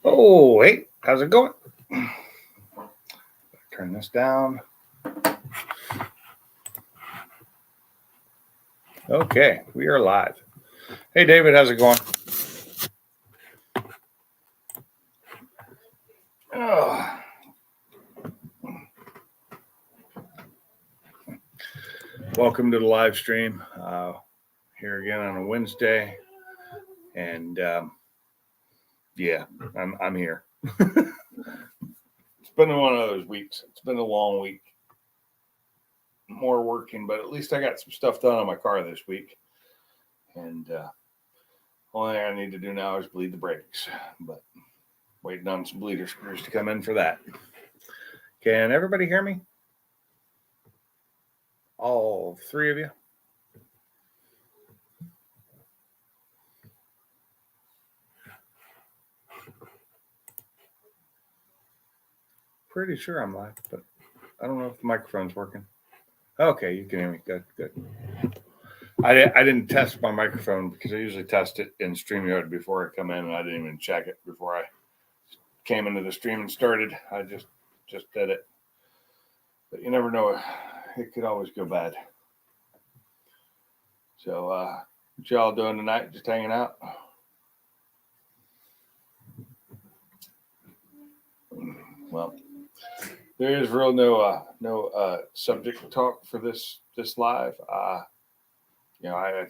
Oh, hey, how's it going? Turn this down. Okay, we are live. Hey, David, how's it going? Oh. Welcome to the live stream. Here again on a Wednesday, and yeah, I'm here. It's been one of those weeks. It's been a long week. More working, but at least I got some stuff done on my car this week. And only thing I need to do now is bleed the brakes. But waiting on some bleeder screws to come in for that. Can everybody hear me? All three of you? Pretty sure I'm live, but I don't know if the microphone's working. Okay, you can hear me. Good. I didn't test my microphone because I usually test it in StreamYard before I come in, and I didn't even check it before I came into the stream and started. I just did it. But you never know. It could always go bad. So, what y'all doing tonight? Just hanging out? Well, there is real no subject talk for this live. I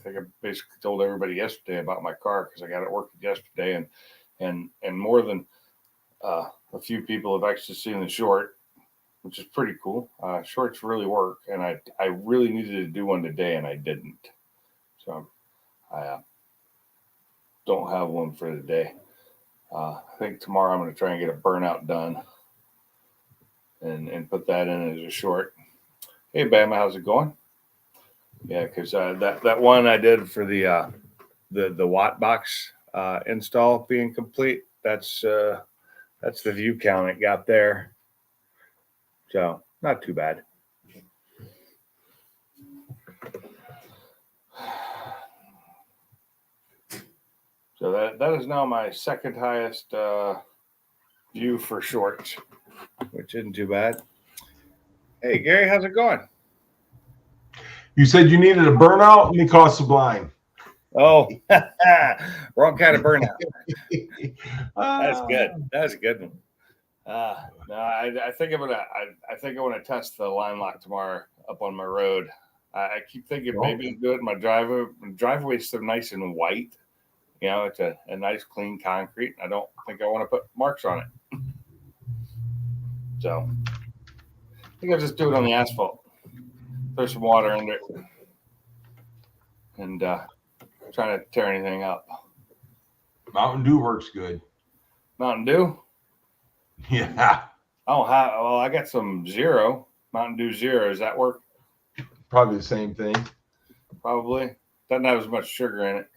think I basically told everybody yesterday about my car because I got it working yesterday, and more than a few people have actually seen the short, which is pretty cool. Shorts really work, and I really needed to do one today, and I didn't. So I don't have one for today. I think tomorrow I'm going to try and get a burnout done and put that in as a short. Hey, Bama, how's it going? Yeah, because that one I did for the Watt box install being complete. That's the view count it got there. So not too bad. So that is now my second highest view for shorts, which isn't too bad. Hey, Gary, how's it going? You said you needed a burnout? Let me call Sublime. Oh, wrong kind of burnout. That's good. That's a good one. No, I think I'm gonna. I think I want to test the line lock tomorrow up on my road. I keep thinking maybe do it in my driveway. My driveway's so nice and white. You know, it's a nice clean concrete. I don't think I want to put marks on it. So I think I'll just do it on the asphalt. Throw some water under it, and trying to tear anything up. Mountain Dew works good. Mountain Dew? Yeah. I got some Zero. Mountain Dew Zero. Does that work? Probably the same thing. Probably. Doesn't have as much sugar in it.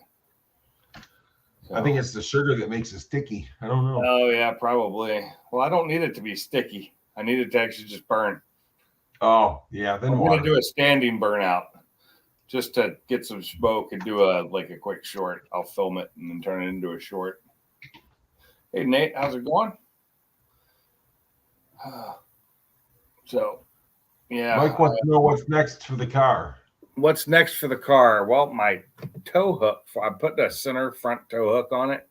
So, I think it's the sugar that makes it sticky. I don't know. Oh, yeah, probably. Well, I don't need it to be sticky. I need it to actually just burn. Oh, yeah. Then I'm going to do a standing burnout just to get some smoke and do a quick short. I'll film it and then turn it into a short. Hey, Nate, how's it going? So, yeah. Mike wants to know what's next for the car. What's next for the car? Well, my tow hook. I put the center front tow hook on it.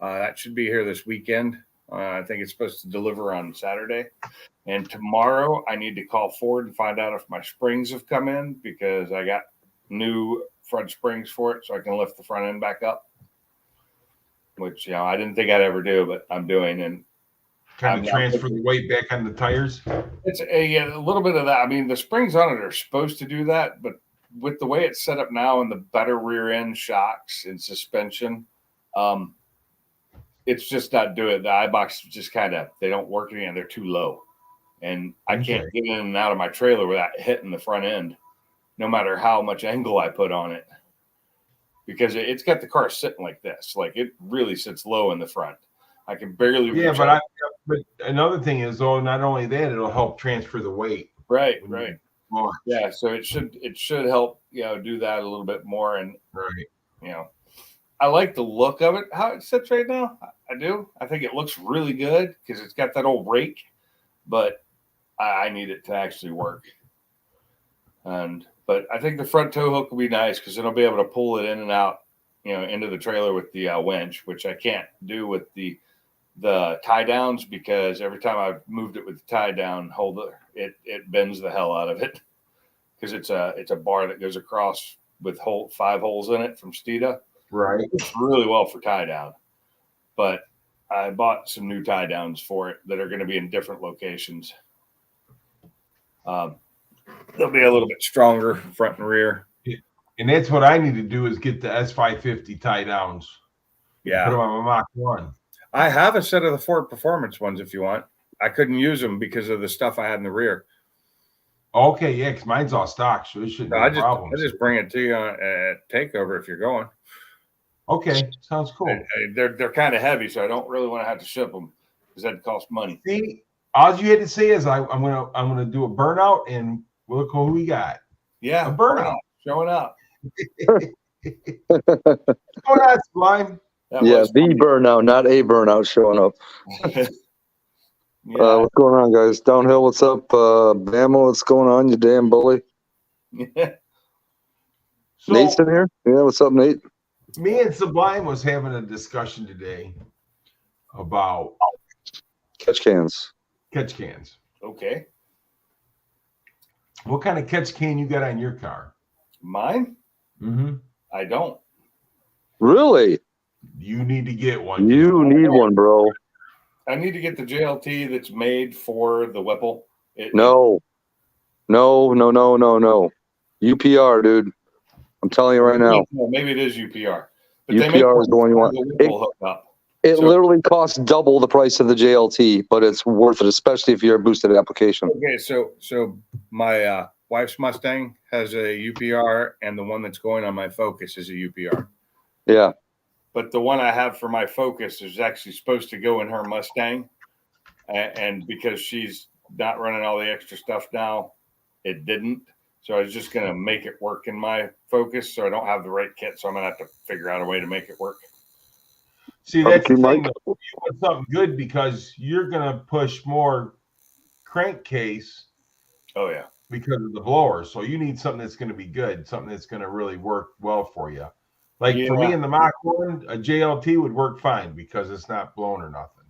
That should be here this weekend. I think it's supposed to deliver on Saturday. And tomorrow I need to call Ford and find out if my springs have come in because I got new front springs for it so I can lift the front end back up, which, I didn't think I'd ever do, but I'm doing. And kind of transfer the weight back on the tires. It's a little bit of that. I mean, the springs on it are supposed to do that, but with the way it's set up now and the better rear end shocks and suspension, it's just not doing it. The iBox just they don't work again. They're too low. And I can't get in and out of my trailer without hitting the front end, no matter how much angle I put on it. Because it's got the car sitting like this. Like, it really sits low in the front. I can barely reach out. But another thing is, not only that, it'll help transfer the weight. Right. Yeah, so it should help, do that a little bit more. And, I like the look of it, how it sits right now. I do. I think it looks really good because it's got that old rake, but I need it to actually work. But I think the front tow hook will be nice because it'll be able to pull it in and out, into the trailer with the winch, which I can't do with the tie downs because every time I've moved it with the tie down holder, it bends the hell out of it because it's a bar that goes across with 5 holes in it from Steeda. Right. It's really well for tie down, but I bought some new tie downs for it that are going to be in different locations. They'll be a little bit stronger front and rear. And that's what I need to do is get the S550 tie downs. Yeah. Put them on my Mach 1. I have a set of the Ford Performance ones if you want. I couldn't use them because of the stuff I had in the rear. Okay, yeah, because mine's all stock, so it shouldn't be a problem. I just bring it to you at Takeover if you're going. Okay, sounds cool. They're kind of heavy, so I don't really want to have to ship them because that'd cost money. See, all you had to say is I'm gonna do a burnout, and we'll look who we got. Yeah, a burnout showing up. Oh, that's Sublime. Yeah, the burnout, not a burnout showing up. Yeah. What's going on, guys? Downhill, what's up? Bama, what's going on, you damn bully? So, Nate's in here? Yeah, what's up, Nate? Me and Sublime was having a discussion today about Catch cans. catch cans. Okay. What kind of catch can you got on your car? Mine? Mm-hmm. I don't. Really? You need to get one. You need one, bro. I need to get the JLT that's made for the Whipple. No. UPR, dude. I'm telling you right now. Well, maybe it is UPR. But UPR is the one you want. It literally costs double the price of the JLT, but it's worth it, especially if you're a boosted application. Okay, so my wife's Mustang has a UPR, and the one that's going on my Focus is a UPR. Yeah. But the one I have for my Focus is actually supposed to go in her Mustang, and because she's not running all the extra stuff now, it didn't. So I was just going to make it work in my Focus, so I don't have the right kit, so I'm going to have to figure out a way to make it work. See, that's the thing. You want something good because you're going to push more crankcase. Oh, yeah. Because of the blower. So you need something that's going to be good, something that's going to really work well for you. Like for me in the Mach 1, a JLT would work fine because it's not blown or nothing.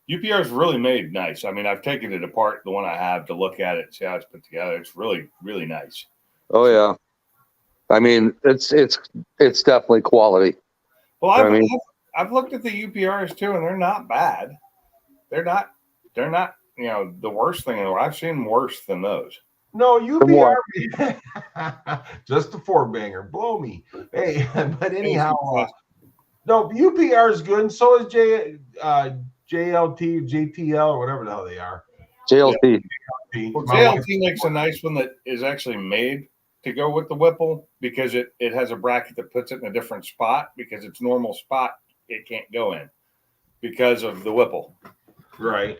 UPR is really made nice. I mean, I've taken it apart, the one I have, to look at it, see how it's put together. It's really, really nice. Oh yeah, I mean it's definitely quality. Well, I've looked at the UPRs too, and they're not bad. They're not the worst thing in the world. I've seen worse than those. No, UPR, just a 4-banger. Blow me. Hey, but anyhow, no, UPR is good, and so is JLT, JTL, or whatever the hell they are. JLT. Well, JLT makes a nice one that is actually made to go with the Whipple because it has a bracket that puts it in a different spot because its normal spot it can't go in because of the Whipple. Right.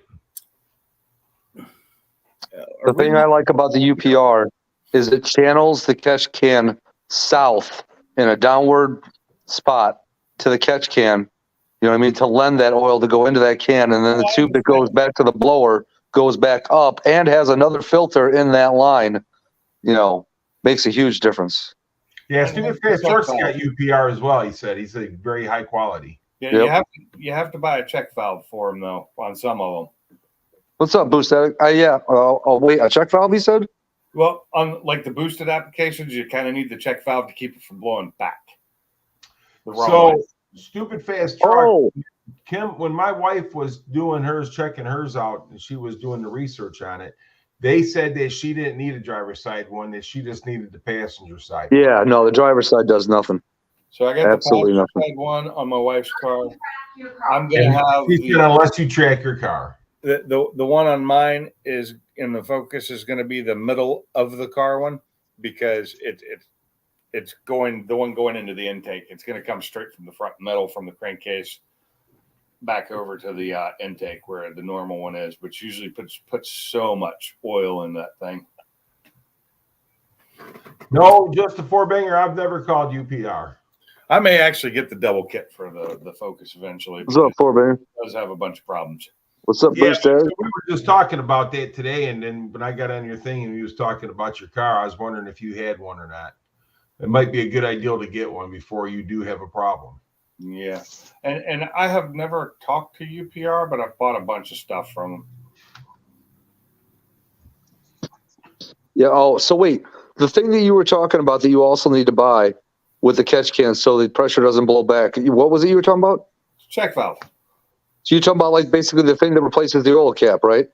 The thing I like about the UPR is it channels the catch can south in a downward spot to the catch can. You know what I mean? To lend that oil to go into that can, and then the tube that goes back to the blower goes back up and has another filter in that line. You know, makes a huge difference. Yeah, Stupid Fast Short's got UPR as well. He said he's a very high quality. Yeah, yep. you have to buy a check valve for them though on some of them. What's up, Boosted? Yeah. Oh, wait, a check valve, you said? Well, on like the boosted applications, you kind of need the check valve to keep it from blowing back. Stupid Fast Truck. Kim, when my wife was doing hers, checking hers out, and she was doing the research on it, they said that she didn't need a driver's side one, that she just needed the passenger side. Yeah, no, the driver's side does nothing. So I got absolutely the passenger side one on my wife's car. I'm gonna have unless you track your car. The one on mine is in the Focus is going to be the middle of the car one because it's going the one going into the intake. It's going to come straight from the front metal from the crankcase back over to the intake where the normal one is, which usually puts so much oil in that thing. No, just a 4-banger. I've never called UPR. I may actually get the double kit for the Focus eventually. What's up, Four Banger? It does have a bunch of problems. What's up, Yeah, Bruce Dad? we were just talking about that today, and then when I got on your thing and you was talking about your car, I was wondering if you had one or not. It might be a good idea to get one before you do have a problem. Yeah, and I have never talked to UPR, but I've bought a bunch of stuff from them. Yeah. Oh, so wait. The thing that you were talking about that you also need to buy with the catch can so the pressure doesn't blow back. What was it you were talking about? Check valve. So you're talking about like basically the thing that replaces the oil cap, right?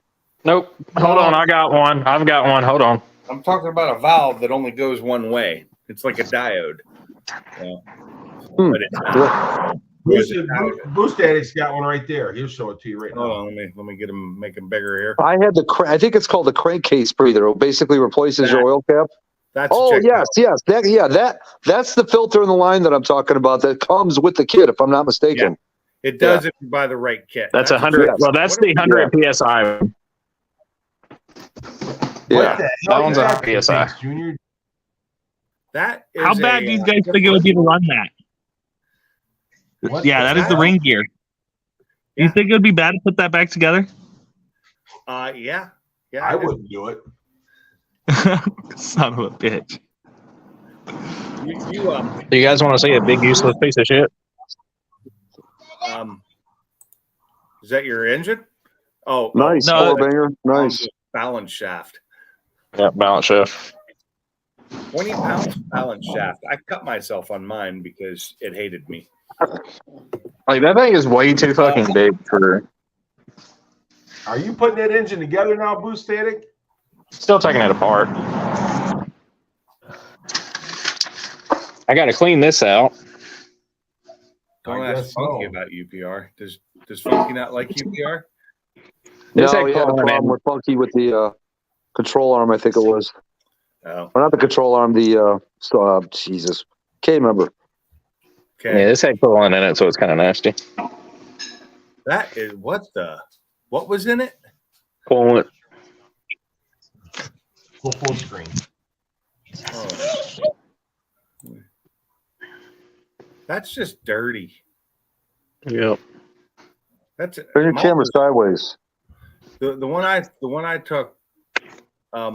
Nope. Hold on. I got one. I've got one. Hold on. I'm talking about a valve that only goes one way. It's like a diode. Yeah. But it's not. Boost Addict's got one right there. He'll show it to you right now. Hold on, let me get him, make him bigger here. I had I think it's called the crankcase breather. It basically replaces your oil cap. That's Oh check yes, yes. That's the filter in the line that I'm talking about that comes with the kit, if I'm not mistaken. Yeah. It does if you buy the right kit. That's 100. yes. Well, that's the 100 PSI. Yeah. That one's a PSI. Junior. That is How bad do you guys think it would be to run that? What Yeah, that is the ring gear. Do you think it would be bad to put that back together? Yeah. Yeah. I wouldn't do it. Son of a bitch. Do you guys want to see a big useless piece of shit? Is that your engine? Oh, Nice, No, Four Banger. Nice. balance shaft. Yeah, balance shift. 20 pounds balance shaft. I cut myself on mine because it hated me. Like that thing is way too fucking big for. Are you putting that engine together now, Boost Static? Still taking it apart. I got to clean this out. Don't I ask guess Funky so. about UPR. Does Funky not like UPR? This No, ain't he had a pulling problem in. with Funky with the control arm, I think it was. Oh, Or not the control arm, Jesus. Can't remember. Yeah, okay. this ain't pulling in it, so it's kind of nasty. That is what was in it? Pulling it. Go full screen. Oh. That's just dirty. Yep. That's Turn your camera sideways. The one I took the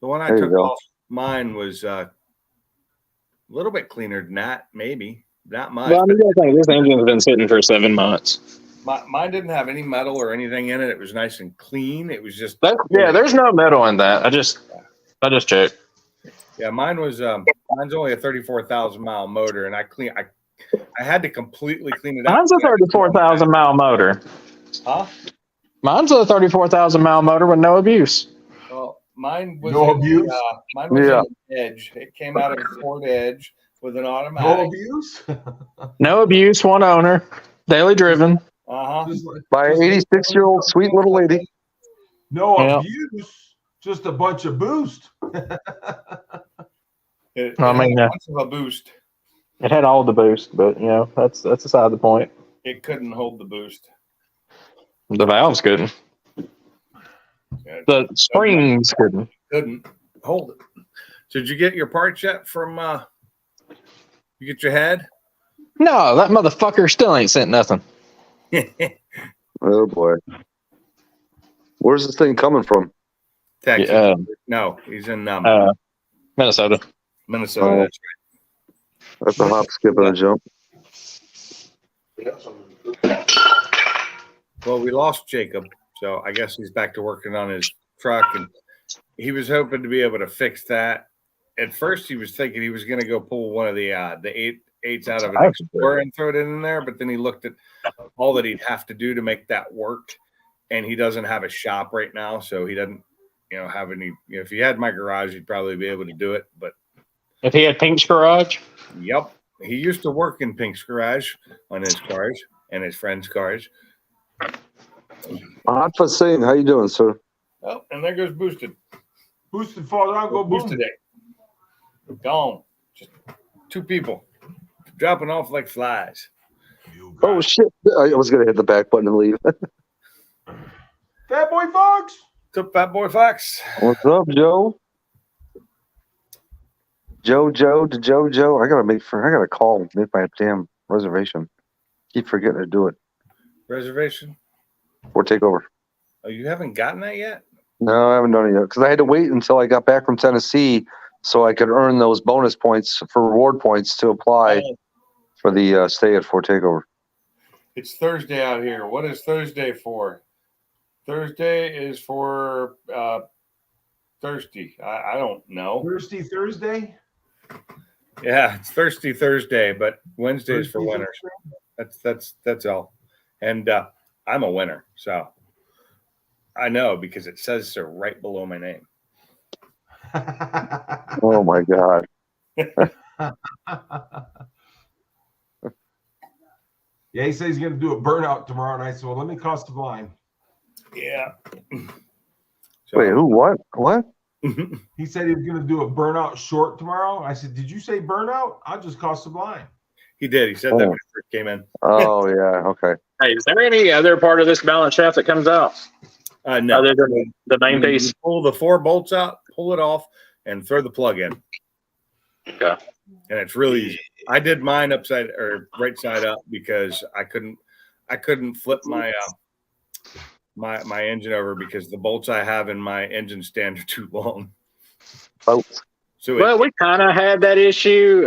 one I There you took go. off mine was a little bit cleaner than that, maybe. Not much. Well, I but mean, I think this engine's been sitting for 7 months. mine didn't have any metal or anything in it. It was nice and clean. It was just Yeah, there's no metal in that. I just checked. yeah, mine was mine's only a 34,000 mile motor, and I had to completely clean it out. Mine's a 34,000 mile motor. Huh? Mine's a 34,000 mile motor with no abuse. Well, mine was No in abuse? mine was Yeah. in Edge. It came out of a Ford Edge with an No automatic. abuse? No abuse, one owner, daily driven. Just like- By an 86-year-old sweet little lady. No Yeah. abuse, just a bunch of boost. It I mean, had much of a boost. It had all the boost, but that's aside the point. It couldn't hold the boost. The valves couldn't. Yeah, The springs couldn't. couldn't hold it. Did you get your parts yet from you get your head? No, that motherfucker still ain't sent nothing. Oh boy. Where's this thing coming from? Texas. Yeah, No, he's in Minnesota. Minnesota. Oh. That's That's a hop, skip, and a jump. right. Well, we lost Jacob, so I guess he's back to working on his truck, and he was hoping to be able to fix that. At first, he was thinking he was going to go pull one of the eights out of an Explorer and throw it in there, but then he looked at all that he'd have to do to make that work, and he doesn't have a shop right now, so he doesn't, have any. If he had my garage, he'd probably be able to do it. But If he had Pink's garage, yep, he used to work in Pink's garage on his cars and his friends' cars. Hot Singh, how you doing, sir? Oh, and there goes Boosted. Boosted fall down, go boom. Boosted it. Gone. Just two people dropping off like flies. You got Oh it. shit! I was gonna hit the back button and leave. Fat Boy Fox. What's up, Fat Boy Fox? What's up, Joe? Jojo. I gotta call, make my damn reservation. Keep forgetting to do it Reservation? for takeover. Oh, you haven't gotten that yet? No, I haven't done it yet because I had to wait until I got back from Tennessee so I could earn those bonus points for reward points to apply Oh, for the stay at Fort Takeover. it's Thursday out here. What is Thursday for? Thursday is for thirsty. I don't know. Thirsty Thursday. Yeah, it's Thirsty Thursday, but Wednesday is for Thirsty winners. That's all. And I'm a winner, so I know because it says so right below my name. Thursday? Oh my God. Yeah, he said he's going to do a burnout tomorrow night. So let me cost the line. Yeah. So, Wait, who? What? He said he was going to do a burnout short tomorrow. I said, "Did you say burnout?" I'll just cost the line. he did. He said that when he first came in. Oh yeah. Okay. Hey, is there any other part of this balance shaft that comes out No. other than the main You piece? pull the 4 bolts out, pull it off, and throw the plug in. Okay. And it's really easy. I did mine upside or right side up because I couldn't flip my my engine over because the bolts I have in my engine stand are too long. Oh, So Well, we kind of had that issue,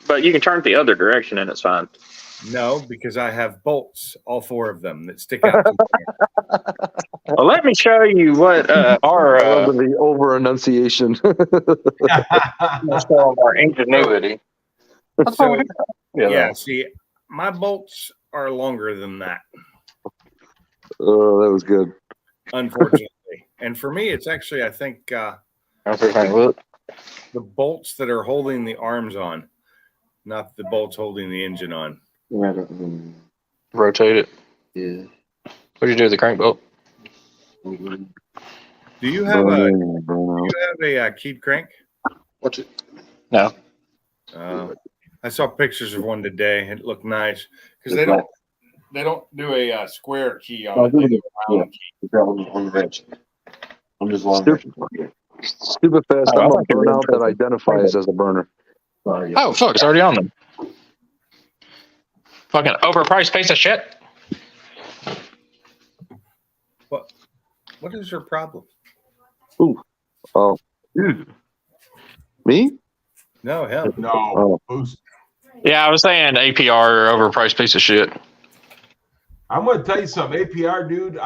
but you can turn it the other direction and it's fine. no, because I have bolts, all 4 of them that stick out. too far. Well, let me show you what our I love the over enunciation. our ingenuity. So, yeah, see, my bolts are longer than that, Oh, that was good. unfortunately. And for me, it's actually, I think, Look. the bolts that are holding the arms on, not the bolts holding the engine on. Rotate it. Yeah. What do you do with the crank bolt? Do you have a keyed crank? What's it? No. I saw pictures of one today. It looked nice because they don't do a square key on it. They do a round key. I'm just long. Stupid fast. Oh, I I'm a thought you were burnout that interested. identifies as a burner. Sorry. Oh, fuck, it's already on them. Fucking overpriced piece of shit. What is your problem? Oh, me? No, hell. No, Oh. boost. Yeah, I was saying APR or overpriced piece of shit. I'm going to tell you something. APR, dude.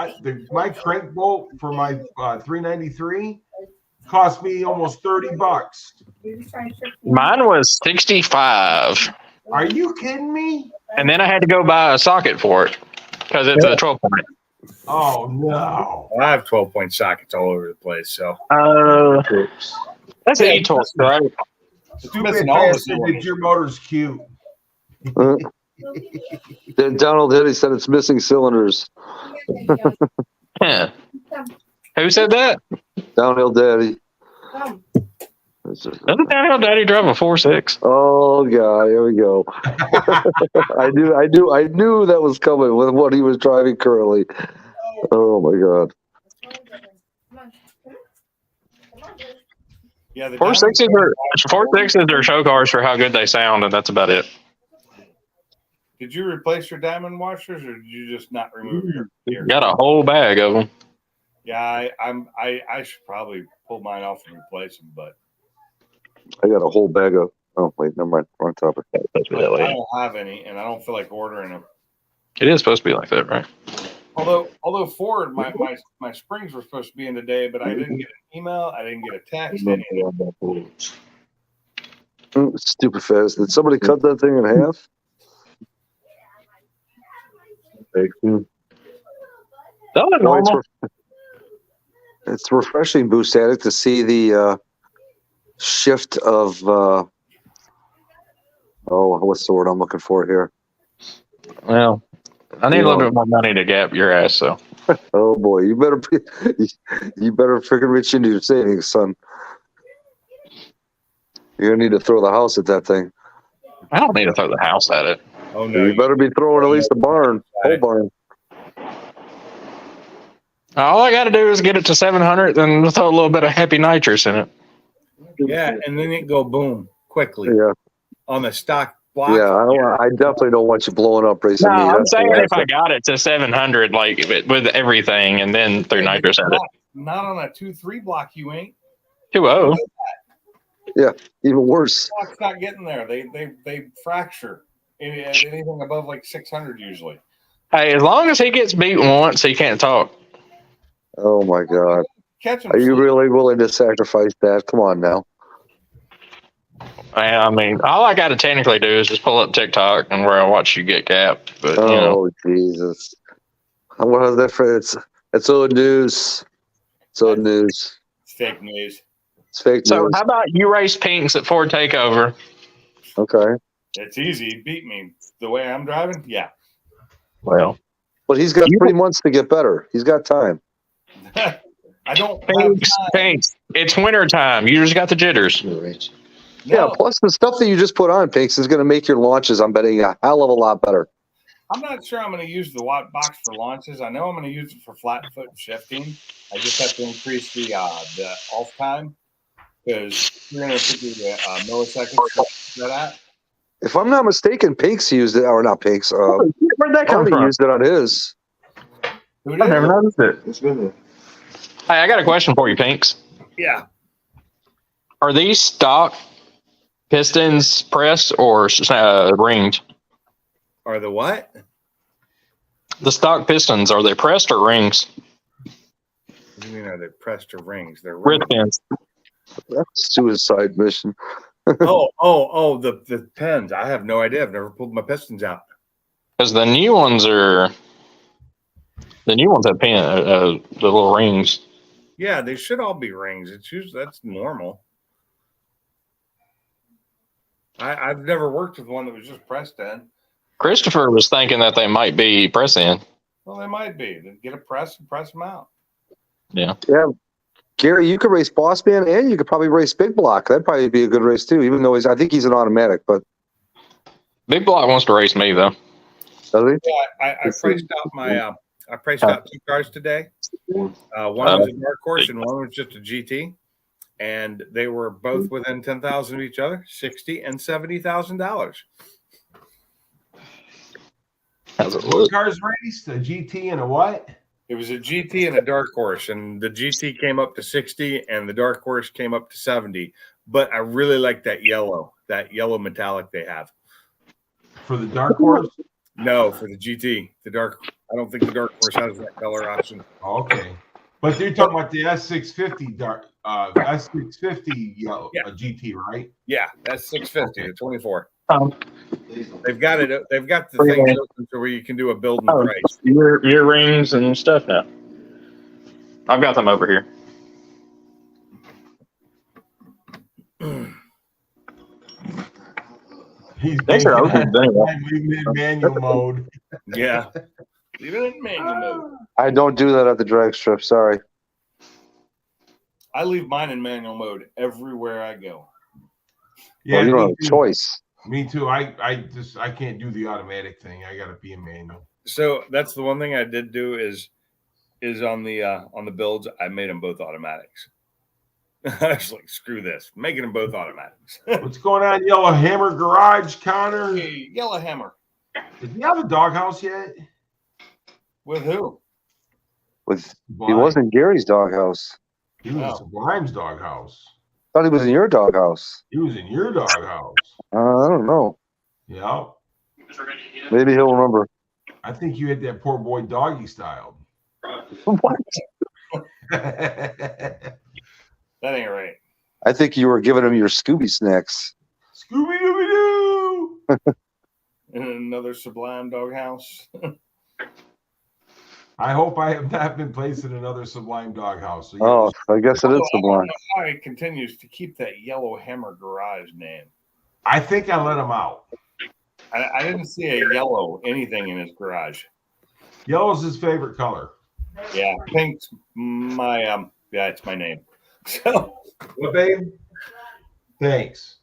My crank bolt for my 393 cost me almost $30. Mine was 65, Are you kidding me? and then I had to go buy a socket for it because it's a 12 point. Oh no. I have 12-point sockets all over the place. So That's an e-torque, right? Stupid missing all the fast said that your motor's cute. Then Donald Eddie said it's missing cylinders. Yeah. Who said that? Downhill Daddy. Doesn't Downhill Daddy drive a 4.6? Oh God, here we go. I knew that was coming with what he was driving currently. Oh my God. yeah, the 4.6s are show cars for how good they sound, and that's about it. Did you replace your diamond washers, or did you just not remove your? Got a whole bag of them. Yeah, I should probably pull mine off and replace them, but I got a whole bag of. Oh wait, never mind. Wrong topic. I don't have any, and I don't feel like ordering them. It is supposed to be like that, right? Although Ford, my springs were supposed to be in today, but I didn't get an email, I didn't get a text. Anything. Stupid fast. Did somebody cut that thing in half? That was No, normal. it's refreshing, Boost Addict, to see the shift of what's the word I'm looking for here? Well, I need a little bit more money to gap your ass, so. Oh boy, you better freaking reach into your savings, son. You're gonna need to throw the house at that thing. I don't need to throw the house at it. Oh no, You better be throwing at least a barn, whole barn. All I got to do is get it to 700, then throw a little bit of happy nitrous in it. Yeah, and then it go boom quickly Yeah, on the stock block. yeah. I definitely don't want you blowing up racing No, me. I'm That's the saying last if I got it to 700, like with everything, and then through nitrous at it. Not on a 2-3 block, you ain't. 2.0. even worse. Block's not getting there. They fracture anything above like 600 usually. Hey, as long as he gets beat once, he can't talk. Oh my God. Catch them. Are you really willing to sacrifice that? Come on now. I mean, all I got to technically do is just pull up TikTok and where I watch you get capped. But, you know. Oh Jesus. What is that for? It's old news. It's old news. It's fake news. It's fake So news. how about you race Pinks at Ford Takeover? Okay. It's easy. He beat me the way I'm driving. Yeah. Well, But he's got 3 months to get better. He's got time. I don't have Pinks, time. Pinks, it's winter time. You just got the jitters. Yeah, No, plus the stuff that you just put on, Pinks, is going to make your launches, I'm betting, a hell of a lot better. I'm not sure I'm going to use the watt box for launches. I know I'm going to use it for flat foot shifting. I just have to increase the off time because 350 milliseconds for that. If I'm not mistaken, Pinks used it, or not Pinks. Where'd that come Tony from? used it on his. Who I've did? never noticed it. It's good. Hey, I got a question for you, Pinks. Yeah. Are these stock pistons pressed or ringed? Are the what? The stock pistons, are they pressed or rings? What do you mean? Are they pressed or rings? They're Wrist rings. pins. That's a suicide mission. The pens. I have no idea. I've never pulled my pistons out. Because the new ones have the little rings. Yeah, they should all be rings. It's usually that's normal. I've never worked with one that was just pressed in. Christopher was thinking that they might be press in. Well, they might be. Then get a press and press them out. Yeah. Yeah. Gary, you could race Boss Man and you could probably race Big Block. That'd probably be a good race too, even though I think he's an automatic, but Big Block wants to race me though. does he? Yeah, I priced out my I priced out 2 cars today. One was a dark horse and one was just a GT, and they were both within 10,000 of each other, $60,000 and $70,000. How's it What look? cars raced? A GT and a what? It was a GT and a dark horse, and the GT came up to 60, and the dark horse came up to 70. But I really like that yellow metallic they have. For the dark horse? No, for the GT, I don't think the dark horse has that color option. Okay. But you're talking about the S650 S650 yellow Yeah. GT, right? Yeah, that's 650 to 24. Um, They've got it. They've got the thing open to where you can do a build and price. Ear rings and stuff now. I've got them over here. Thanks for opening I'm leaving it in manual mode. Yeah, leave it in manual mode. I don't do that at the drag strip. Sorry. I leave mine in manual mode everywhere I go. Well, you don't have me a too. choice. Me too. I can't do the automatic thing. I gotta be in manual. So that's the one thing I did do is on the builds. I made them both automatics. I was like, screw this, making them both automatics. What's going on, Yellow Hammer Garage, Connor? Hey, Yellowhammer. Did you have a doghouse yet? With who? He wasn't Gary's doghouse. He was Sublime's doghouse. Thought he was in your doghouse. He was in your doghouse. I don't know. Yeah. Maybe he'll remember. I think you had that poor boy doggy styled. What? That ain't right. I think you were giving him your Scooby snacks. Scooby Dooby Doo. In another Sublime doghouse. I hope I have not been placed in another Sublime doghouse. So Oh, I guess it is Sublime. How he continues to keep that Yellowhammer Garage name. I think I let him out. I didn't see a yellow anything in his garage. Yellow's his favorite color. Yeah, pink's my it's my name. So What, babe? Thanks.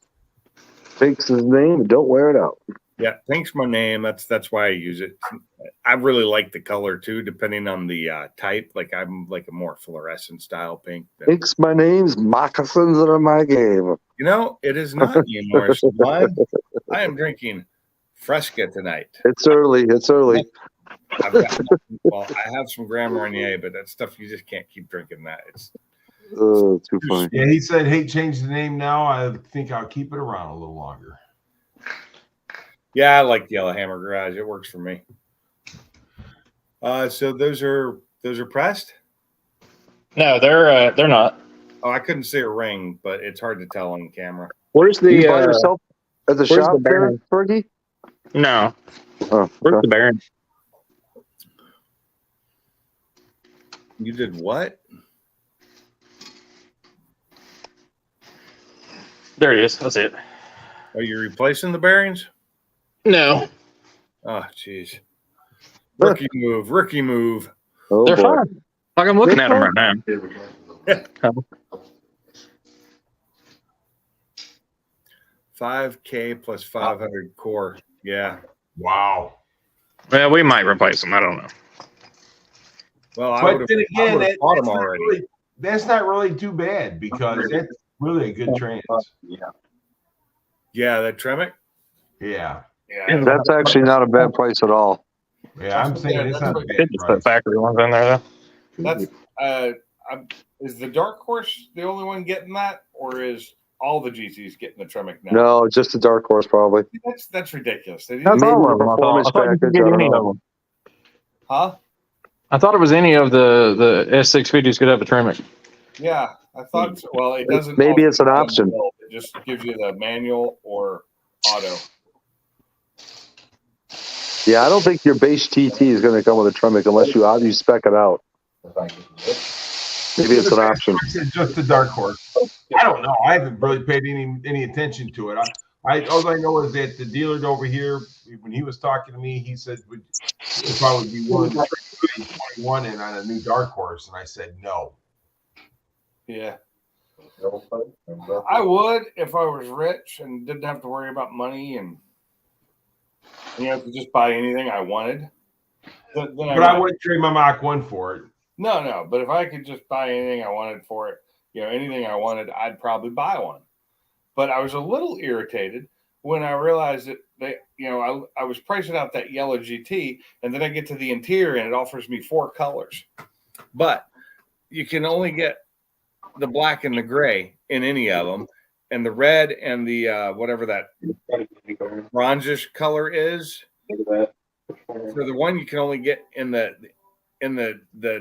Takes his name and don't wear it out. Yeah, pink's my name. That's why I use it. I really like the color too, depending on the type. Like I'm like a more fluorescent style pink. Thanks, my name's moccasins are my game. You know, it is not anymore. Sublime. I am drinking Fresca tonight. It's early. It's early. I've got, well, I have some Grand Marnier, but that stuff you just can't keep drinking that. It's Too funny. Yeah, he said, "Hey, change the name now. I think I'll keep it around a little longer." yeah, I like Yellowhammer Garage. It works for me. So those are pressed. No, they're not. Oh, I couldn't see a ring, but it's hard to tell on camera. Where's You the by yourself at the where's shop the there, Baron? Fergie? No, Oh, where's okay. the Baron? You did what? There it is. That's it. Are you replacing the bearings? No, Oh, jeez. Rookie move. Rookie move. Oh, they're boy. fine. Like I'm looking at them right now. $5K plus 500 core. Yeah. Wow. Well, we might replace them. I don't know. Well, I But would have then again, bought them already. that's not really too bad because that's really a good trans. Yeah, that Tremec. Yeah. Yeah. That's actually not a bad price at all. Yeah, I'm saying it's not a bad It's the price. factory ones in there though. That's is the Dark Horse the only one getting that, or is all the GCs getting the Tremec now? No, just a dark horse probably. That's ridiculous. They That's Maybe all the of them. performance I thought you could package, get I don't any know. of them. huh? I thought it was any of the S650s could have a Tremec. Yeah, I thought so. Well, it doesn't. Maybe also it's an come option. built. It just gives you the manual or auto. Yeah, I don't think your base TT is going to come with a Tremec unless you spec it out. Maybe it's an option. I said just the dark horse. I don't know. I haven't really paid any attention to it. All I know is that the dealer over here, when he was talking to me, he said would probably be willing to trade 21 in on a new dark horse, and I said no. Yeah, I would if I was rich and didn't have to worry about money and could just buy anything I wanted. Then But I wouldn't trade my Mach 1 for it. No. But if I could just buy anything I wanted for it, anything I wanted, I'd probably buy one. But I was a little irritated when I realized that I was pricing out that yellow GT, and then I get to the interior and it offers me 4 colors. But you can only get the black and the gray in any of them, and the red and the whatever that bronzish color is. For the one you can only get in the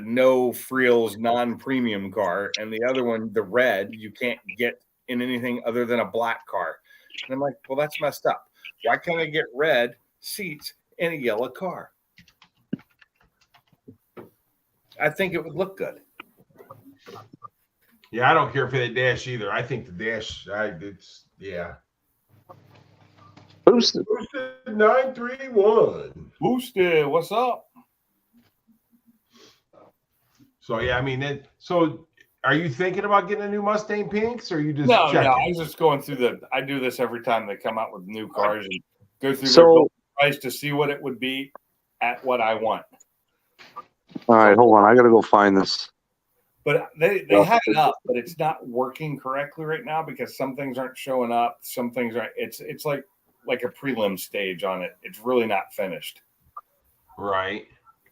no frills non-premium car, and the other one, the red, you can't get in anything other than a black car. And I'm like, well, that's messed up. Why can't I get red seats in a yellow car? I think it would look good. Yeah, I don't care for that dash either. I think the dash, yeah. Boosted. 931. Boosted, what's up? So yeah, I mean, so are you thinking about getting a new Mustang Pinks, or are you just No, checking? I was just going through I do this every time they come out with new cars and go through their So, build price to see what it would be at what I want. all right, hold on. I got to go find this. But they have it up, but it's not working correctly right now because some things aren't showing up. Some things aren't. It's like a prelim stage on it. It's really not finished. Right.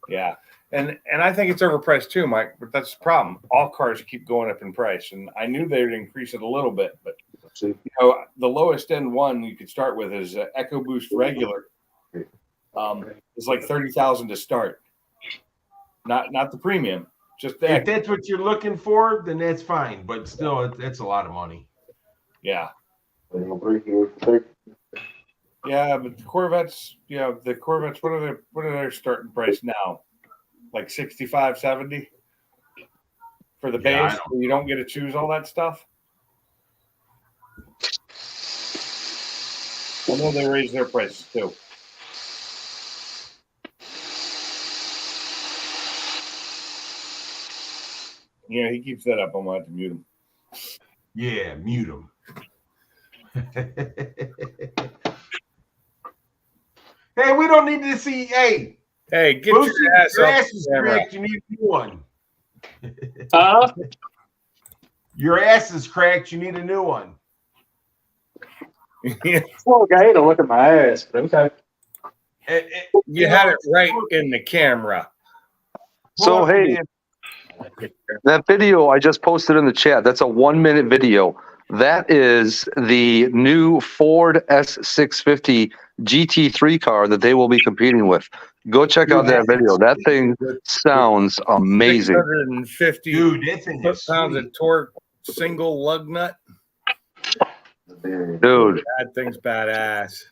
Yeah. And I think it's overpriced too, Mike, but that's the problem. All cars keep going up in price. And I knew they would increase it a little bit, but the lowest end one you could start with is EcoBoost regular. It's like $30,000 to start. Not the premium, just the If that's what you're looking for, then that's fine. But still, that's a lot of money. yeah. Yeah, but the Corvettes, what are their starting price now? Like 65, 70 for the Yeah, base. You don't get to choose all that stuff. I know they raised their prices too. Yeah, he keeps that up. I'm going to have to mute him. Yeah, mute them. Hey, we don't need to see. Hey, Hey, get Boosie, your ass your off ass the is camera. cracked. You need a new one. Huh? Your ass is cracked. You need a new one. Well, okay, don't look at my ass, but okay. You had it right in the camera. So, Pull up hey, again. that video I just posted in the chat, that's a 1-minute video. That is the new Ford S650 GT3 car that they will be competing with. Go check out that video. That thing sounds amazing. 650 Dude, that thing is foot-pounds of sweet. torque, single lug nut. Dude, That thing's badass.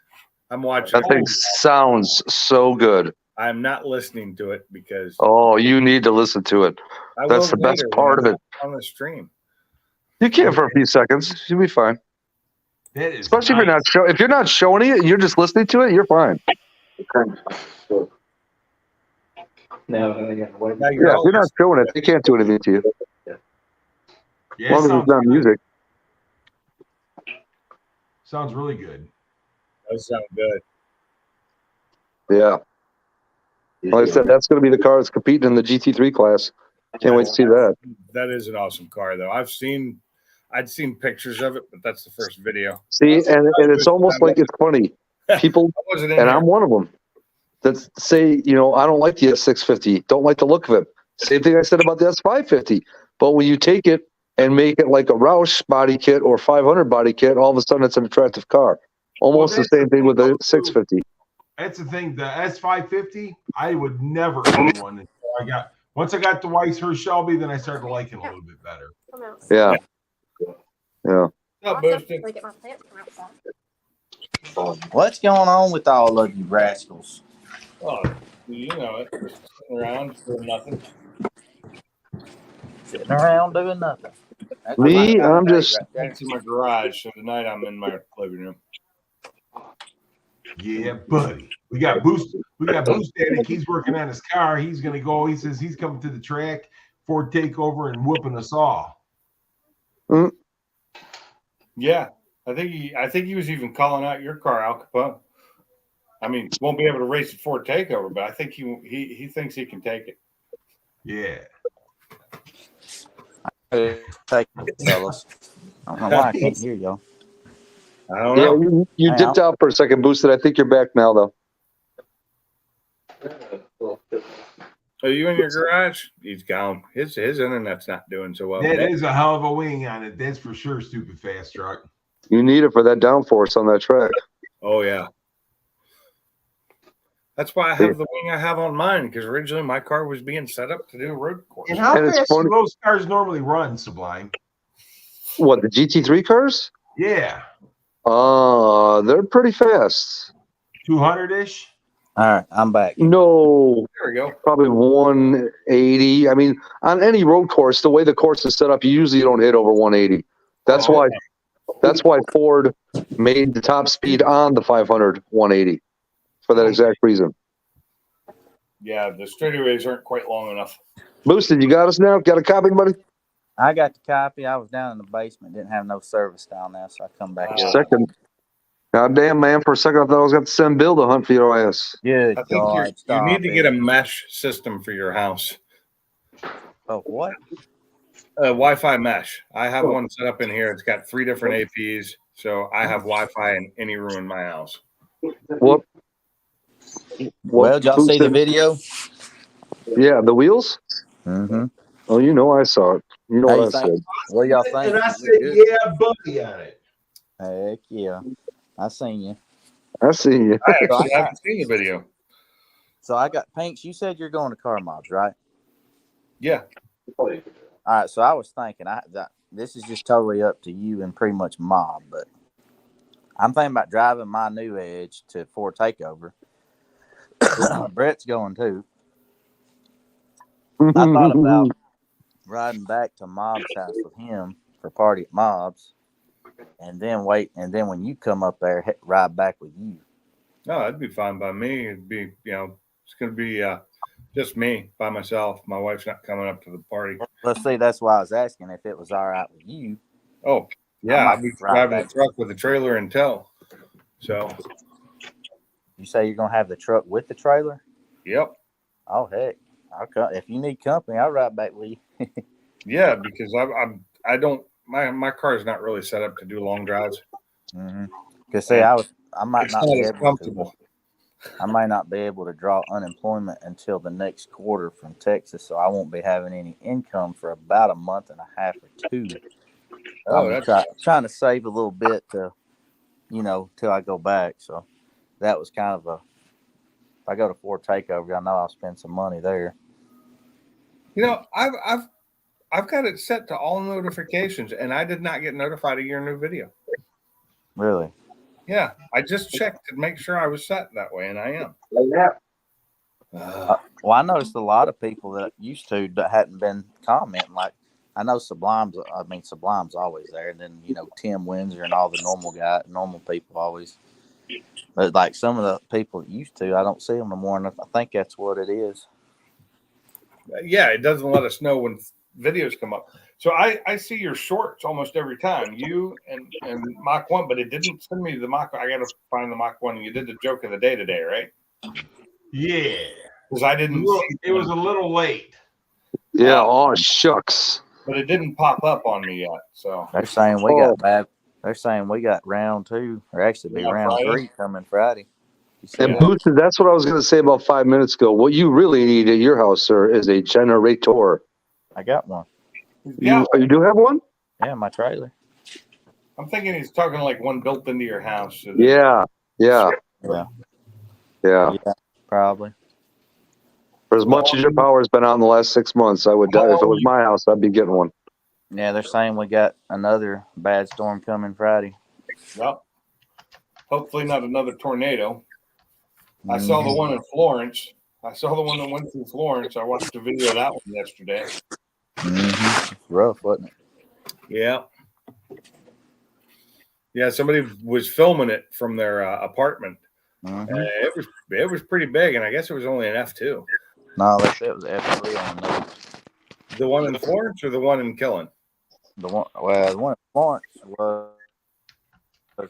I'm watching. that thing sounds so good. I'm not listening to it because Oh, you need to listen to it. I That's will the best later part when of it. I'm on the stream. You can for a few seconds. You'll be fine. That is Especially nice. if you're not showing it and you're just listening to it, you're fine. Now I gotta wait. Now Yeah, if you're not showing it, they can't do anything to you. Yeah, As long as sounds it's not good. music. Sounds really good. That sounds good. Yeah. Like I said, that's going to be the car that's competing in the GT3 class. Can't wait to see that. That is an awesome car, though. I'd seen pictures of it, but that's the first video. See, and it's almost like it's funny. People, I wasn't in and here. I'm one of them, that say, I don't like the S650, don't like the look of it. Same thing I said about the S550. But when you take it and make it like a Roush body kit or 500 body kit, all of a sudden it's an attractive car. Almost the that's same the thing with the thing, 650. That's the thing. The S550, I would never own one until once I got the Weissher Shelby, then I started liking it a little bit better. Yeah. Yeah. Not boosted. What's going on with all of you rascals? Oh, you know it. Just sitting around doing nothing. Sitting around doing nothing. That's Me, my kind of I'm day just- right there. Back to my garage. So tonight I'm in my living room. Yeah, buddy. We got Boost. We got Boost Daddy. He's working on his car. He's gonna go. He says he's coming to the track for takeover and whooping us all. Yeah, I think he was even calling out your car, Al Capone. I mean, won't be able to race it for takeover, but I think he thinks he can take it. Yeah. Take it, fellas. I don't know why I can't hear y'all. I don't Yeah, know. you Hey, dipped out for a second, Boosted. I think you're back now, though. Are you in your garage? He's gone. His internet's not doing so well. That is a hell of a wing on it. That's for sure, stupid fast truck. You need it for that downforce on that track. Oh yeah. That's why I have the wing I have on mine, because originally my car was being set up to do a road course. And how And it's fast do funny- those cars normally run, Sublime? What, the GT3 cars? Yeah. They're pretty fast. 200-ish? All right, I'm back. No, There we go. probably 180. I mean, on any road course, the way the course is set up, you usually don't hit over 180. That's Oh, why Ford made the top speed on the 500 180 for that exact reason. Yeah, the straightaways aren't quite long enough. Boosted, you got us now? Got a copy, buddy? I got the copy. I was down in the basement. Didn't have no service down there, so I come back. Yeah. up. Second. God damn, man. For a second, I thought I was going to send Bill to hunt for your ass. Good I think God, you stop need to it. get a mesh system for your house. Oh, what? Wi-Fi mesh. I have one set up in here. It's got 3 different APs, so I have Wi-Fi in any room in my house. What? Well, did y'all see the Boosted? video? Yeah, the wheels? Mm-hmm. Oh, you know I saw it. You know How what you I think? said. What y'all think? And I Is said, it good? yeah, buddy on it. Heck yeah. I seen you. I see you. I actually haven't seen the video. So I got Pinks. You said you're going to Car Mobs, right? Yeah. All right. So I was thinking, this is just totally up to you and pretty much Mob, but I'm thinking about driving my new Edge to Ford Takeover. Brett's going too. I thought about riding back to Mob's house with him for party at Mob's, and then when you come up there, ride back with you. No, that'd be fine by me. It'd be, it's going to be just me by myself. My wife's not coming up to the party. Let's see. That's why I was asking if it was all right with you. Oh, yeah. I might I'll be ride driving back. the truck with a trailer and tow. So, You say you're gonna have the truck with the trailer? Yep. Oh heck, I'll come. If you need company, I'll ride back with you. Yeah, because I don't my car is not really set up to do long drives. Cause see, I might It's not not be as able to. comfortable. I might not be able to draw unemployment until the next quarter from Texas, so I won't be having any income for about a month and a half or two. Oh, I'm that's trying to save a little bit to, till I go back. So that was kind of if I go to Ford Takeover, I know I'll spend some money there. I've got it set to all notifications, and I did not get notified of your new video. Really? Yeah, I just checked to make sure I was set that way, and I am. Well, I noticed a lot of people that used to that hadn't been commenting. Like, I know Sublime's always there. And then, Tim Windsor and all the normal people always. But like some of the people that used to, I don't see them no more. And I think that's what it is. Yeah, it doesn't let us know when videos come up. So I see your shorts almost every time, you and Mach 1, but it didn't send me the Mach 1. I got to find the Mach 1. You did the joke of the day today, right? Yeah. Because I didn't see it was a little late. Yeah. Oh, shucks. But it didn't pop up on me yet. So They're saying we got bad. They're saying we got round 2, or actually round Friday? 3 coming Friday. And Boosted, that's what I was going to say about 5 minutes ago. What you really need at your house, sir, is a generator. I got one. You do have one? Yeah, my trailer. I'm thinking he's talking like one built into your house. So Yeah. Probably. For as much as your power's been out in the last 6 months, I would. If it was my house, I'd be getting one. Yeah, they're saying we got another bad storm coming Friday. Well, hopefully not another tornado. I saw the one in Florence. I saw the one that went through Florence. I watched a video of that one yesterday. It's rough, wasn't it? Yeah. Yeah, somebody was filming it from their apartment. It was pretty big, and I guess it was only an F2. No, they said it was F3 on the notes. The one in Florence or the one in Killen? The one in Florence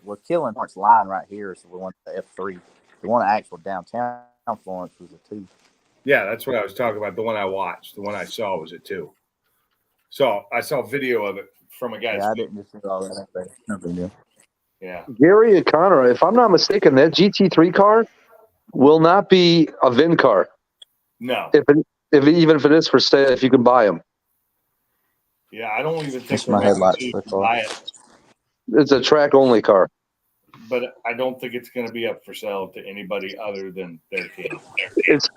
we're killing Florence line right here, so we want the F3. The one actual downtown Florence was a 2. Yeah, that's what I was talking about. The one I watched, the one I saw was a 2. So I saw video of it from a guy's. Yeah, I didn't just see all that. No big deal. Yeah. Gary and Connor, if I'm not mistaken, that GT3 car will not be a VIN car. No. Even if it is for sale, if you can buy them. Yeah, I don't even think That's my headlights so far. buy it. It's a track only car. But I don't think it's going to be up for sale to anybody other than their team. It's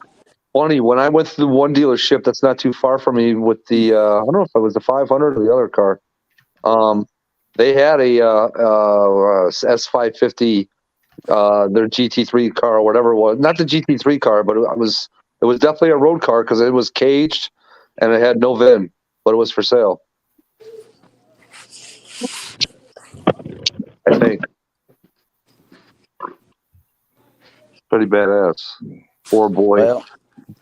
funny. When I went to the one dealership that's not too far from me with the, I don't know if it was the 500 or the other car. They had a S550, their GT3 car or whatever it was. Not the GT3 car, but it was definitely a road car because it was caged and it had no VIN, but it was for sale. I think. Pretty badass. Poor boy. Well,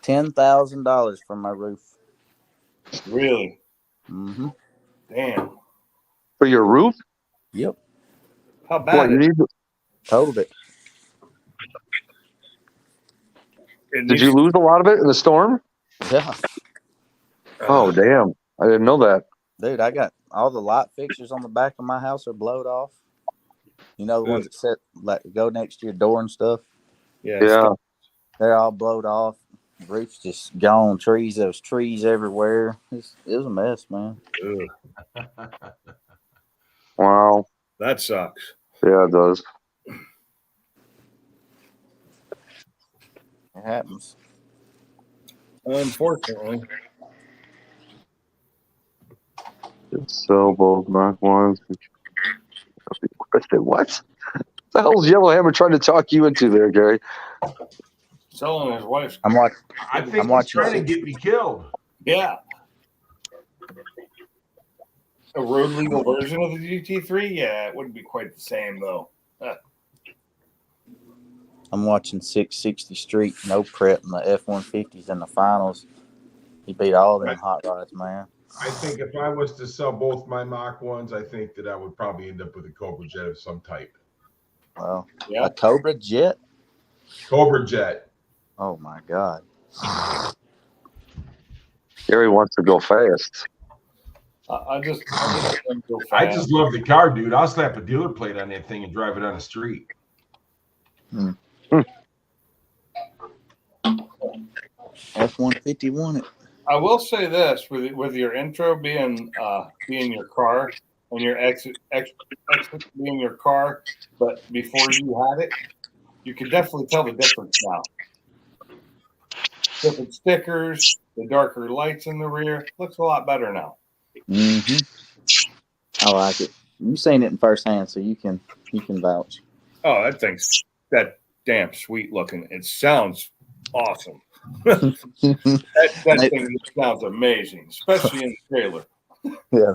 $10,000 for my roof. Really? Mm-hmm. Damn. For your roof? Yep. How bad? What, you need, Totaled it. did you lose a lot of it in the storm? Yeah. Oh, damn. I didn't know that. Dude, I got all the light fixtures on the back of my house are blowed off. You know, the ones that set, like, go next to your door and stuff? Yeah. They're all blowed off. The roof's just gone. There was trees everywhere. It was a mess, man. Wow. That sucks. Yeah, it does. It happens. Unfortunately. So both Mach 1s. What? The hell's Yellowhammer trying to talk you into there, Gary? Selling his wife's. I'm watching. I think he's trying to get me killed. Yeah. A road legal version of the GT3? Yeah, it wouldn't be quite the same, though. I'm watching 660 Street, no prep, and the F-150s in the finals. He beat all them hot rods, man. I think if I was to sell both my Mach 1s, I think that I would probably end up with a Cobra Jet of some type. Well, Yeah. a Cobra Jet? Cobra Jet. Oh my God. Gary wants to go fast. I just want to go I fast. just love the car, dude. I'll slap a dealer plate on that thing and drive it on the street. F-151 it. I will say this with your intro being your car and your exit being your car, but before you had it, you can definitely tell the difference now. Different stickers, the darker lights in the rear, looks a lot better now. Mm-hmm. I like it. You've seen it in firsthand, so you can vouch. Oh, that thing's that damn sweet looking. It sounds awesome. that thing sounds amazing, especially in the trailer. Yeah,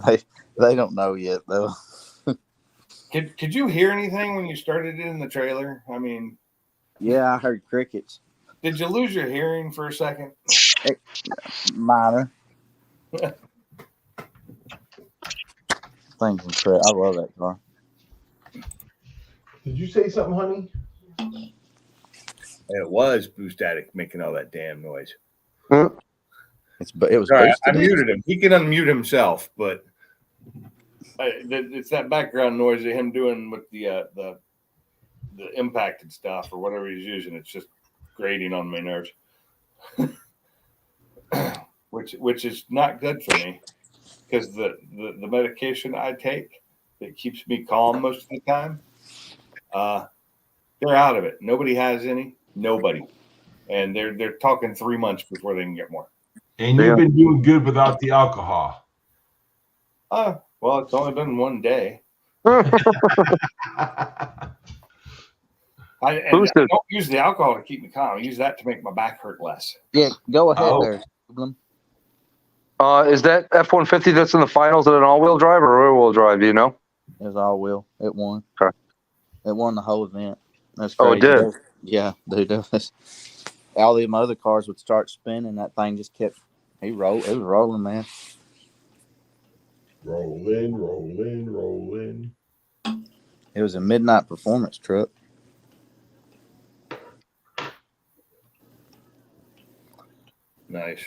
they don't know yet though. Could you hear anything when you started it in the trailer? I mean, Yeah, I heard crickets. did you lose your hearing for a second? Minor. Things incredible. I love that car. Did you say something, honey? It was Boo Static making all that damn noise. It was All right, boosted. I muted him. He can unmute himself, but it's that background noise of him doing with the impacted stuff or whatever he's using. It's just grating on my nerves, which is not good for me because the medication I take that keeps me calm most of the time, they're out of it. Nobody has any. Nobody, and they're talking 3 months before they can get more. And you've been doing good without the alcohol. Well, it's only been 1 day. I don't use the alcohol to keep me calm. I use that to make my back hurt less. Yeah, go ahead Oh. there. Is that F-150 that's in the finals an all-wheel drive or rear-wheel drive? Do you know? It was all wheel. It won. Okay. It won the whole event. That's Oh, crazy. it did? Yeah, dude. All the other cars would start spinning. That thing just kept. It was rolling, man. Rolling. It was a midnight performance truck. Nice.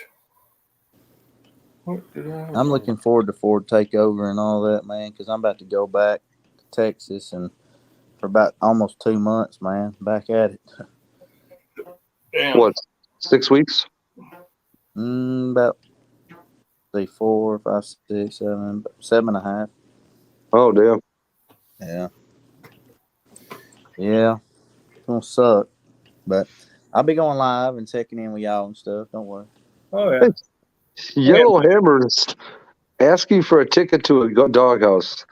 I'm looking forward to Ford takeover and all that, man, because I'm about to go back to Texas and for about almost 2 months, man. Back at it. Damn. What, 6 weeks? About 4, 5, 6, 7, 7.5. Oh, damn. Yeah. Yeah. It's gonna suck. But I'll be going live and checking in with y'all and stuff. Don't worry. Oh yeah. Yellow Hammer's asking for a ticket to a doghouse.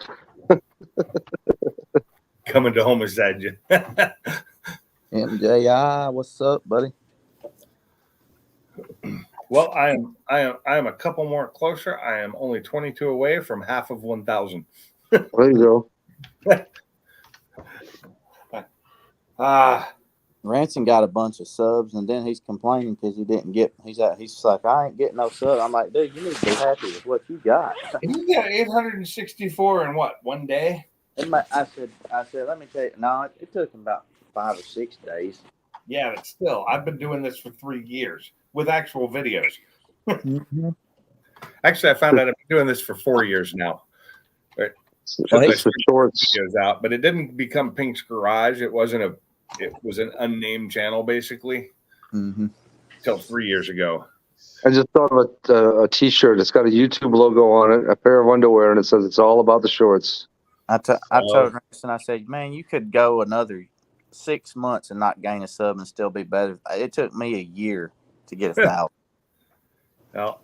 Coming to homicide you. MJI, what's up, buddy? Well, I am a couple more closer. I am only 22 away from half of 1,000. There you go. Ransom got a bunch of subs, and then he's complaining because he didn't get. He's like, I ain't getting no sub. I'm like, dude, you need to be happy with what you got. You got 864 in what, 1 day? I said, let me tell you. No, it took him about 5 or 6 days. Yeah, but still, I've been doing this for 3 years with actual videos. Mm-hmm. Actually, I found out I've been doing this for 4 years now. Right. It's for shorts. Videos out, but it didn't become Pink's Garage. It was an unnamed channel basically until 3 years ago. I just thought of a T-shirt. It's got a YouTube logo on it, a pair of underwear, and it says it's all about the shorts. I told Ransom, I said, man, you could go another 6 months and not gain a sub and still be better. It took me a year to get 1,000. Well,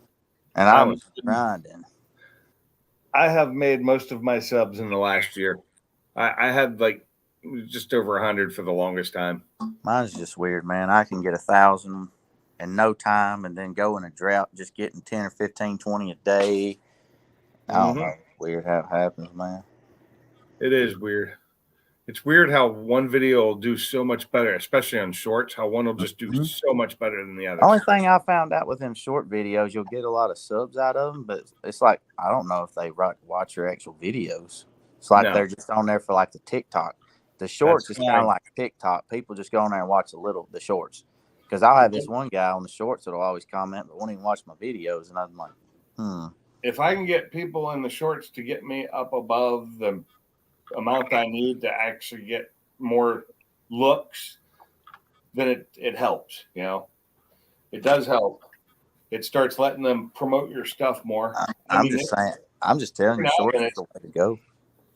And I was grinding. I have made most of my subs in the last year. I had like just over 100 for the longest time. Mine's just weird, man. I can get 1,000 in no time and then go in a drought, just getting 10 or 15, 20 a day. I don't know. It's weird how it happens, man. It is weird. It's weird how one video will do so much better, especially on shorts, how one will just do so much better than the other. Only thing I found out with them short videos, you'll get a lot of subs out of them, but it's like, I don't know if they watch your actual videos. It's like they're just on there for like the TikTok. The shorts That's is kind of fine. like TikTok. People just go on there and watch the shorts. Because I'll have this one guy on the shorts that'll always comment, but won't even watch my videos, and I'm like, If I can get people in the shorts to get me up above the amount I need to actually get more looks, then it helps. You know, it does help. It starts letting them promote your stuff more. I'm just saying. I'm just telling you, shorts is the way to go.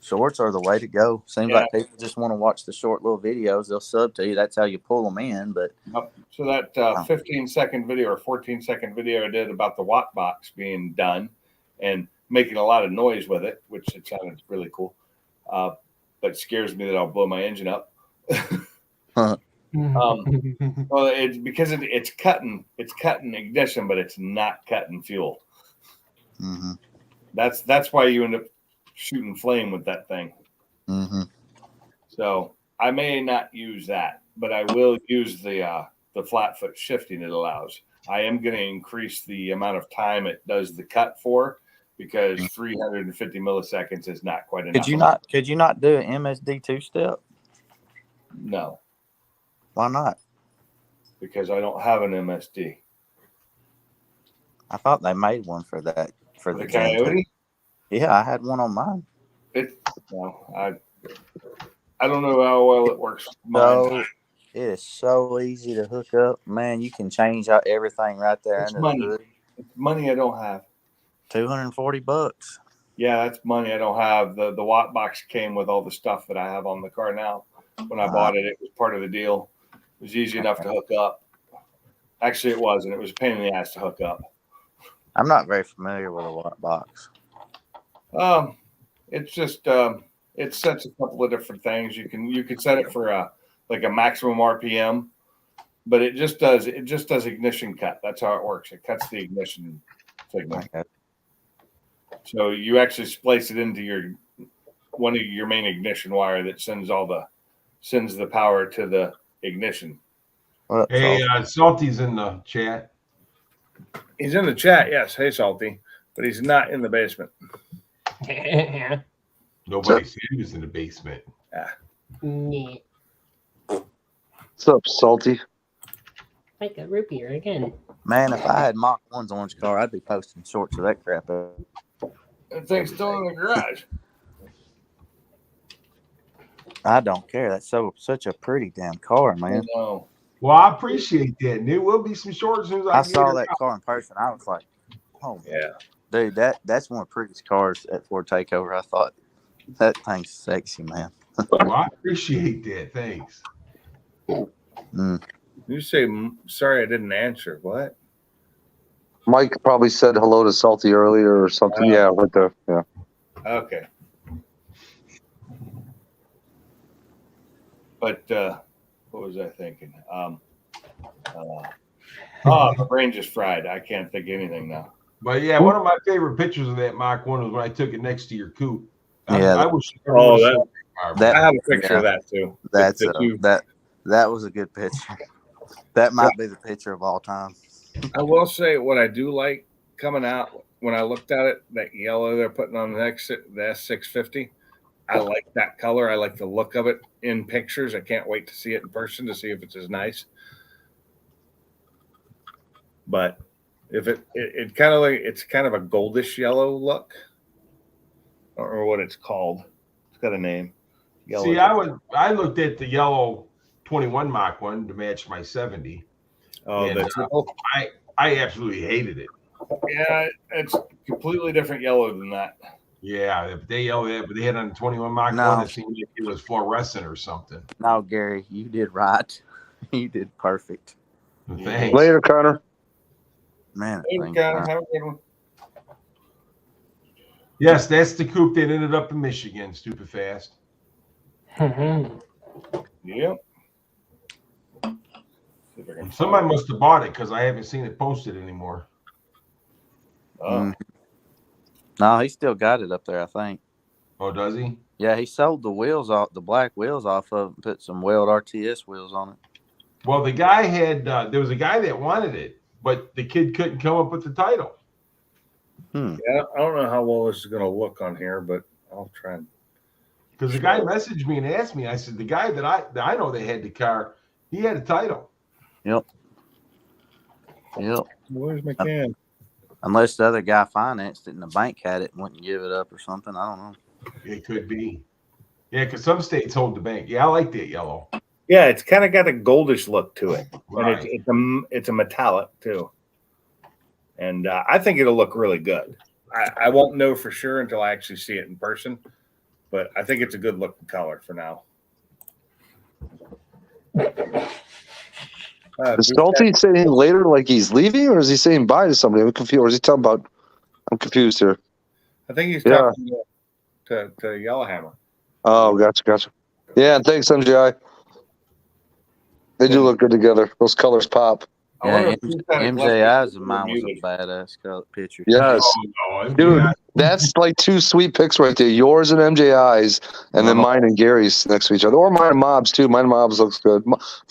Shorts are the way to go. Seems like people just want to watch the short little videos. They'll sub to you. That's how you pull them in. But so that 15-second video or 14-second video I did about the watt box being done and making a lot of noise with it, which it sounded really cool. But scares me that I'll blow my engine up. Well, it's because it's cutting ignition, but it's not cutting fuel. mm-hmm. That's why you end up shooting flame with that thing. Mm-hmm. So I may not use that, but I will use the flat foot shifting it allows. I am going to increase the amount of time it does the cut for, because 350 milliseconds is not quite enough. Could you not do an MSD 2-step? No, Why not? because I don't have an MSD. I thought they made one for that for The Gen 2. Coyote? Yeah, I had one on mine. I don't know how well it works. So it is so easy to hook up, man. You can change out everything right there It's under money. the hood. It's money I don't have. $240. Yeah, that's money I don't have. The watt box came with all the stuff that I have on the car now. When I bought it, it was part of the deal. It was easy enough to hook up. Actually, it wasn't. It was a pain in the ass to hook up. I'm not very familiar with a watt box. It's just it sets a couple of different things. You can set it for a maximum RPM, but it just does ignition cut. That's how it works. It cuts the ignition signal. Okay. So you actually splice it into one of your main ignition wire that sends the power to the ignition. Hey, Salty's in the chat. He's in the chat, yes. Hey, Salty, but he's not in the basement. Nobody said he was in the basement. What's up, Salty? Like a root beer again. Man, if I had Mach 1's orange car, I'd be posting shorts of that crap. That thing's still in the garage. I don't care. That's such a pretty damn car, man. No. Well, I appreciate that. And there will be some shorts as soon as I I saw get that her out. car in person. I was like, oh, Yeah. dude, that's one of the prettiest cars at Ford Takeover. I thought that thing's sexy, man. Well, I appreciate that. Thanks. You say sorry I didn't answer. What? Mike probably said hello to Salty earlier or something. Yeah, right there. Yeah. Okay. But what was I thinking? My brain just fried. I can't think of anything now. But yeah, one of my favorite pictures of that Mach 1 was when I took it next to your coupe. Yeah, I wish. that- I have a picture of that too. That's The that was a good picture. That might be the picture of all time. I will say what I do like coming out when I looked at it, that yellow they're putting on the S650. I like that color. I like the look of it in pictures. I can't wait to see it in person to see if it's as nice. But if it kind of it's kind of a goldish yellow look. I don't know what it's called. It's got a name. Yellow. See, I looked at the yellow 21 Mach 1 to match my 70. Oh, and, I absolutely hated it. Yeah, it's completely different yellow than that. Yeah, if they yelled at, but they had on the 21 Mach 1, it seemed like it was fluorescent or something. No, Gary, you did right. You did perfect. Thanks. Later, Connor. Man, Hey, Connor, have a good one. Yes, that's the coupe that ended up in Michigan, stupid fast. Yep. Somebody must have bought it because I haven't seen it posted anymore. No, he still got it up there, I think. Oh, does he? Yeah, he sold the wheels off, the black wheels off of it and put some Weld RTS wheels on it. Well, the guy had, there was a guy that wanted it, but the kid couldn't come up with the title. Yeah, I don't know how well this is going to look on here, but I'll try and Because the guy messaged me and asked me. I said the guy that I know that had the car, he had a title. Yep. Where's McCann? Unless the other guy financed it and the bank had it and wouldn't give it up or something. I don't know. It could be. Yeah, because some states hold the bank. Yeah, I like that yellow. Yeah, it's kind of got a goldish look to it, Right. and it's a metallic too. And I think it'll look really good. I won't know for sure until I actually see it in person, but I think it's a good looking color for now. Is Schulte saying later like he's leaving, or is he saying bye to somebody? I'm confused. Or is he talking about? I'm confused here. I think he's talking to Yellowhammer. Oh, gotcha. Yeah, and thanks, MGI. They do look good together. Those colors pop. Yeah, MJI's of mine was a badass picture. Yes. Dude, that's like two sweet pics right there. Yours and MJI's, and then mine and Gary's next to each other. Or mine and Mob's, too. Mine and Mob's looks good.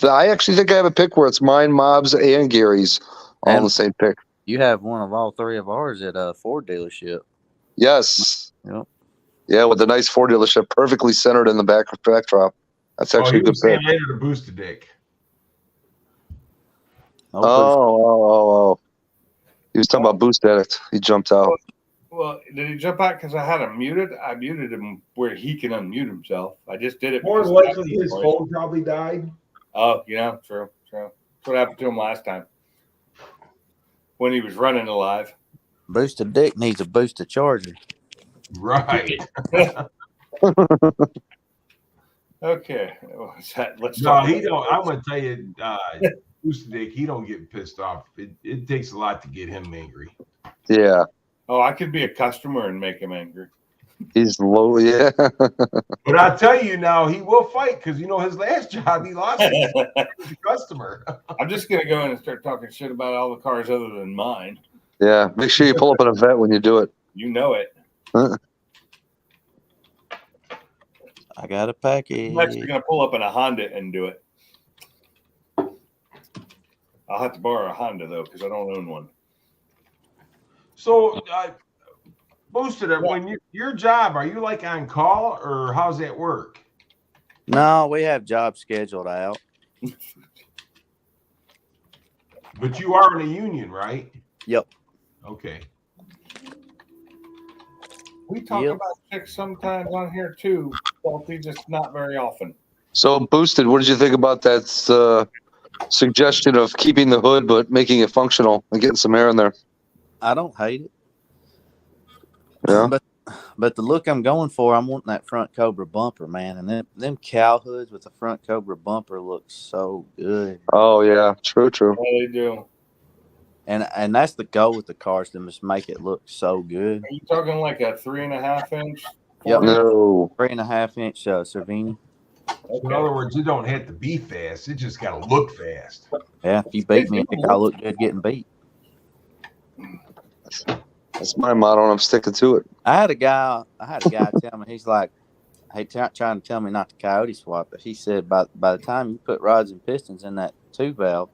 I actually think I have a pic where it's mine, Mob's, and Gary's all in the same pic. You have one of all three of ours at a Ford dealership. Yes. Yep. Yeah, with the nice Ford dealership perfectly centered in the backdrop. That's actually a good pic. Later to boost the dick. Oh. He was talking about Boost Addict. He jumped out. Well, did he jump out because I had him muted? I muted him where he can unmute himself. I just did it. More than likely, his phone probably died. Oh, yeah, true. That's what happened to him last time when he was running alive. Boosted dick needs a boosted charger. Right. Okay. Let's No, talk. he don't. I'm gonna tell you, Booster Dick, he don't get pissed off. It takes a lot to get him angry. Yeah. Oh, I could be a customer and make him angry. He's low, yeah. But I'll tell you now, he will fight because his last job he lost the customer. I'm just gonna go in and start talking shit about all the cars other than mine. Yeah. Make sure you pull up an event when you do it. You know it. I got a package. I'm actually gonna pull up in a Honda and do it. I'll have to borrow a Honda though because I don't own one. So, Boosted, when your job, are you like on call or how's that work? No, we have jobs scheduled out. But you are in a union, right? Yep. Okay. We talk about chicks sometimes on here too, Salty, just not very often. So, Boosted, what did you think about that suggestion of keeping the hood but making it functional and getting some air in there? I don't hate it. Yeah. But the look I'm going for, I'm wanting that front Cobra bumper, man. And them cow hoods with the front Cobra bumper look so good. Oh, yeah. True. Yeah, they do. And that's the goal with the cars, to just make it look so good. Are you talking like a 3.5 inch? Yep. No. 3.5 inch Cervini. In other words, you don't have to be fast. It just got to look fast. Yeah, if you beat me, I look good getting beat. That's my motto, and I'm sticking to it. I had a guy tell me, he's like, trying to tell me not to coyote swap, but he said by the time you put rods and pistons in that 2-valve,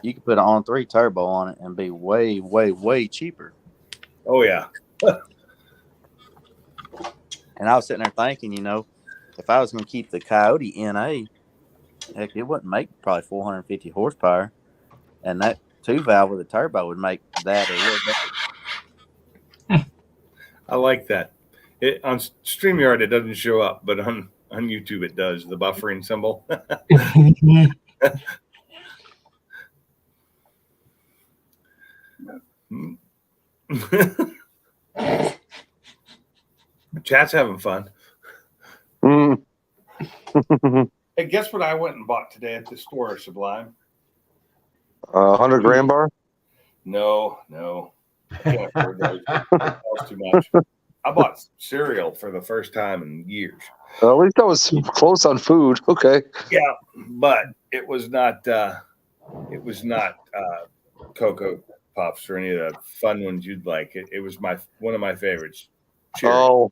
you could put an on-3 turbo on it and be way, way, way cheaper. Oh yeah. And I was sitting there thinking, if I was going to keep the Coyote NA, heck, it wouldn't make probably 450 horsepower, and that 2-valve with a turbo would make that a little better. I like that. On StreamYard, it doesn't show up, but on YouTube, it does. The buffering symbol. Chat's having fun. Hey, guess what I went and bought today at the store, Sublime? 100 grand bar? No. Can't afford those. It costs too much. I bought cereal for the first time in years. At least I was close on food. Okay. Yeah, but it was not Cocoa Puffs or any of the fun ones you'd like. It was one of my favorites. Cheerios. Oh,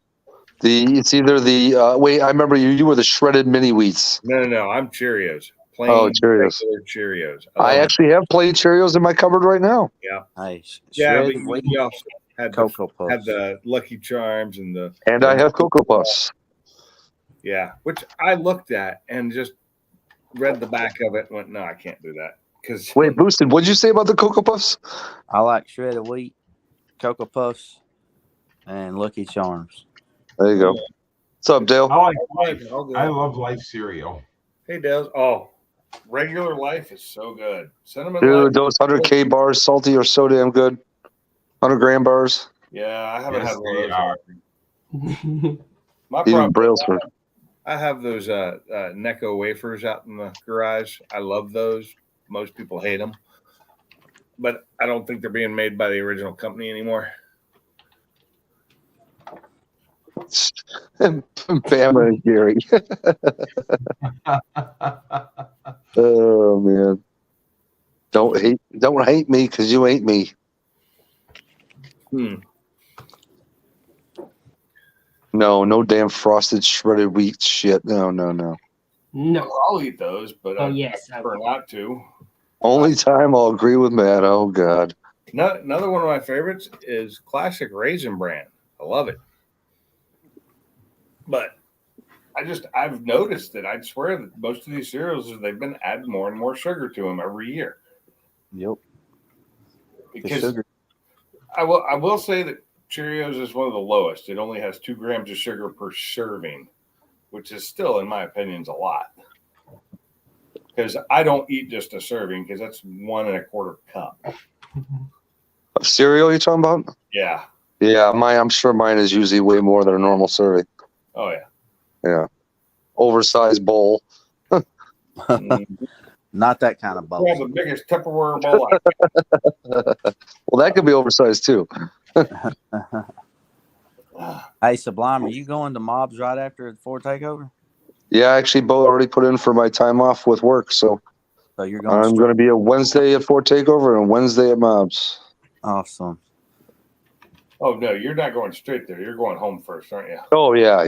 it's either the wait. I remember you were the shredded mini wheats. No. I'm Cheerios. Plain Cheerios. regular Cheerios. I actually have plain Cheerios in my cupboard right now. Yeah. Hey, Yeah, but shredded wheat, we also had Cocoa Puffs. had the Lucky Charms and the. And I have Cocoa Puffs. Yeah, which I looked at and just read the back of it and went, no, I can't do that. Because Wait, Boosted, what'd you say about the Cocoa Puffs? I like shredded wheat, Cocoa Puffs, and Lucky Charms. There you go. What's up, Dale? I love Life cereal. Hey, Dales. Oh, regular Life is so good. Cinnamon Dude, Life. those 100K bars, salty, are so damn good. 100-gram bars. Yeah, I haven't Yes, had one they of are. those. My Even problem, Brailsford. I have those Necco wafers out in the garage. I love those. Most people hate them, but I don't think they're being made by the original company anymore. Bama and Gary. Oh man. Don't hate me because you ain't me. No damn frosted shredded wheat shit. No. No. I'll eat those, but Oh I yes. prefer not to. Only time I'll agree with Matt. Oh God. Another one of my favorites is Classic Raisin Bran. I love it. But I've noticed that I'd swear that most of these cereals, they've been adding more and more sugar to them every year. Yep. Because sugar. I will say that Cheerios is one of the lowest. It only has 2 grams of sugar per serving, which is still, in my opinion, is a lot. Because I don't eat just a serving because that's 1 1/4 cup. Of cereal you talking about? Yeah. Yeah, I'm sure mine is usually way more than a normal serving. Oh yeah. Yeah. Oversized bowl. Not that kind of bowl. We have the biggest Tupperware bowl. Well, that could be oversized too. Hey, Sublime, are you going to Mobs right after the Ford takeover? Yeah, actually, Bo already put in for my time off with work, so So you're going I'm going to be a Wednesday at Fort Takeover and Wednesday at Mobs. Awesome. Oh no, you're not going straight there. You're going home first, aren't you? Oh yeah.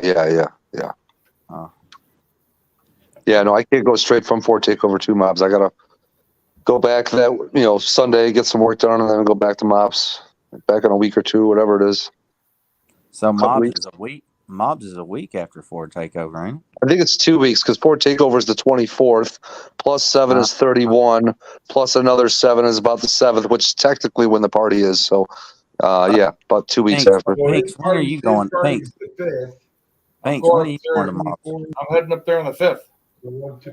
Oh. Yeah, no, I can't go straight from Fort Takeover to Mobs. I gotta go back that Sunday, get some work done, and then go back to Mobs. Back in a week or two, whatever it is. So Mobs weeks. is a week. Mobs is a week after Ford takeover, ain't it? I think it's 2 weeks because Fort Takeover is the 24th, plus 7 is 31, plus another 7 is about the 7th, which is technically when the party is. So, yeah, about 2 weeks Thanks. after. Pinks, when are you going? Pinks, Pinks, when are you going to Mobs? I'm heading up there on the 5th.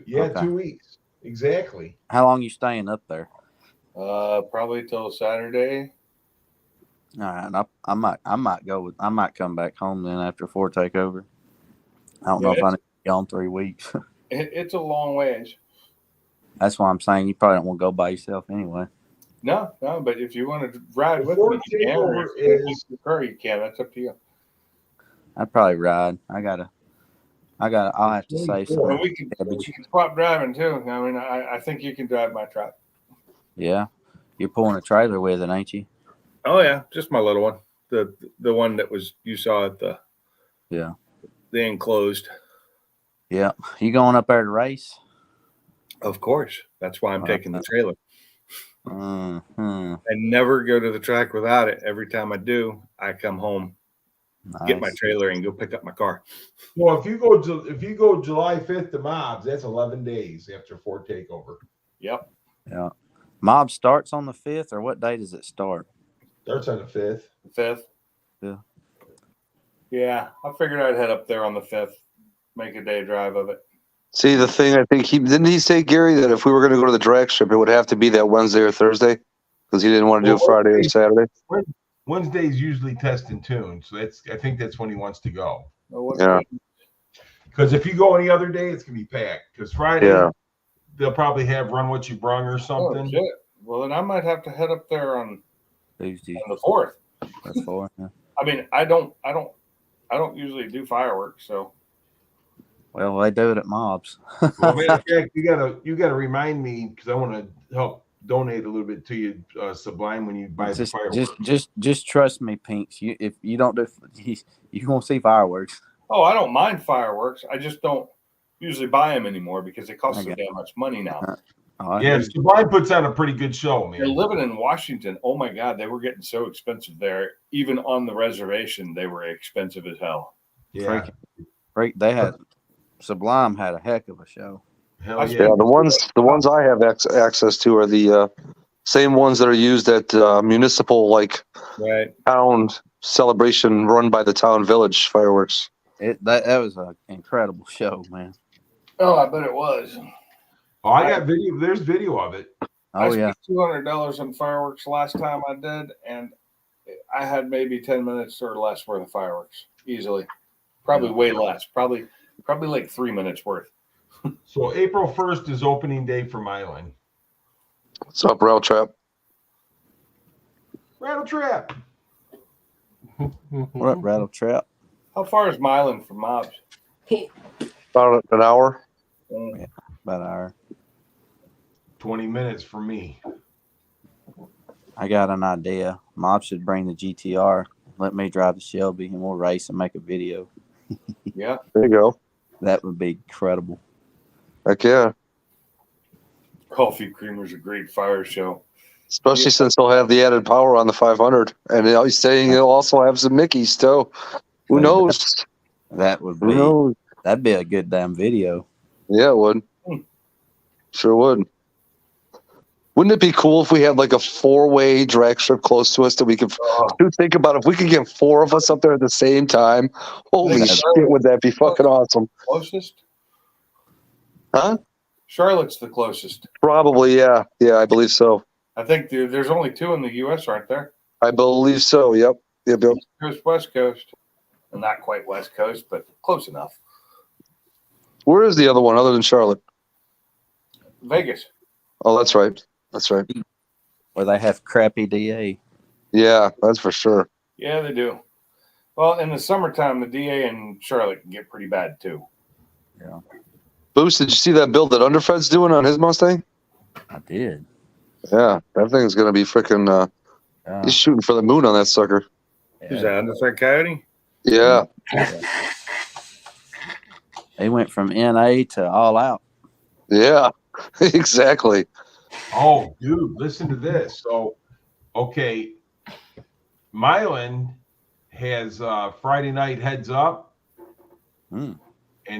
Yeah, Okay. 2 weeks. Exactly. How long you staying up there? Probably till Saturday. All right, I might come back home then after Ford takeover. I don't know if I need to be gone 3 weeks. It's a long ways. That's why I'm saying you probably don't want to go by yourself anyway. No, but if you want to ride with Ford me, you can. Takeover Or if you is- prefer, you can. That's up to you. I'd probably ride. I'll have to save some. And we can swap driving too. I mean, I think you can drive my truck. Yeah, you're pulling a trailer with it, ain't you? Oh yeah, just my little one. The one that you saw at the enclosed. Yeah, you going up there to race? Of course, that's why I'm taking the trailer. Mm-hmm. I never go to the track without it. Every time I do, I come home, get my trailer, and go pick up my car. Well, if you go July 5th to Mobs, that's 11 days after Ford takeover. Yep. Yeah. Mob starts on the 5th, or what day does it start? Starts on the 5th. The 5th. Yeah. Yeah, I figured I'd head up there on the 5th, make a day drive of it. See, the thing, I think didn't he say, Gary, that if we were going to go to the drag strip, it would have to be that Wednesday or Thursday because he didn't want to do Friday or Saturday. Wednesday's usually test and tune, so I think that's when he wants to go. Yeah. Because if you go any other day, it's gonna be packed. Because Friday, they'll probably have Run What You Brung or something. Oh, shit. Well, then I might have to head up there on Tuesday. On the 4th. That's 4th. Yeah. I mean, I don't usually do fireworks, so. Well, they do it at Mobs. Well, matter of fact, you gotta remind me because I want to help donate a little bit to you, Sublime, when you buy the fireworks. Just trust me, Pinks. If you don't do, you won't see fireworks. Oh, I don't mind fireworks. I just don't usually buy them anymore because it costs so Okay. damn much money now. Yeah, Sublime puts on a pretty good show, man. They're living in Washington. Oh my God, they were getting so expensive there. Even on the reservation, they were expensive as hell. Yeah. They had Sublime had a heck of a show. Hell I yeah. Yeah, the ones I have access to are the same ones that are used at municipal like Right. town celebration run by the town village fireworks. That was an incredible show, man. Oh, I bet it was. Oh, I got video. There's video of it. I Oh yeah, spent $200 on fireworks last time I did, and I had maybe 10 minutes or less worth of fireworks easily. Probably way less. Probably like 3 minutes worth. So April 1st is opening day for Milan. What's up, Rail Trap? Rattle Trap. what up, Rattle Trap? How far is Milan from Mobs? About an hour. About an hour. 20 minutes for me. I got an idea. Mob should bring the GTR. Let me drive the Shelby, and we'll race and make a video. Yeah. There you go. That would be incredible. Heck yeah. Coffee Creamer's a great fire show. Especially since he'll have the added power on the 500. And he's saying he'll also have some Mickeys, too. Who knows? That would Who be. knows? That'd be a good damn video. Yeah, it would. Sure would. Wouldn't it be cool if we had like a 4-way drag strip close to us that we could think about if we could get 4 of us up there at the same time? Holy Yeah. shit, would that be fucking awesome? Closest? Huh? Charlotte's the closest. Probably, yeah. Yeah, I believe so. I think there's only 2 in the U.S., aren't there? I believe so. Yep. Yep. East Coast, West Coast. Well, not quite West Coast, but close enough. Where is the other one other than Charlotte? Vegas. Oh, that's right. That's right. Where they have crappy DA. Yeah, that's for sure. Yeah, they do. Well, in the summertime, the DA in Charlotte can get pretty bad, too. Boost, did you see that build that Underfed's doing on his Mustang? I did. Yeah, that thing's going to be freaking, he's shooting for the moon on that sucker. Is that Underfed Coyote? Yeah. They went from NA to all out. Yeah, exactly. Oh, dude, listen to this. So, okay, Milan has Friday night heads up, and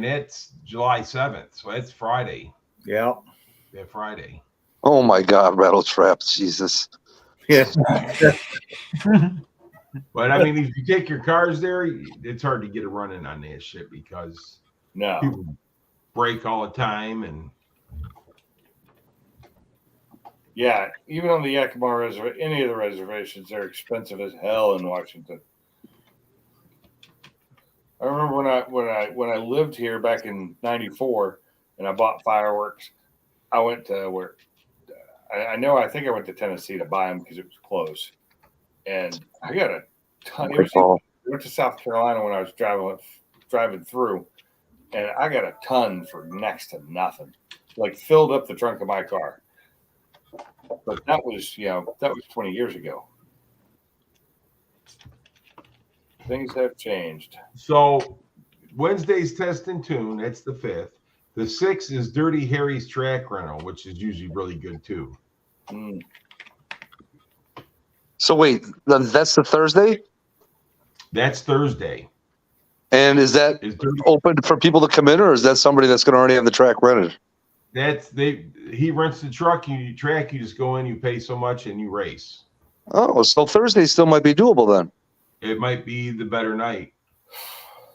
it's July 7th. So it's Friday. Yeah. Yeah, Friday. Oh my God, Rattle Trap, Jesus. Yeah. But I mean, if you take your cars there, it's hard to get a running on that shit because No. people break all the time. And Yeah, even on the Yakima reservation, any of the reservations, they're expensive as hell in Washington. I remember when I lived here back in '94 and I bought fireworks. I went to where I think I went to Tennessee to buy them because it was close, and I got a ton. I went to South Carolina when I was driving through, and I got a ton for next to nothing. Like filled up the trunk of my car. But that was 20 years ago. Things have changed. so Wednesday's Test and Tune. That's the 5th. The 6th is Dirty Harry's Track Rental, which is usually really good too. Mm. So wait, that's the Thursday? That's Thursday. And is that Is Dirty, open for people to come in, or is that somebody that's going to already have the track rented? he rents the truck, you just go in, you pay so much, and you race. Oh, so Thursday still might be doable then. It might be the better night.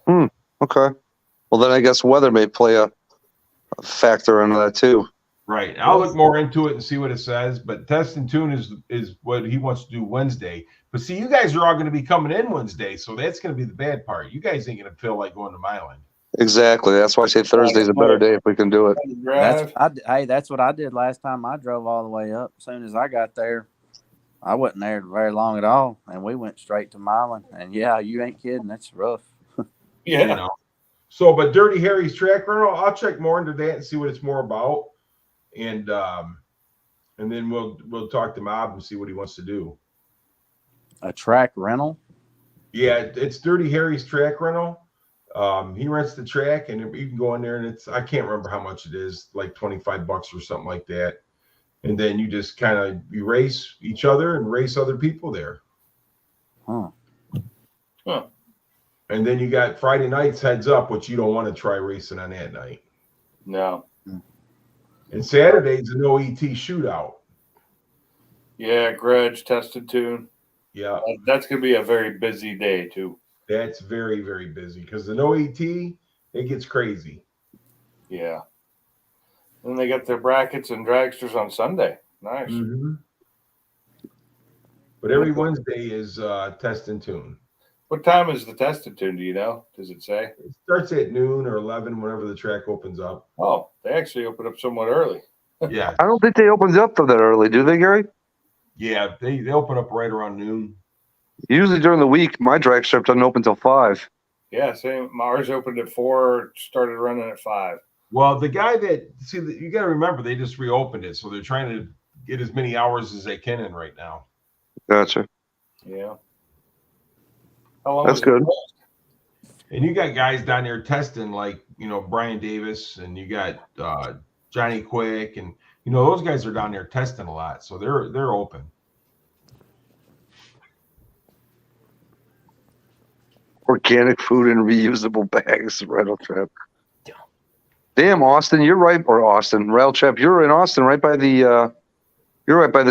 Okay. Well, then I guess weather may play a factor into that too. Right. I'll look more into it and see what it says. But Test and Tune is what he wants to do Wednesday. But see, you guys are all going to be coming in Wednesday, so that's going to be the bad part. You guys ain't going to feel like going to Milan. Exactly. That's why I say Thursday's a better day if we can do it. That's what I did last time. I drove all the way up. As soon as I got there, I wasn't there very long at all, and we went straight to Milan. And yeah, you ain't kidding. That's rough. Yeah. You know. So, but Dirty Harry's Track Rental, I'll check more into that and see what it's more about, and then we'll talk to Mob and see what he wants to do. A track rental? Yeah, it's Dirty Harry's Track Rental. He rents the track, and you can go in there, and I can't remember how much it is, like $25 or something like that. And then you just you race each other and race other people there. Huh. Huh. And then you got Friday nights heads up, which you don't want to try racing on that night. No. And Saturday's a no ET shootout. Yeah, grudge, tested tune. Yeah, That's going to be a very busy day, too. that's very, very busy because the no ET, it gets crazy. Yeah. And they got their brackets and dragsters on Sunday. Nice. Mm-hmm. But every Wednesday is test and tune. What time is the tested tune? Do you know? Does it say? It starts at noon or 11 whenever the track opens up. Oh, they actually open up somewhat early. Yeah, I don't think they opened up that early, do they, Gary? yeah, they open up right around noon. Usually during the week, my drag strip doesn't open till 5. Yeah, same. Ours opened at 4, started running at 5. Well, the guy you got to remember, they just reopened it, so they're trying to get as many hours as they can in right now. Gotcha. Yeah. How long That's was it good. closed? And you got guys down there testing, like Brian Davis, and you got Johnny Quick, and those guys are down there testing a lot, so they're open. Organic food in reusable bags, Rattle Trap. Damn, Austin, you're right. Or Austin, Rattle Trap, you're in Austin, right by the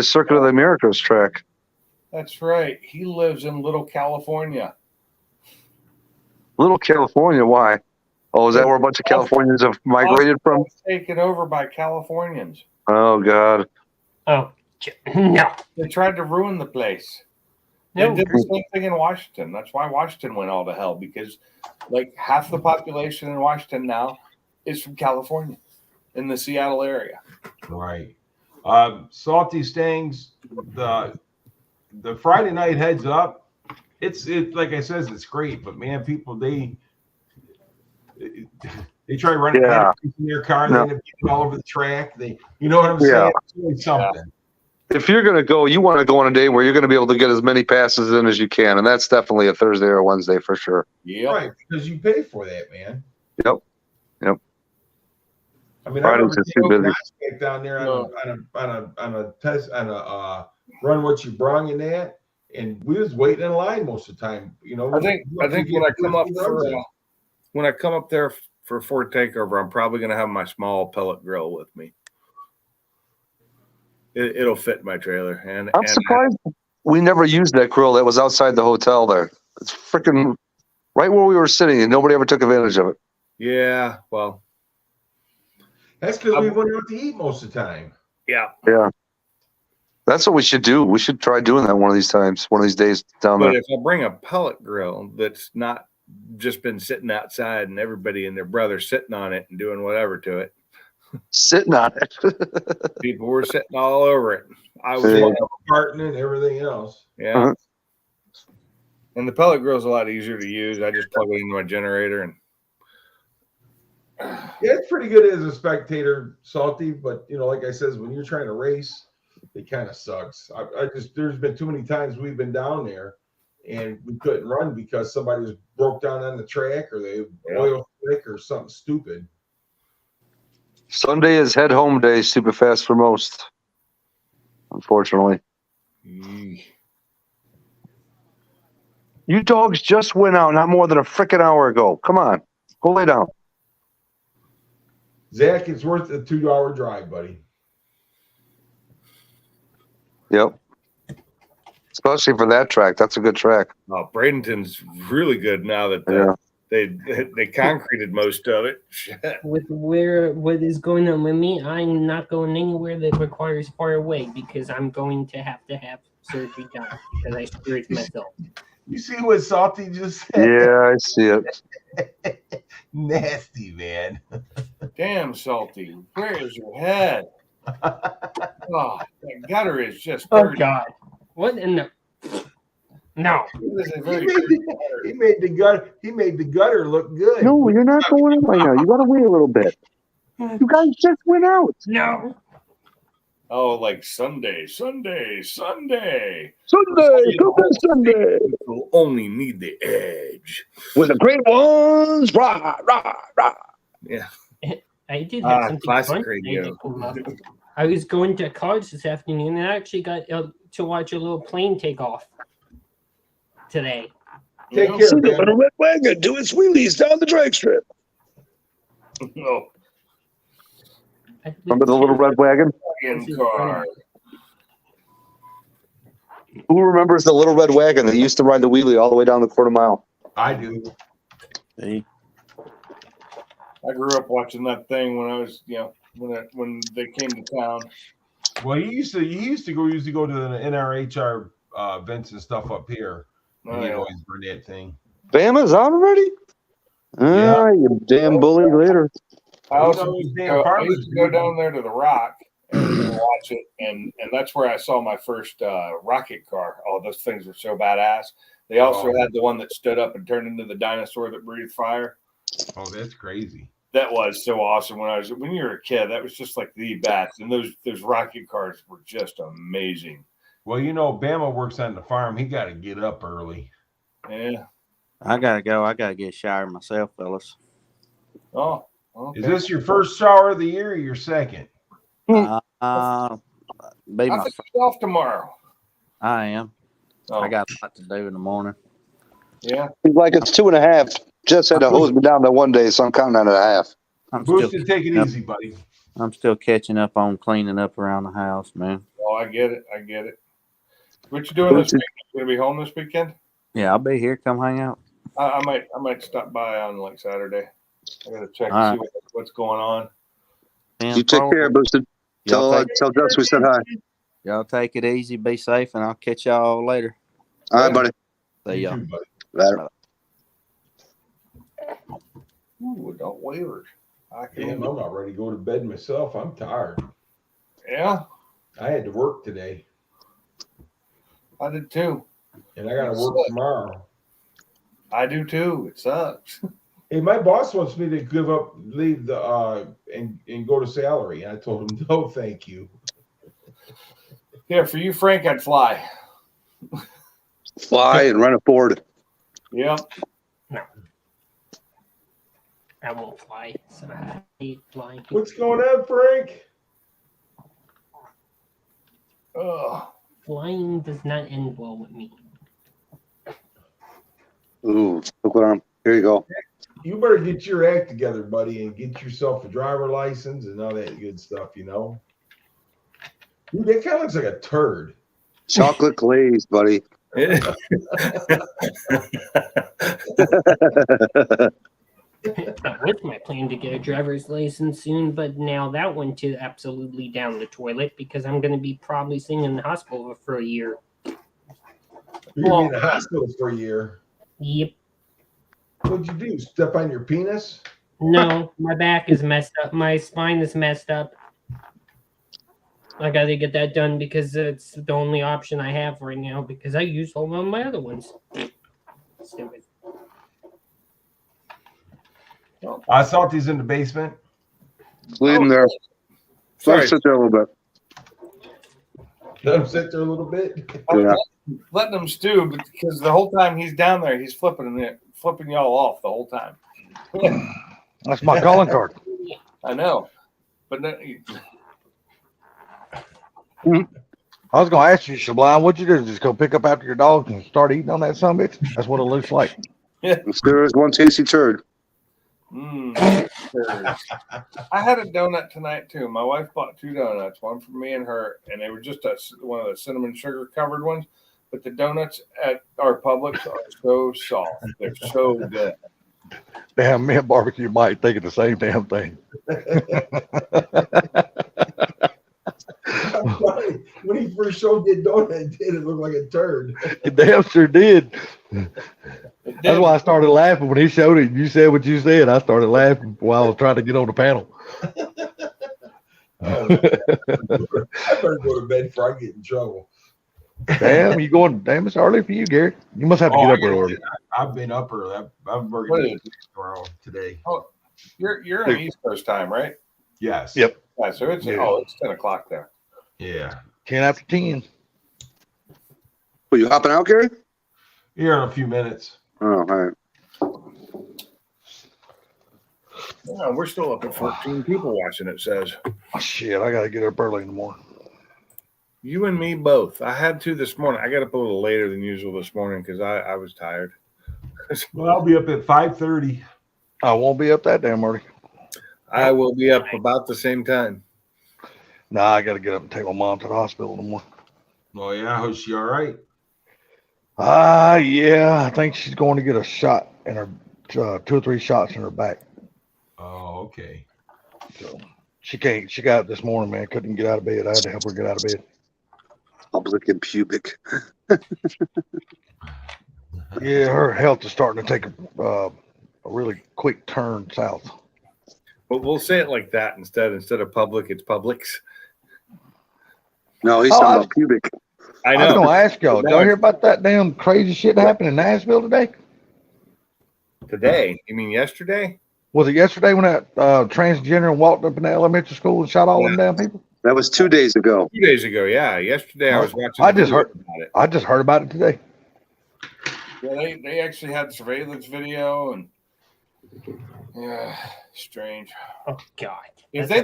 Circuit of the Americas track. That's right. He lives in Little California. Little California, why? Oh, is that where a bunch of Californians have migrated from? Taken over by Californians. Oh, God. Oh, no. They tried to ruin the place. They No. did the same thing in Washington. That's why Washington went all to hell, because like half the population in Washington now is from California in the Seattle area. Right. Salty Stangs, the Friday night heads up. It's like I says, it's great, but man, people they try running in their car, and they end up getting all over the track. You know what I'm saying? It's doing something. If you're going to go, you want to go on a day where you're going to be able to get as many passes in as you can. And that's definitely a Thursday or a Wednesday for sure. Yeah. Right, because you pay for that, man. Yep. I mean, Fridays are too busy. back down there on a test on a run what you brung in that, and we was waiting in line most of the time. I think when I come up there for Ford Takeover, I'm probably going to have my small pellet grill with me. It'll fit my trailer, and I'm surprised we never used that grill that was outside the hotel there. It's freaking right where we were sitting, and nobody ever took advantage of it. Yeah, well, that's because we went out to eat most of the time. Yeah. That's what we should do. We should try doing that one of these times, one of these days down But there. if I bring a pellet grill that's not just been sitting outside and everybody and their brother sitting on it and doing whatever to it, sitting on it, people were sitting all over it. I was farting and everything else. Yeah. Uh-huh. And the pellet grill is a lot easier to use. I just plug it into my generator and. Yeah, it's pretty good as a spectator, Salty. But like I says, when you're trying to race, it kind of sucks. There's been too many times we've been down there and we couldn't run because somebody was broke down on the track or they oil slick or something stupid. Sunday is head home day, super fast for most, unfortunately. You dogs just went out not more than a freaking hour ago. Come on, go lay down. Zach, it's worth a 2-hour drive, buddy. Yep. Especially for that track. That's a good track. Oh, Bradenton's really good now that they concreted most of it. With what is going on with me, I'm not going anywhere that requires far away because I'm going to have surgery done because I screwed myself. You see what Salty just said? Yeah, I see it. Nasty, man. Damn, Salty. Where's your head? Oh, that gutter is just Oh dirty. God! What in the? No. It is a very He made the gutter look good. No, you're not going out right now. You got to wait a little bit. You guys just went out. No. Oh, like Sunday. Sunday. You'll only need the edge. With the great ones. Rah, rah, rah. Yeah. I did have something classic fun. radio. I was going to college this afternoon and I actually got to watch a little plane take off today. Take You know? care, See the man. little red wagon doing wheelies down the drag strip. No. Remember the little red wagon? In car. Who remembers the little red wagon that used to ride the wheelie all the way down the quarter mile? I do. See? I grew up watching that thing when I was, when they came to town. Well, he used to go to the NRHR events and stuff up here. Oh, And he'd yeah. always bring that thing. Bama's out already? Yeah. Ah, you damn bully later. I also always used to damn go, I farmers, used to go dude. down there to the Rock and watch it, and that's where I saw my first rocket car. Oh, those things were so badass. They also had the one that stood up and turned into the dinosaur that breathed fire. Oh, that's crazy. That was so awesome when you were a kid. That was just like the best, and those rocket cars were just amazing. Well, Bama works on the farm. He got to get up early. Yeah. I gotta go. I gotta get a shower myself, fellas. Oh. Okay. Is this your first shower of the year or your second? Be I my think it's off tomorrow. I am. Oh, I got a lot to do in the morning. yeah. He's like, it's 2.5. Jess had to hose me down that one day, so I'm counting on it at half. Boosted, take it easy, buddy. I'm still catching up on cleaning up around the house, man. Oh, I get it. What you doing this weekend? You gonna be home this weekend? Yeah, I'll be here. Come hang out. I might stop by on like Saturday. I gotta check All and see what's going on. You take care, Boosted. Tell Jess we said hi. Y'all take it easy. Be safe, and I'll catch y'all later. All right, buddy. See You y'all. too, buddy. Later. Ooh, adult waivers. Damn, I'm not ready to go to bed myself. I'm tired. Yeah, I had to work today, I did too. and I got to work tomorrow. I do too. It sucks. Hey, my boss wants me to leave the and go to salary. I told him no, thank you. Yeah, for you, Frank, I'd fly. Fly and rent a Ford. Yeah. I won't fly. So I hate flying. What's going on, Frank? Ugh. Flying does not end well with me. Ooh, look what I'm. Here you go. You better get your act together, buddy, and get yourself a driver license and all that good stuff. Dude, that kind of looks like a turd. Chocolate glaze, buddy. That was my plan to get a driver's license soon, but now that went to absolutely down the toilet because I'm going to be probably sitting in the hospital for a year. You're gonna be in the hospital for a year. Yep. What'd you do? Step on your penis? No, my back is messed up. My spine is messed up. I got to get that done because it's the only option I have right now because I used all of my other ones. Stupid. I thought he's in the basement. Leave him there. Sorry. Let's sit there a little bit. Let him sit there a little bit. Yeah. Letting him stew because the whole time he's down there, he's flipping y'all off the whole time. That's my calling card. I know, but no, I was going to ask you, Sublime, what'd you do? Just go pick up after your dog and start eating on that son of a bitch? That's what it looks like. There is one tasty turd. turds. I had a donut tonight too. My wife bought 2 donuts, one for me and her, and they were just one of the cinnamon sugar covered ones. But the donuts at our Publix are so soft; they're so good. Damn, me and Barbecue Mike thinking the same damn thing. When he first showed me a donut, it looked like a turd. It damn sure did. That's why I started laughing when he showed it. You said what you said. I started laughing while I was trying to get on the panel. I better go to bed before I get in trouble. Damn, you going? Damn, it's early for you, Gary. You must have to get up early. I've been up early. I've worked today. Oh, you're on East Coast time, right? Yes. Yep. Yeah, so it's it's 10 o'clock there. Yeah. 10 after 10. Well, you hopping out, Gary? Here in a few minutes. Oh, all right. Yeah, we're still up at 14 people watching. It says. Oh, shit, I got to get up early in the morning. You and me both. I had to this morning. I got up a little later than usual this morning because I was tired. Well, I'll be up at 5:30. I won't be up that damn early. I will be up about the same time. Nah, I got to get up and take my mom to the hospital in the morning. Oh yeah, is she all right? Yeah, I think she's going to get a shot in her, 2 or 3 shots in her back. Oh, okay. So she got up this morning, man. Couldn't get out of bed. I had to help her get out of bed. Public and pubic. Yeah, her health is starting to take a really quick turn south. But we'll say it like that instead. Instead of public, it's Publix. No, he's Oh, talking about pubic. I I was know. going to ask y'all, did y'all hear about that damn crazy shit that happened in Nashville today? Today? You mean yesterday? Was it yesterday when that transgender walked up in the elementary school and shot all them damn people? That was 2 days ago. 2 days ago, yeah. Yesterday I was watching. I the just video heard- about it. I just heard about it today. Yeah, they actually had surveillance video and yeah, strange. Oh God. If That's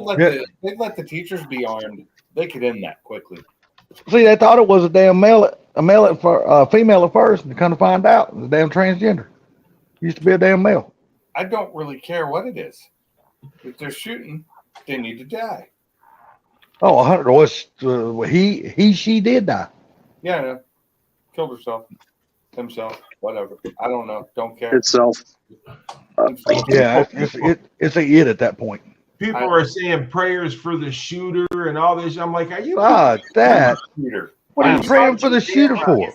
they'd let the teachers be armed, they could end that quickly. See, they thought it was a damn female at first, and come to find out, it was a damn transgender. Used to be a damn male. I don't really care what it is. If they're shooting, they need to die. Oh, 100 was she did die. Yeah, I know. Killed herself, himself, whatever. I don't know. Don't care. Itself. Yeah, it's a it at that point. People are saying prayers for the shooter and all this. I'm like, are you? That. Shooter. What are you praying for the shooter for?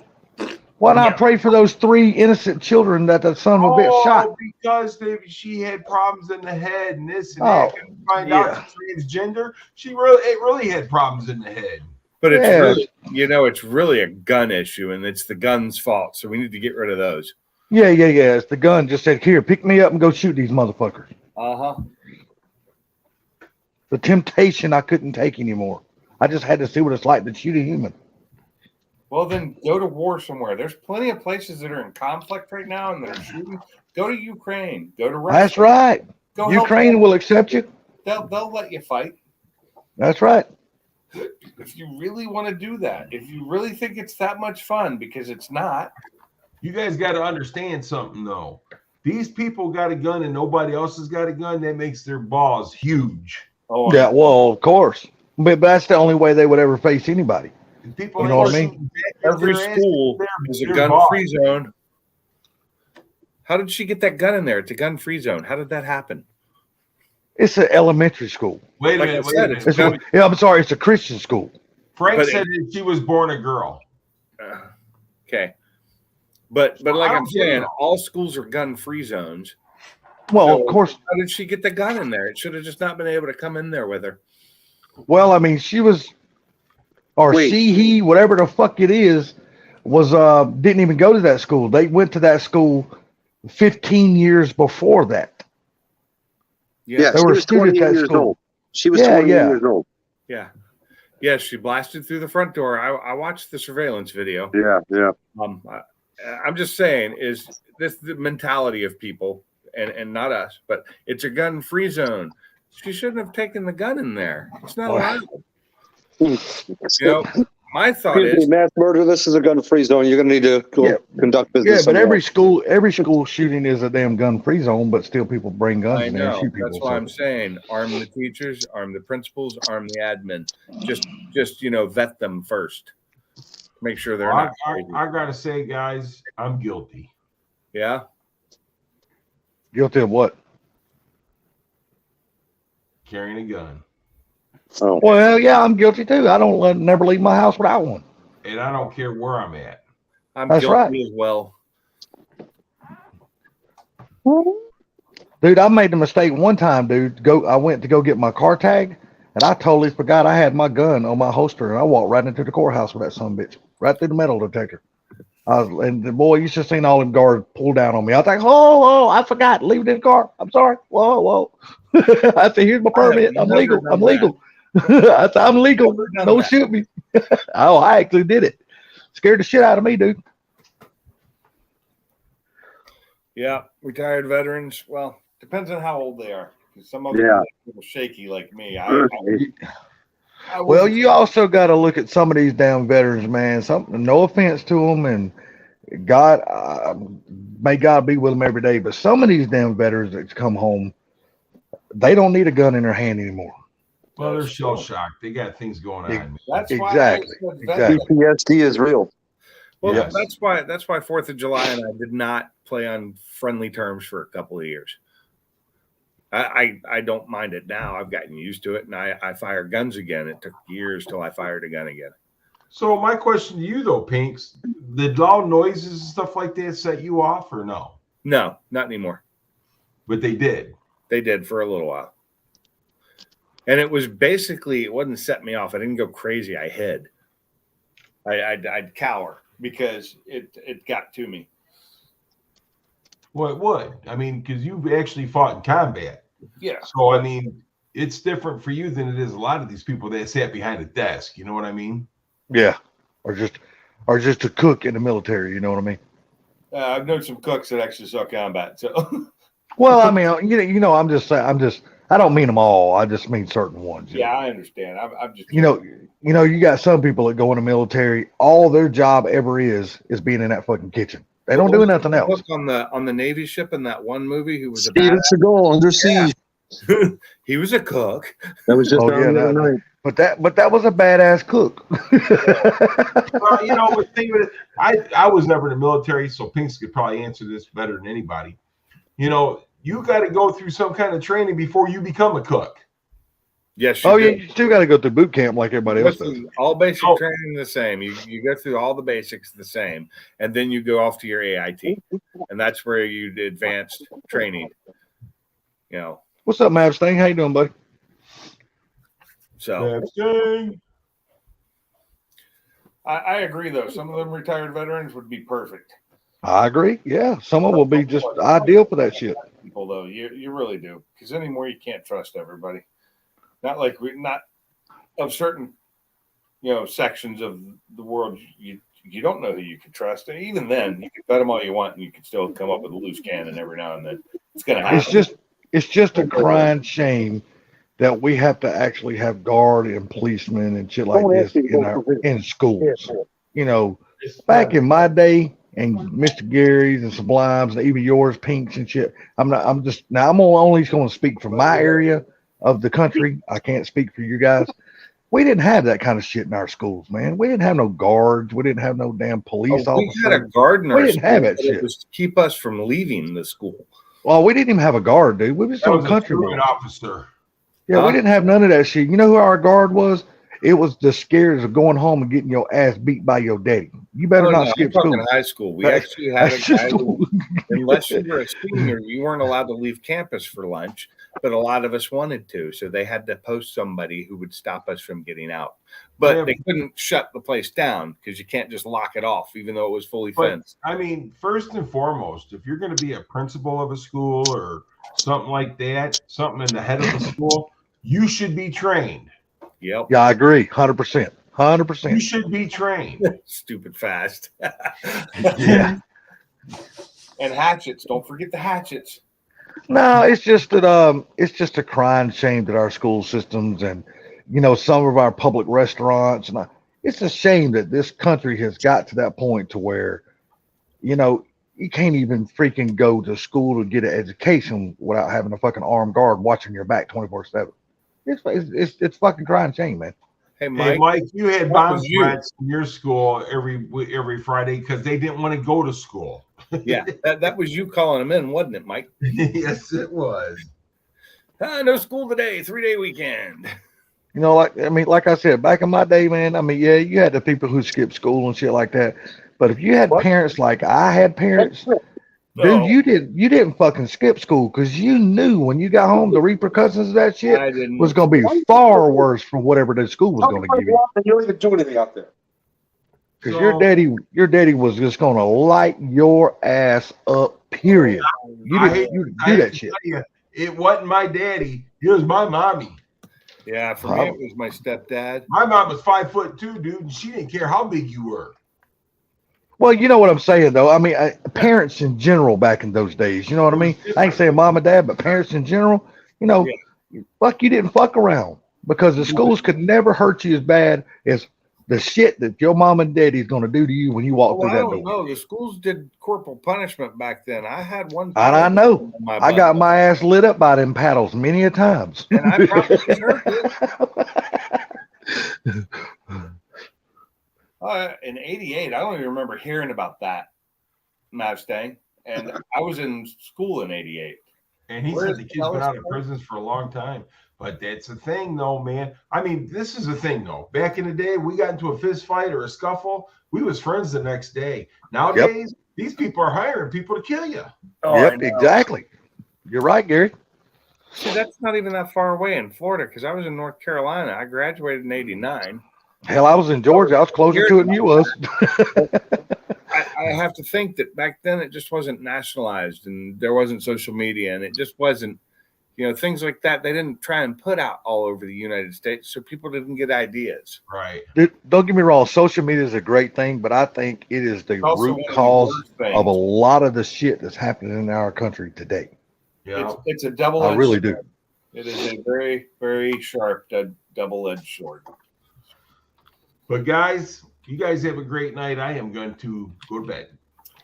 Why not pray for those 3 innocent children that the son of a bitch shot? Because she had problems in the head and this and Oh, that. Couldn't find out she's transgender. It really had problems in the head. But it's Yeah. really, it's really a gun issue, and it's the gun's fault. So we need to get rid of those. Yeah. It's the gun just said, here, pick me up and go shoot these motherfuckers. Uh-huh. The temptation I couldn't take anymore. I just had to see what it's like to shoot a human. Well, then go to war somewhere. There's plenty of places that are in conflict right now and that are shooting. Go to Ukraine. Go to Russia. That's right. Go help Ukraine them. will accept you. They'll let you fight. That's right. If you really want to do that, if you really think it's that much fun, because it's not. You guys got to understand something, though. These people got a gun and nobody else has got a gun. That makes their balls huge. Oh, Yeah, well, of course. But that's the only way they would ever face anybody. People You know what I mean? shooting back at every their ass, school they're- is a they're gun-free boss. zone. How did she get that gun in there? It's a gun-free zone. How did that happen? It's an elementary school. Wait a Like I minute. said, Wait a it's minute. I'm sorry, it's a Christian school. Frank but said that she was born a girl. Okay. But like I I'm don't saying, know. all schools are gun-free zones. Well, So of course. How did she get the gun in there? It should have just not been able to come in there with her. Well, I mean, she was, or Wait. he, whatever the fuck it is, was didn't even go to that school. They went to that school 15 years before that. Yeah, They she were was students 28 at years school. old. She was Yeah, 28 yeah. years old. Yeah. Yeah, she blasted through the front door. I watched the surveillance video. Yeah. I'm just saying, is this the mentality of people and not us, but it's a gun-free zone. She shouldn't have taken the gun in there. It's not allowed. You know, my thought Excuse me, is, mass murder. This is a gun-free zone. You're going to need to go Yeah. conduct business. Yeah, but somewhere else. every school shooting is a damn gun-free zone, but still people bring guns I in there and know. shoot people. That's why I'm saying, arm the teachers, arm the principals, arm the admin. Just vet them first. Make sure they're not crazy. I gotta say, guys, I'm guilty. Yeah. Guilty of what? Carrying a gun. Oh, Well, yeah, I'm guilty too. I don't never leave my house without one. And I don't care where I'm at. I'm That's guilty right. as well. Dude, I made the mistake one time, dude. I went to go get my car tag, and I totally forgot I had my gun on my holster, and I walked right into the courthouse with that son of a bitch, right through the metal detector. And the boy, you should have seen all them guards pull down on me. I was like, oh, I forgot. Leave it in the car. I'm sorry. Whoa. I said, here's my permit. I'm never legal. done I'm legal. I said, I'm legal. done Don't that. shoot me. Oh, I actually did it. Scared the shit out of me, dude. Yeah, retired veterans. Well, depends on how old they are. 'Cause some of them Yeah. are a little shaky like me. I Well, wasn't- you also got to look at some of these damn veterans, man. No offense to them, and God, may God be with them every day. But some of these damn veterans that come home, they don't need a gun in their hand anymore. Well, they're shell shocked. They got things going on. Man. That's Exactly. why I said Exactly. PTSD is real. Well, Yes. that's why 4th of July and I did not play on friendly terms for a couple of years. I don't mind it now. I've gotten used to it, and I fire guns again. It took years till I fired a gun again. So my question to you though, Pinks, did loud noises and stuff like that set you off or no? No, not anymore. But they did. They did for a little while. And it was basically, it wasn't set me off. I didn't go crazy. I hid. I'd cower because it got to me. Well, it would. I mean, because you've actually fought in combat. Yeah. So, I mean, it's different for you than it is a lot of these people that sat behind a desk. You know what I mean? Yeah. Or just a cook in the military. You know what I mean? I've known some cooks that actually saw combat. So, Well, I mean, you know, I'm just saying, I don't mean them all. I just mean certain ones. yeah, I understand. I'm just, You know, you got some people that go in the military. All their job ever is being in that fucking kitchen. They don't do nothing else. Look on the Navy ship in that one movie who was a Steven badass. Seagal, Under Siege. He was a cook. That was just Oh, on yeah, the other that- night. But that was a badass cook. Well, you know, but think of it, I was never in the military, so Pinks could probably answer this better than anybody. You know, you got to go through some kind of training before you become a cook. Yes. Oh do. yeah, you still got to go through boot camp like everybody else does. Listen, all basic Oh. training the same. You go through all the basics the same, and then you go off to your AIT, and that's where you do advanced training. You know, What's up, Mav Sting? How you doing, buddy? so That's good. I agree though. Some of them retired veterans would be perfect I agree. Yeah, some of them will be just ideal for that shit. people though. You really do, because anymore you can't trust everybody. Not like not of certain sections of the world. You don't know who you can trust, and even then you can bet them all you want, and you can still come up with a loose cannon every now and then. It's gonna happen. It's just a crying shame that we have to actually have guard and policemen and shit like this in schools. You know, back in my day, and Mr. Gary's and Sublimes and even yours, Pinks and shit. I'm only going to speak for my area of the country. I can't speak for you guys. We didn't have that kind of shit in our schools, man. We didn't have no guards. We didn't have no damn police We officers. had a guard in our We didn't have school, that but shit. It was to keep us from leaving the school. Well, we didn't even have a guard, dude. We was That was some a country. truant officer. Yeah, we didn't have none of that shit. You know who our guard was? It was the scares of going home and getting your ass beat by your daddy. You better Oh, not no, skip I'm talking school. high school. We That's- actually had a that's just guy who, unless you were a senior, you weren't allowed to leave campus for lunch, but a lot of us wanted to. So they had to post somebody who would stop us from getting out. But Yeah. they couldn't shut the place down because you can't just lock it off, even though it was fully But fenced. I mean, first and foremost, if you're going to be a principal of a school or something like that, something in the head of the school, you should be trained. Yep. Yeah, I agree. 100%. 100%. You should be trained. Stupid fast. Yeah. And hatchets. Don't forget the hatchets. No, it's just that it's just a crying shame that our school systems and some of our public restaurants and it's a shame that this country has got to that point to where you can't even freaking go to school to get an education without having a fucking armed guard watching your back 24/7. It's fucking crying shame, man. Hey, Hey, Mike. Mike, you had What bomb was you? threats in your school every Friday because they didn't want to go to school. Yeah, that was you calling them in, wasn't it, Mike? Yes, it was. No school today, 3-day weekend. Like I said, back in my day, man, yeah, you had the people who skipped school and shit like that. But if you had parents like I had parents, No. dude, you didn't fucking skip school because you knew when you got home the repercussions of that shit I didn't. was going to be far worse from whatever the school was going to give you. You don't even do anything out there. Because So- your daddy was just going to light your ass up. Period. You I didn't hate- you I do hate that to shit. tell you, it wasn't my daddy. It was my mommy. Yeah, for me, it was my stepdad. My mom was 5'2", dude, and she didn't care how big you were. Well, you know what I'm saying, though. I mean, parents in general back in those days, you know what I mean? I ain't saying mom and dad, but parents in general, you didn't fuck around because the schools could never hurt you as bad as the shit that your mom and daddy's gonna do to you when you walk Well, I through that don't door. know. The schools did corporal punishment back then. I had one. And I know. on my I butt. got my ass lit up by them paddles many a times. And I probably deserved it. In '88, I don't even remember hearing about that Mustang, and I was in school in '88. And he said the kid's been out of prisons for a long time. But that's the thing, though, man. I mean, this is the thing, though. Back in the day, we got into a fist fight or a scuffle, we was friends the next day. Nowadays, these people are hiring people to kill you. Oh, Yep, exactly. You're right, Gary. See, that's not even that far away in Florida because I was in North Carolina. I graduated in '89. Hell, I was in Georgia. I was closer to it than you was. I have to think that back then it just wasn't nationalized and there wasn't social media and it just wasn't, things like that. They didn't try and put out all over the United States, so people didn't get ideas. Right. Dude, don't get me wrong. Social media is a great thing, but I think it is the Also root one of the cause worst things. of a lot of the shit that's happening in our country today. Yeah. It's a double. I really do. It is a very, very sharp double-edged sword. But guys, you guys have a great night. I am going to go to bed.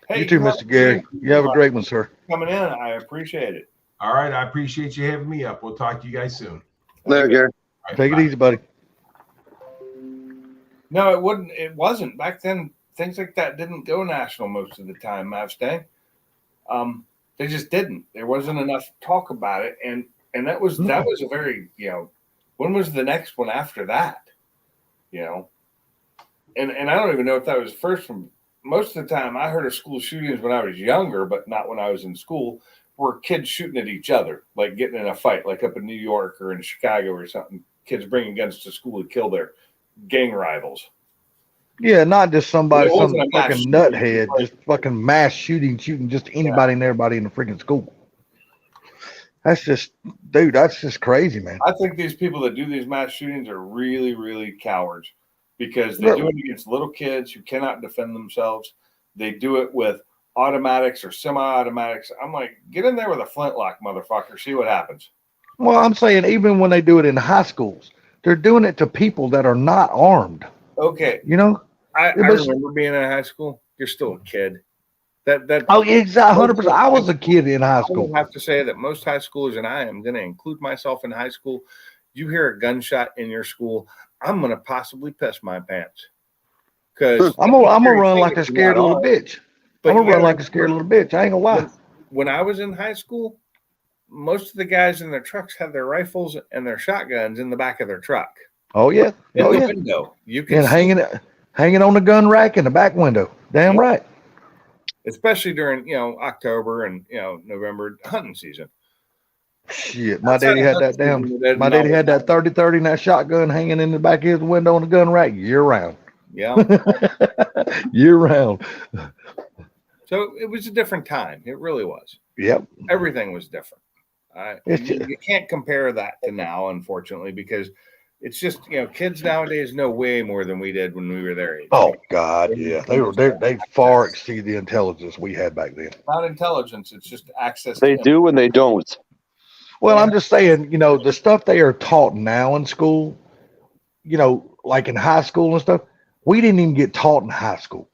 Hey, You too, have Mr. Gary. You have a great one, sir. coming in. I appreciate it. All right. I appreciate you having me up. We'll talk to you guys soon. There, Gary. All right, Take bye. it easy, buddy. No, it wouldn't. It wasn't back then. Things like that didn't go national most of the time. Mustang. They just didn't. There wasn't enough talk about it, and that was a very When was the next one after that? And I don't even know if that was first from. Most of the time, I heard of school shootings when I was younger, but not when I was in school. Were kids shooting at each other, like getting in a fight, like up in New York or in Chicago or something. Kids bringing guns to school to kill their gang rivals. Yeah, not just somebody, It some wasn't a mass fucking shooting, nuthead, but- just fucking mass shooting just anybody and everybody in the freaking school. That's just, dude, that's just crazy, man. I think these people that do these mass shootings are really, really cowards because they Look. do it against little kids who cannot defend themselves. They do it with automatics or semi-automatics. I'm like, get in there with a flintlock, motherfucker. See what happens. Well, I'm saying even when they do it in high schools, they're doing it to people that are not armed. Okay, I It was- remember being in high school. You're still a kid. That Oh, yeah, exactly, 100%. I was a kid in high I school. would have to say that most high schoolers, and I am going to include myself in high school, you hear a gunshot in your school, I'm going to possibly piss my pants. Because I'm gonna run like a scared little bitch. I'm gonna run like a scared little bitch. I ain't gonna lie. When I was in high school, most of the guys in their trucks had their rifles and their shotguns in the back of their truck. Oh yeah, In oh the yeah, window. You can and see, hanging on the gun rack in the back window. Damn right. especially during October and November hunting season. Shit, my daddy had that damn. My daddy had that 30-30 and that shotgun hanging in the back of his window on the gun rack year round. Yeah. Year round. So it was a different time. It really was. Yep. Everything was different. It's You can't compare that to now, unfortunately, because it's just kids nowadays know way more than we did when we were their age. Oh God, yeah. They far exceed the intelligence we had back then. Not intelligence; it's just access. They to do and they don't. Well, I'm just saying, the stuff they are taught now in school, like in high school and stuff, we didn't even get taught in high school.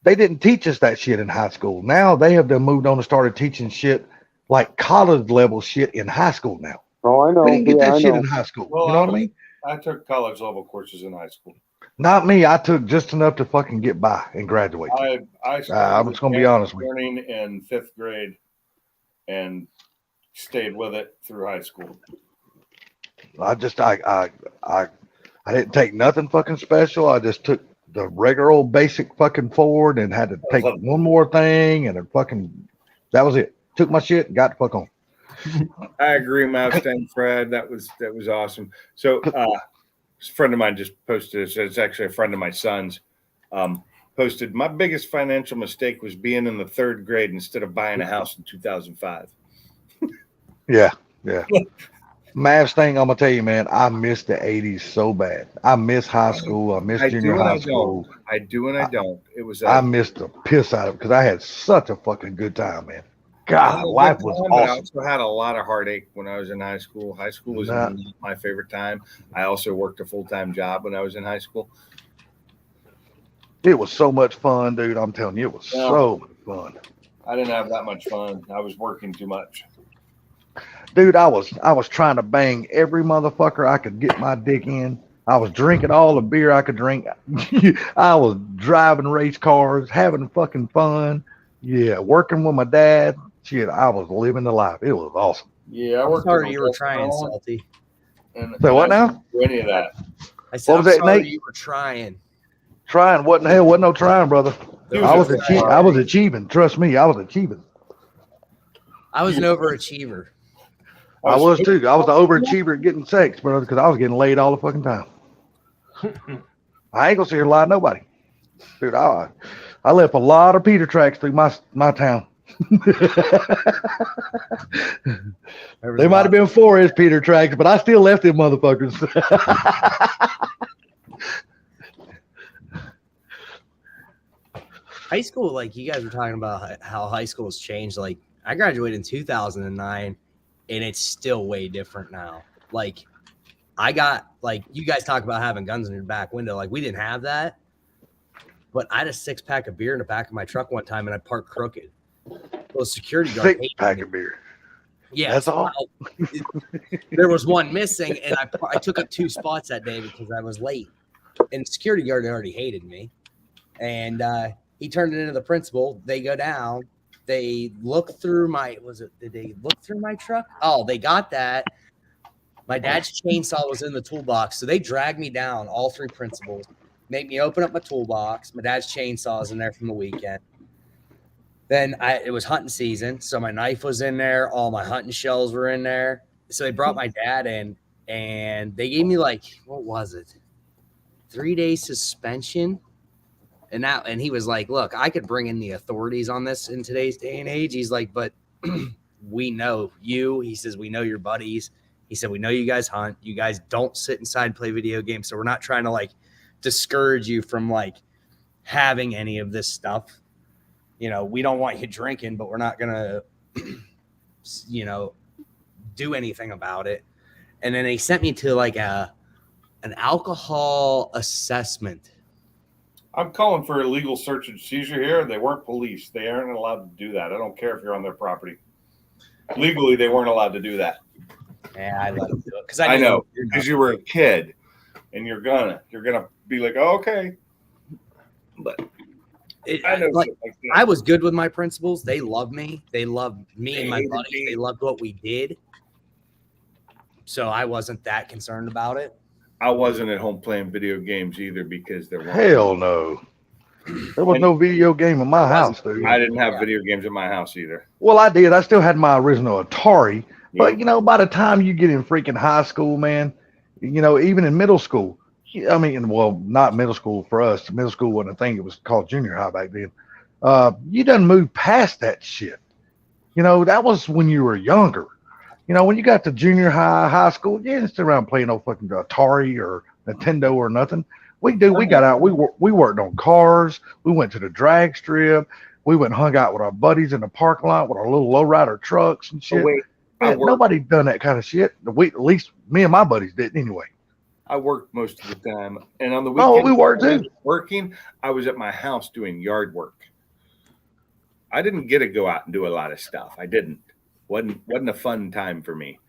They didn't teach us that shit in high school. Now they have done moved on and started teaching shit like college level shit in high school now. Oh, I know. We didn't get Yeah, that I shit know. in high school. Well, You know what I mean? I took college level courses in high school. Not me. I took just enough to fucking get by and graduate. I I'm started just gonna be honest with you. learning in 5th grade and stayed with it through high school. I didn't take nothing fucking special. I just took the regular old basic fucking Ford and had to take one more thing and that was it. Took my shit and got the fuck on. I agree, Mustang Fred. That was awesome. So a friend of mine just posted this. It's actually a friend of my son's. Posted, my biggest financial mistake was being in the 3rd grade instead of buying a house in 2005. Yeah. Mavs thing, I'm gonna tell you, man, I miss the 80s so bad. I miss high school. I miss junior high school. I do and I don't. It was I missed the piss out of it because I had such a fucking good time, man. God, life was But I awesome. also had a lot of heartache when I was in high school. High school was Nah. not my favorite time. I also worked a full-time job when I was in high school. It was so much fun, dude. I'm telling you, it was Yeah. so much fun. I didn't have that much fun. I was working too much. Dude, I was trying to bang every motherfucker I could get my dick in. I was drinking all the beer I could drink. I was driving race cars, having fucking fun. Yeah, working with my dad. Shit, I was living the life. It was awesome. Yeah, I I'm worked. sorry in a you were trying, restaurant, Salty. and So what I now? didn't do any of that. I said, What was I'm that, sorry Nate? you were trying. Trying what in the hell? Wasn't no trying, brother. I was achieving. Trust me, I was achieving. I was an overachiever. I was too. I was the overachiever at getting sex, brother, because I was getting laid all the fucking time. I ain't gonna sit here and lie to nobody, dude. I left a lot of Peter tracks through my town. They might have been 4 Peter tracks, but I still left them motherfuckers. High school, like you guys were talking about how high school has changed. Like I graduated in 2009 and it's still way different now. Like I got, like you guys talk about having guns in your back window. Like we didn't have that, but I had a 6-pack of beer in the back of my truck one time and I parked crooked. Well, security guard hated 6-pack me. of beer. Yeah, That's all. There was one missing, and I took up 2 spots that day because I was late. And the security guard already hated me, and he turned it into the principal. They go down. They look through my. Did they look through my truck? Oh, they got that. My dad's chainsaw was in the toolbox, so they dragged me down. All 3 principals made me open up my toolbox. My dad's chainsaw is in there from the weekend. Then it was hunting season, so my knife was in there. All my hunting shells were in there. So they brought my dad in, and they gave me like, what was it? 3-day suspension. And he was like, look, I could bring in the authorities on this in today's day and age. He's like, but we know you. He says, we know your buddies. He said, we know you guys hunt. You guys don't sit inside and play video games. So we're not trying to like discourage you from like having any of this stuff. You know, we don't want you drinking, but we're not going to, you know, do anything about it. And then they sent me to like an alcohol assessment. I'm calling for illegal search and seizure here. They weren't police. They aren't allowed to do that. I don't care if you're on their property. Legally, they weren't allowed to do that. Yeah, I let them do it because I know because you were a kid, and you're gonna be like, oh, okay. But I know like, shit like that. I was good with my principals. They loved me. They loved me and my hated buddies. me. They loved what we did. So I wasn't that concerned about it. I wasn't at home playing video games either because there weren't. Hell no. There was no video game in my house, dude. I didn't have video games in my house either. Well, I did. I still had my original Atari. But, you know, by the time you get in freaking high school, man, you know, even in middle school, I mean, well, not middle school for us. Middle school wasn't a thing. It was called junior high back then. You done move past that shit. You know, that was when you were younger. You know, when you got to junior high school, you didn't sit around playing no fucking Atari or Nintendo or nothing. We got out. We worked on cars. We went to the drag strip. We went and hung out with our buddies in the parking lot with our little lowrider trucks and shit. Man, nobody done that kind of shit. At least me and my buddies didn't anyway. I worked most of the time, and on the weekend, Oh, we worked too. Working, I was at my house doing yard work. I didn't get to go out and do a lot of stuff. I didn't. wasn't a fun time for me.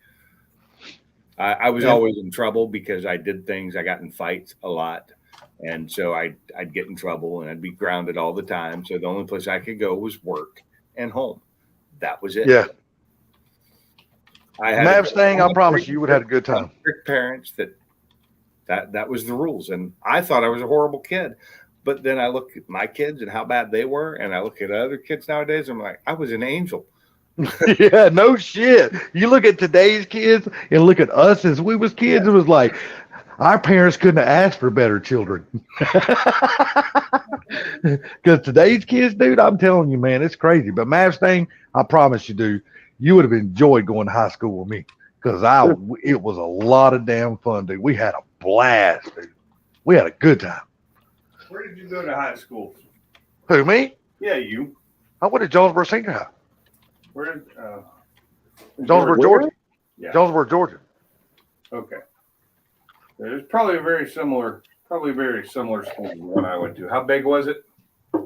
I was always in trouble because I did things. I got in fights a lot, and so I'd get in trouble and I'd be grounded all the time. So the only place I could go was work and home. That was it. Yeah. I had Mavs thing, I promise you would have had a good time. Strict parents that was the rules, and I thought I was a horrible kid. But then I look at my kids and how bad they were, and I look at other kids nowadays. I'm like, I was an angel. Yeah, no shit. You look at today's kids and look at us as we was kids. It was like our parents couldn't have asked for better children. Because today's kids, dude, I'm telling you, man, it's crazy. But Mavs thing, I promise you, dude, you would have enjoyed going to high school with me because it was a lot of damn fun, dude. We had a blast, dude. We had a good time. Where did you go to high school? Who, me? Yeah, you. I went to Jonesboro Senior High. Where? Jonesboro, Georgia. Yeah. Jonesboro, Georgia. Okay. It's probably very similar school to the one I went to. How big was it?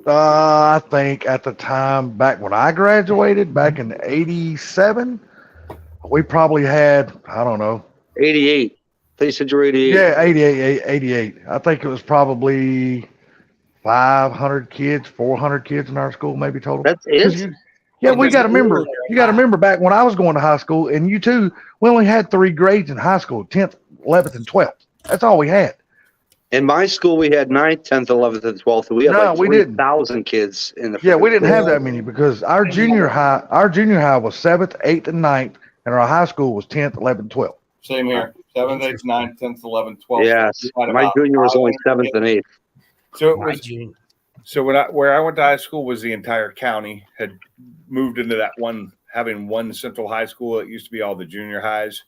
I think at the time back when I graduated back in '87, we probably had, I don't know. 88. They said you're 88. Yeah, 88. I think it was probably 500 kids, 400 kids in our school, maybe total. That's 'Cause it. Yeah, we got to remember. You got to remember back when I was going to high school, and you too. We only had 3 grades in high school: 10th, 11th, and 12th. That's all we had. In my school, we had 9th, 10th, 11th, and 12th. We had No, like we didn't. 3,000 kids in the. Yeah, we didn't have school. that many because our junior high was 7th, 8th, and 9th, and our high school was 10th, 11th, 12th. Same here. 7th, 8th, 9th, 10th, 11th, 12th. Yes, We had my about junior was only 500 7th and 8th. So it My was. junior. So where I went to high school was the entire county had moved into that one, having one central high school. It used to be all the junior highs.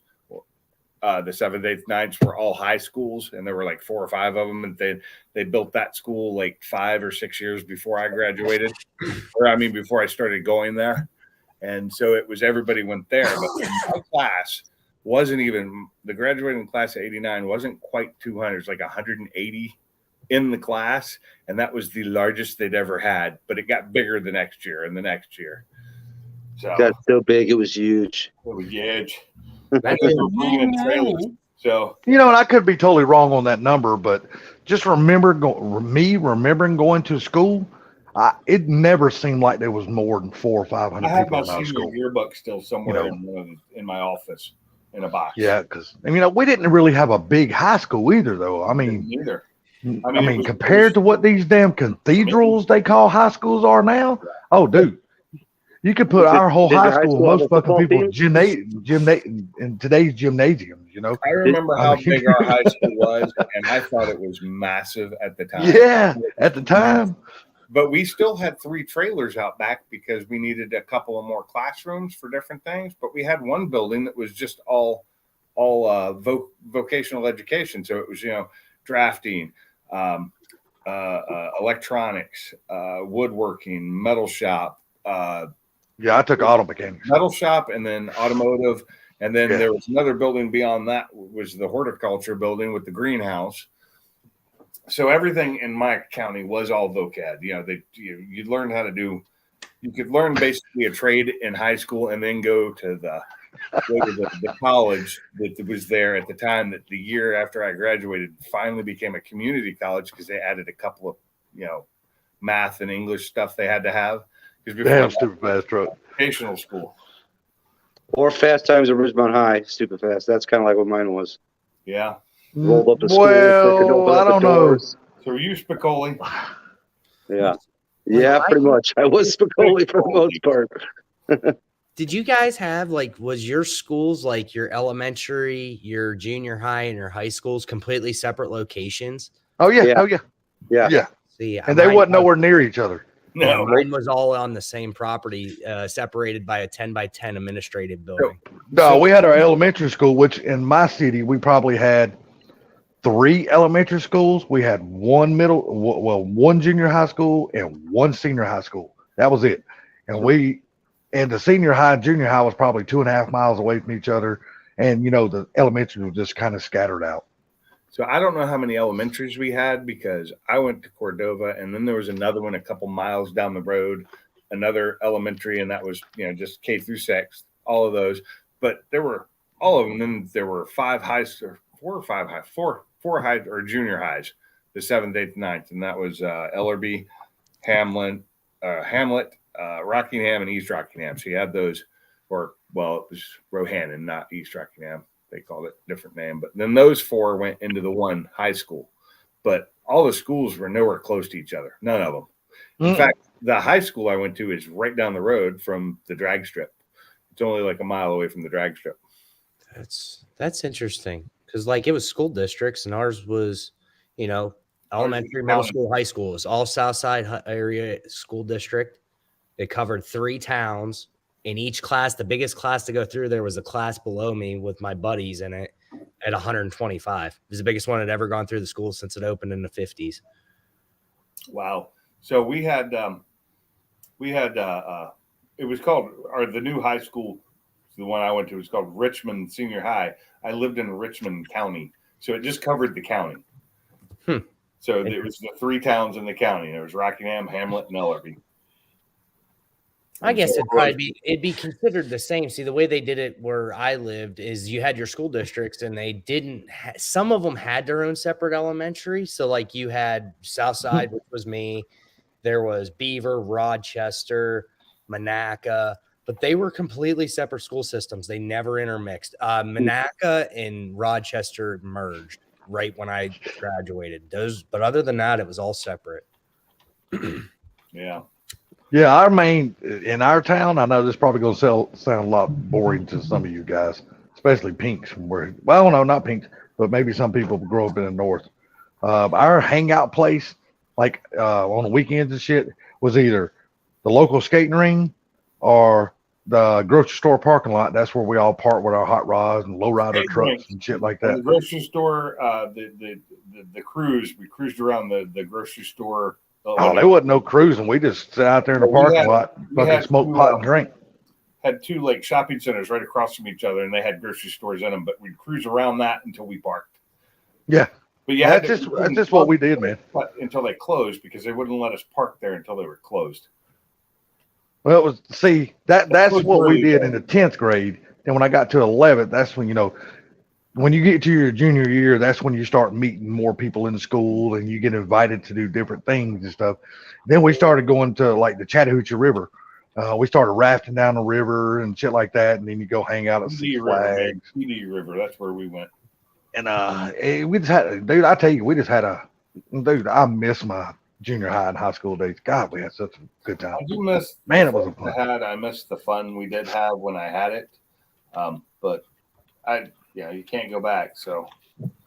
The 7th, 8th, 9th were all high schools, and there were like 4 or 5 of them. And they built that school like 5 or 6 years before I graduated, before I started going there. And so it was everybody went there. But my class wasn't even, the graduating class of '89 wasn't quite 200. It was like 180 in the class, and that was the largest they'd ever had. But it got bigger the next year and the next year. So That's so big. It was huge. it was huge. That's They were bringing in trailers. So You know, and I could be totally wrong on that number, but just remembering going to school, it never seemed like there was more than 400 or 500 I have people my in our senior school. yearbook still somewhere You know. in my office in a box. Yeah, because we didn't really have a big high school either, though. I mean, Neither. I mean, compared to what these damn cathedrals they call high schools are now, oh, dude, you could put our whole Did your high high school, school have most a fucking football people, team? in today's gymnasiums, you know? I remember I how mean- big our high school was, and I thought it was massive at the time. Yeah, at the time. But we still had 3 trailers out back because we needed a couple of more classrooms for different things. But we had one building that was just all vocational education. So it was, drafting, electronics, woodworking, metal shop, Yeah, I took auto mechanics. metal shop, and then automotive. And then Yeah. there was another building beyond that, was the horticulture building with the greenhouse. So everything in my county was all vocad. You learned how to do. You could learn basically a trade in high school, and then go to the college that was there at the time. That the year after I graduated, finally became a community college because they added a couple of math and English stuff they had to have. Because Damn before stupid fast truck. vocational school, Or Fast Times at Ridgemont High. Stupid fast. That's kind of like what mine was. yeah. Rolled up to school. could Well, open I up the don't know. doors. So were you Spicoli? Yeah. Yeah, pretty much. I was Spicoli for the most part. Did you guys have was your schools like your elementary, your junior high, and your high schools completely separate locations? Oh yeah, Yeah. oh yeah, Yeah. yeah. See, And they wasn't nowhere near each other. No, mine was all on the same property, separated by a 10 by 10 administrative building. No, we had our elementary school, which in my city we probably had 3 elementary schools. We had one one junior high school and one senior high school. That was it. And the senior high and junior high was probably 2.5 miles away from each other. And the elementary was just kind of scattered out. So I don't know how many elementaries we had because I went to Cordova, and then there was another one a couple miles down the road, another elementary, and that was just K through 6, all of those. But there were all of them. Then there were 5 highs, or 4 or 5 high, 4 high or junior highs, the 7th, 8th, 9th, and that was Ellerby, Hamlet, Rockingham, and East Rockingham. So you had those, it was Rohannon, not East Rockingham. They called it a different name. But then those 4 went into the one high school. But all the schools were nowhere close to each other. None of them. In fact, the high school I went to is right down the road from the drag strip. It's only like a mile away from the drag strip. That's interesting because it was school districts, and ours was, elementary, middle school, high school. It was all South Side area school district. It covered 3 towns. In each class, the biggest class to go through, there was a class below me with my buddies in it at 125. It was the biggest one that ever gone through the school since it opened in the 50s. Wow. So we had it was called, or the new high school, the one I went to was called Richmond Senior High. I lived in Richmond County, so it just covered the county. So it was the 3 towns in the county. There was Rockingham, Hamlet, and Ellerby. I guess it'd be considered the same. See, the way they did it where I lived is you had your school districts, and they didn't. Some of them had their own separate elementary. So, like you had Southside, which was me. There was Beaver, Rochester, Monaca, but they were completely separate school systems. They never intermixed. Monaca and Rochester merged right when I graduated. But other than that, it was all separate. Yeah. Yeah, in our town, I know this is probably going to sound a lot boring to some of you guys, especially Pinks. Well, no, not Pinks, but maybe some people grow up in the north. Our hangout place, like on the weekends and shit, was either the local skating ring or the grocery store parking lot. That's where we all park with our hot rods and lowrider trucks and shit like that. The grocery store, the cruise, we cruised around the grocery store. Oh, there wasn't no cruising. We just sat out there in the parking lot, fucking smoke pot and drink. Had 2 like shopping centers right across from each other, and they had grocery stores in them. But we'd cruise around that until we parked. Yeah, but that's just what we did, man. Until they closed, because they wouldn't let us park there until they were closed. Well, that's what we did in the 10th grade. And when I got to 11th, that's when when you get to your junior year, that's when you start meeting more people in the school and you get invited to do different things and stuff. Then we started going to like the Chattahoochee River. We started rafting down the river and shit like that. And then you go hang out at Six Flags. PD River, that's where we went. And we just had, dude, I tell you, I miss my junior high and high school days. God, we had such a good time. I do miss, man, it was a fun. I missed the fun we did have when I had it. But you can't go back. So,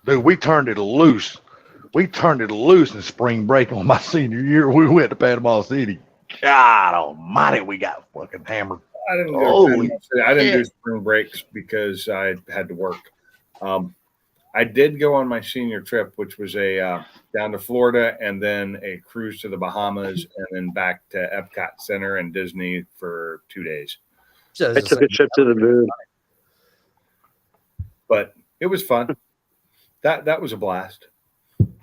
dude, we turned it loose. We turned it loose in spring break on my senior year. We went to Panama City. God almighty, we got fucking hammered. I didn't do spring breaks because I had to work. I did go on my senior trip, which was a down to Florida and then a cruise to the Bahamas and then back to Epcot Center and Disney for 2 days. I took a trip to the moon. But it was fun. That was a blast.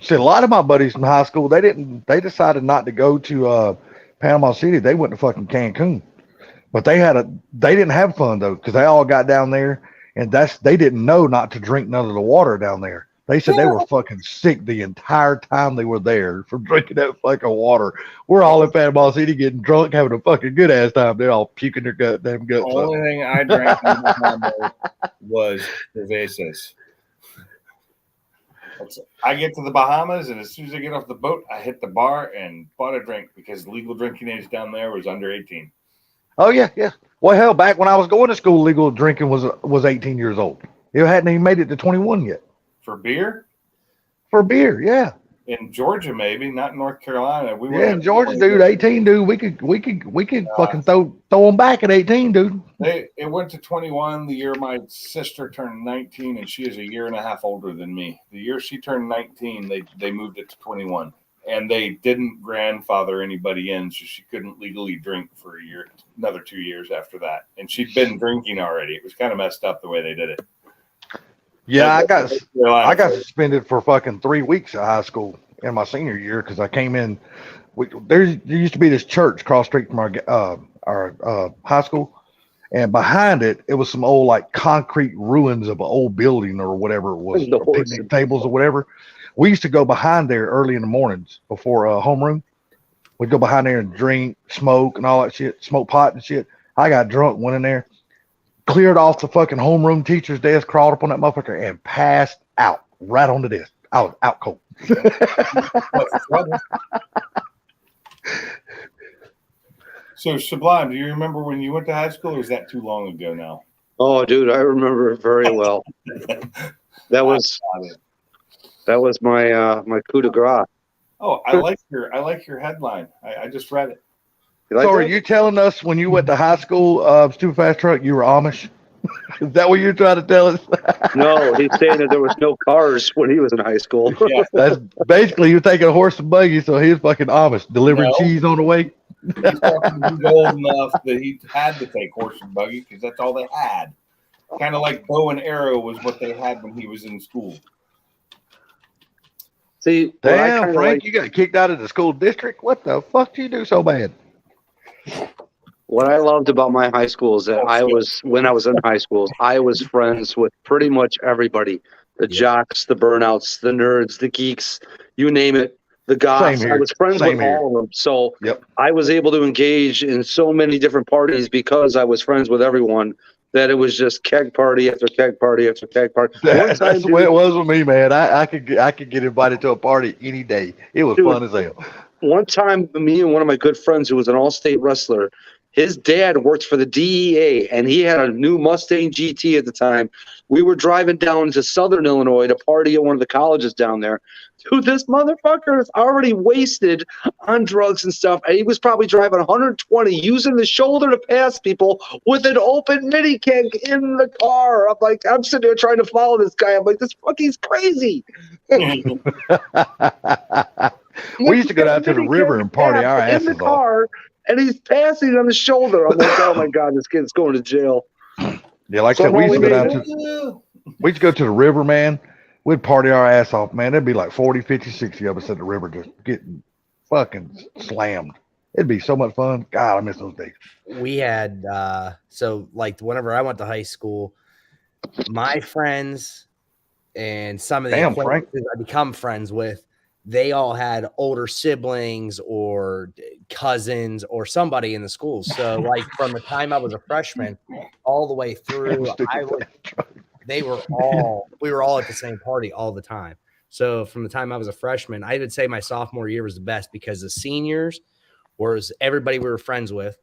See, a lot of my buddies from high school, they decided not to go to Panama City. They went to fucking Cancun. But they didn't have fun though, because they all got down there and they didn't know not to drink none of the water down there. They said they were fucking sick the entire time they were there from drinking that fucking water. We're all in Panama City getting drunk, having a fucking good ass time. They're all puking their goddamn guts The only thing I drank was cervezas. I get to the Bahamas, and as soon as I get off the boat, I hit the bar and bought a drink because legal drinking age down there was under 18. Oh yeah, yeah. Well, hell, back when I was going to school, legal drinking was 18 years old. It hadn't even made it to 21 yet. For beer? For beer, yeah. In Georgia, maybe not in North Carolina. In Georgia, dude, 18, dude. We could fucking throw them back at 18, dude. It went to 21 the year my sister turned 19, and she is a year and a half older than me. The year she turned 19, they moved it to 21, and they didn't grandfather anybody in, so she couldn't legally drink for another 2 years after that. And she'd been drinking already. It was kind of messed up the way they did it. Yeah, I got suspended for fucking 3 weeks of high school in my senior year because I came in. There used to be this church across the street from our high school, and behind it was some old like concrete ruins of an old building or whatever it was, or picnic tables or whatever. We used to go behind there early in the mornings before homeroom. We'd go behind there and drink, smoke, and all that shit, smoke pot and shit. I got drunk, went in there, cleared off the fucking homeroom teacher's desk, crawled up on that motherfucker, and passed out right on the desk. I was out cold. So, Sublime, do you remember when you went to high school, or is that too long ago now? Oh, dude, I remember it very well. That was my coup de grace. Oh, I like your headline. I just read it. So are you telling us when you went to high school, Stupid Fast Truck, you were Amish? Is that what you're trying to tell us? No, he's saying that there was no cars when he was in high school. Yeah. That's basically you're taking a horse and buggy, so he was fucking Amish, delivering cheese on the way. He's talking, he's old enough that he had to take horse and buggy because that's all they had. Kind of like bow and arrow was what they had when he was in school. See, what I Damn, kinda Frank, like- you got kicked out of the school district? What the fuck did you do so bad? What I loved about my high school is that when I was in high school, I was friends with pretty much everybody. The jocks, the burnouts, the nerds, the geeks, you name it, the goths. I was friends with all of them. So I was able to engage in so many different parties because I was friends with everyone that it was just keg party after keg party after keg party. That's the way it was with me, man. I could get invited to a party any day. It was fun as hell. One time, me and one of my good friends who was an all-state wrestler, his dad worked for the DEA, and he had a new Mustang GT at the time. We were driving down to Southern Illinois to party at one of the colleges down there. Dude, this motherfucker is already wasted on drugs and stuff. And he was probably driving 120, using the shoulder to pass people with an open mini keg in the car. I'm like, I'm sitting there trying to follow this guy. I'm like, this fucking crazy. We used to go down to the river and party our asses in the off. car, and he's passing on the shoulder. I'm like, oh my god, this kid's going to jail. Yeah, like I said, we used to go down to we used to go to the river, man. We'd party our ass off, man. There'd be like 40, 50, 60 of us at the river just getting fucking slammed. It'd be so much fun. God, I miss those days. We had so like whenever I went to high school, my friends and some of the Damn, Frank. acquaintances I become friends with, they all had older siblings or cousins or somebody in the school. So like from the time I was a freshman all the way through, we were all at the same party all the time. So from the time I was a freshman, I would say my sophomore year was the best because the seniors was everybody we were friends with.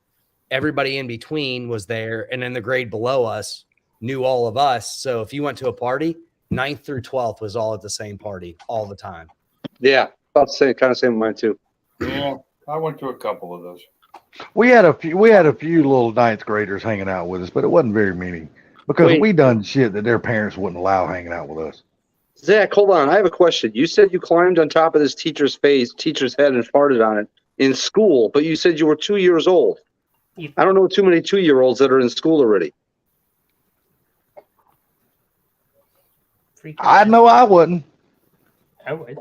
Everybody in between was there. And then the grade below us knew all of us. So if you went to a party, 9th through 12th was all at the same party all the time. Yeah, about the same kind of same with mine too. Yeah, I went to a couple of those. We had a few little ninth graders hanging out with us, but it wasn't very many because we done shit that their parents wouldn't allow hanging out with us. Zach, hold on. I have a question. You said you climbed on top of this teacher's head and farted on it in school, but you said you were 2 years old. I don't know too many 2-year-olds that are in school already. I know I wouldn't. I would.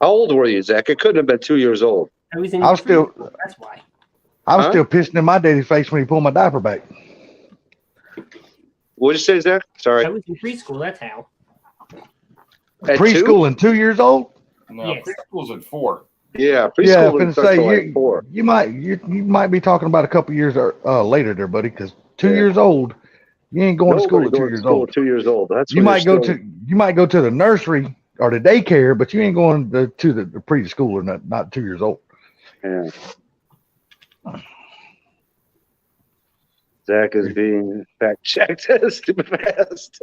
How old were you, Zach? It couldn't have been 2 years old. I was in. I was still. That's why. I was still pissing in my daddy's face when he pulled my diaper back. What'd you say, Zach? Sorry. I was in preschool. That's how. At Preschool 2? and 2 years old. No, Yes. preschool's at 4. Yeah, preschool. Yeah, I was didn't gonna start say till like 4. you might be talking about a couple years later there, buddy. Because 2 years old, you ain't going to school at 2 years old. 2 years old. That's You when might you're go still- to the nursery or the daycare, but you ain't going to the preschool or not 2 years old. Yeah. Zach is being fact checked. Stupid fast.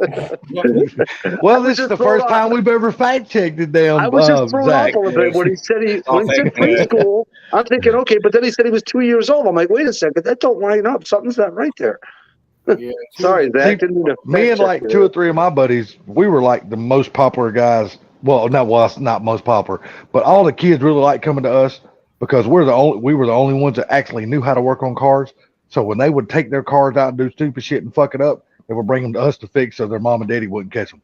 Well, this is the first time we've ever fact checked it down. I was just thrown Zach. off a little bit when he said preschool. I'm thinking, okay, but then he said he was 2 years old. I'm like, wait a second, that don't line up. Something's not right there. Sorry, Zach. Didn't mean to Me and fact like check 2 you. or 3 of my buddies, we were like the most popular guys. Well, not most popular, but all the kids really liked coming to us because we were the only ones that actually knew how to work on cars. So when they would take their cars out and do stupid shit and fuck it up, they would bring them to us to fix so their mom and daddy wouldn't catch them.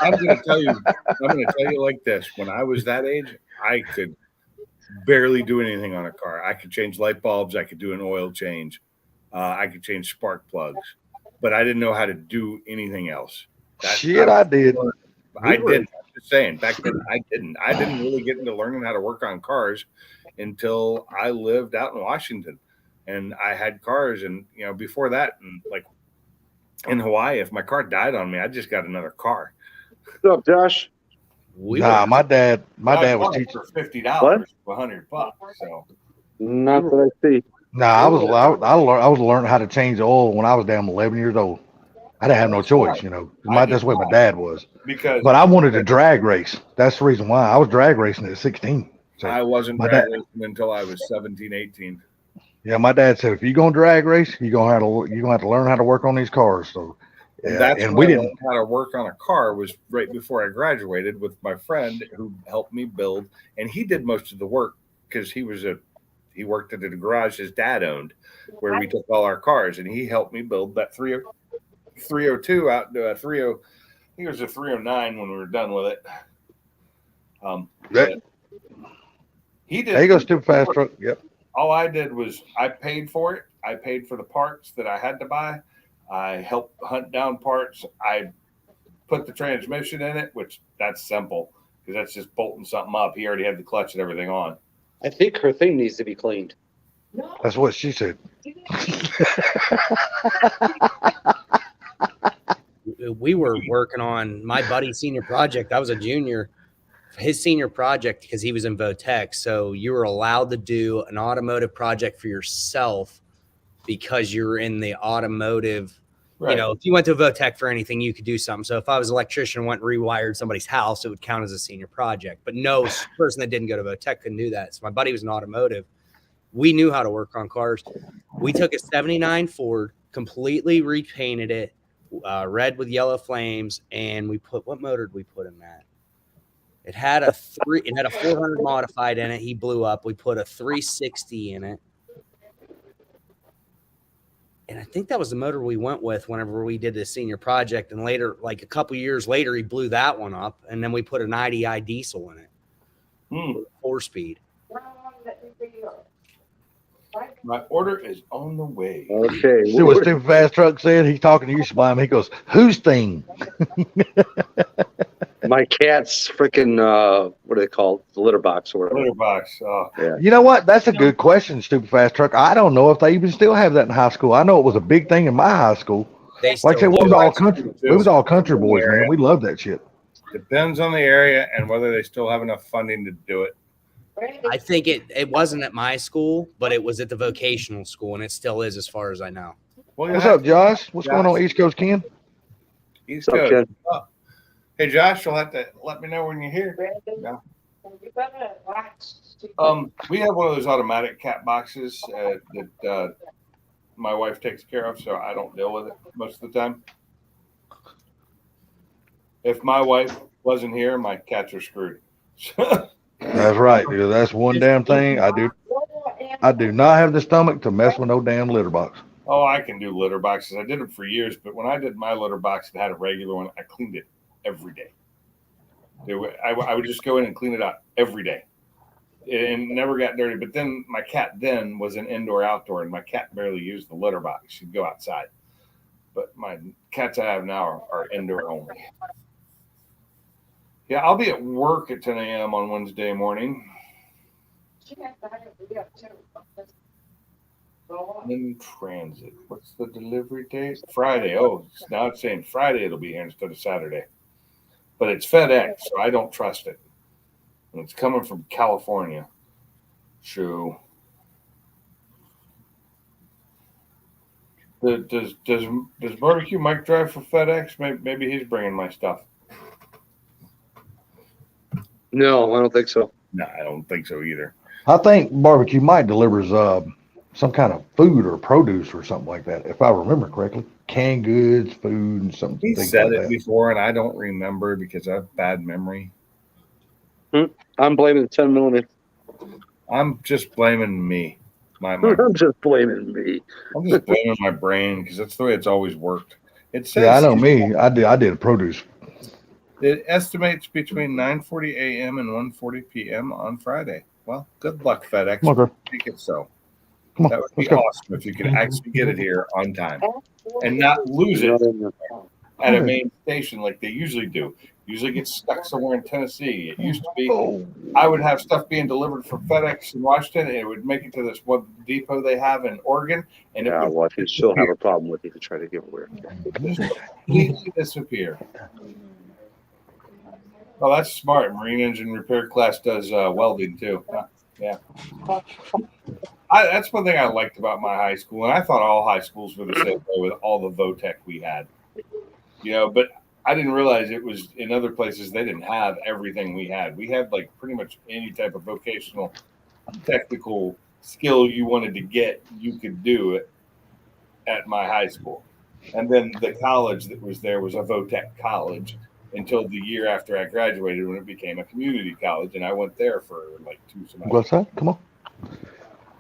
I'm going to tell you like this. When I was that age, I could barely do anything on a car. I could change light bulbs. I could do an oil change. I could change spark plugs, but I didn't know how to do anything else. I did. I didn't. I'm just saying. Back then, I didn't. I didn't really get into learning how to work on cars until I lived out in Washington, and I had cars. And before that, and like in Hawaii, if my car died on me, I just got another car. What's up, Josh? Nah, my dad was teaching for $50, $100. So not that I see. Nah, I was learning how to change the oil when I was damn 11 years old. I didn't have no choice, that's the way my dad was. But I wanted to drag race. That's the reason why I was drag racing at 16. So I wasn't my drag dad- racing until I was 17, 18. Yeah, my dad said if you're gonna drag race, you're gonna have to learn how to work on these cars. So And yeah, that's and when we I didn't. learned how to work on a car was right before I graduated with my friend who helped me build, and he did most of the work because he was a he worked at the garage his dad owned, where we took all our cars, and he helped me build that 302 out to a 30. I think it was a 309 when we were done with it. He did. There you go, stupid fast truck. Yep. All I did was I paid for it. I paid for the parts that I had to buy. I helped hunt down parts. I put the transmission in it, which that's simple because that's just bolting something up. He already had the clutch and everything on. I think her thing needs to be cleaned. That's what she said. We were working on my buddy's senior project. I was a junior. His senior project, because he was in Votech. So you were allowed to do an automotive project for yourself because you're in the automotive. Right. You know, if you went to Votech for anything, you could do something. So if I was an electrician and went and rewired somebody's house, it would count as a senior project. But no person that didn't go to Votech couldn't do that. So my buddy was in automotive. We knew how to work on cars. We took a 79 Ford, completely repainted it, red with yellow flames, and we put, what motor did we put in that? It had a 400 modified in it. He blew up. We put a 360 in it. And I think that was the motor we went with whenever we did the senior project. And later, like a couple years later, he blew that one up. And then we put an IDI diesel in it. 4-speed. My order is on the way. Okay. See what stupid fast truck said? He's talking to you, Sublime. He goes, whose thing? My cat's freaking, what are they called? The litter box or whatever. Litter box. Yeah. You know what? That's a good question, stupid fast truck. I don't know if they even still have that in high school. I know it was a big thing in my high school. They Like I said, still we was do. all country. We was all country boys, man. We loved that shit. Depends on the area and whether they still have enough funding to do it. I think it wasn't at my school, but it was at the vocational school, and it still is as far as I know. Well, What's up, Josh? What's going on, East Coast Ken? East What's up, Coast. Ken? Oh. Hey, Josh, you'll have to let me know when you're here. No. We have one of those automatic cat boxes that my wife takes care of, so I don't deal with it most of the time. If my wife wasn't here, my cats are screwed. That's right, dude. That's one damn thing I do not have the stomach to mess with no damn litter box. Oh, I can do litter boxes. I did them for years, but when I did my litter box and had a regular one, I cleaned it every day. I would just go in and clean it out every day. And never got dirty. But then my cat then was an indoor-outdoor, and my cat barely used the litter box. She'd go outside. But my cats I have now are indoor only. Yeah, I'll be at work at 10 a.m. on Wednesday morning. In transit. What's the delivery date? Friday. Oh, now it's saying Friday it'll be here instead of Saturday. But it's FedEx, so I don't trust it. And it's coming from California. So does Barbecue Mike drive for FedEx? Maybe he's bringing my stuff. No, I don't think so. No, I don't think so either. I think Barbecue Mike delivers some kind of food or produce or something like that, if I remember correctly. Canned goods, food, and something. He said it before, and I don't remember because I have bad memory. I'm blaming the 10 millimeter. I'm just blaming me. I'm just blaming me. I'm just blaming my brain because that's the way it's always worked. It says Yeah, I know me. I did produce. It estimates between 9:40 a.m. and 1:40 p.m. on Friday. Well, good luck, FedEx. Come on, girl. Make it so. Come on, That would be let's go. awesome if you could actually get it here on time and not lose it at a main station like they usually do. Usually gets stuck somewhere in Tennessee. It used to be I would have stuff being delivered from FedEx in Washington, and it would make it to this one depot they have in Oregon, and it Yeah, would well, if you still have a problem with it, to try to give away. completely disappear. Oh, that's smart. Marine engine repair class does welding too. Huh? Yeah. That's one thing I liked about my high school, and I thought all high schools were the same way with all the Votech we had. But I didn't realize it was in other places they didn't have everything we had. We had like pretty much any type of vocational, technical skill you wanted to get, you could do it at my high school. And then the college that was there was a Votech college until the year after I graduated when it became a community college. And I went there for like 2 semesters. What's that? Come on.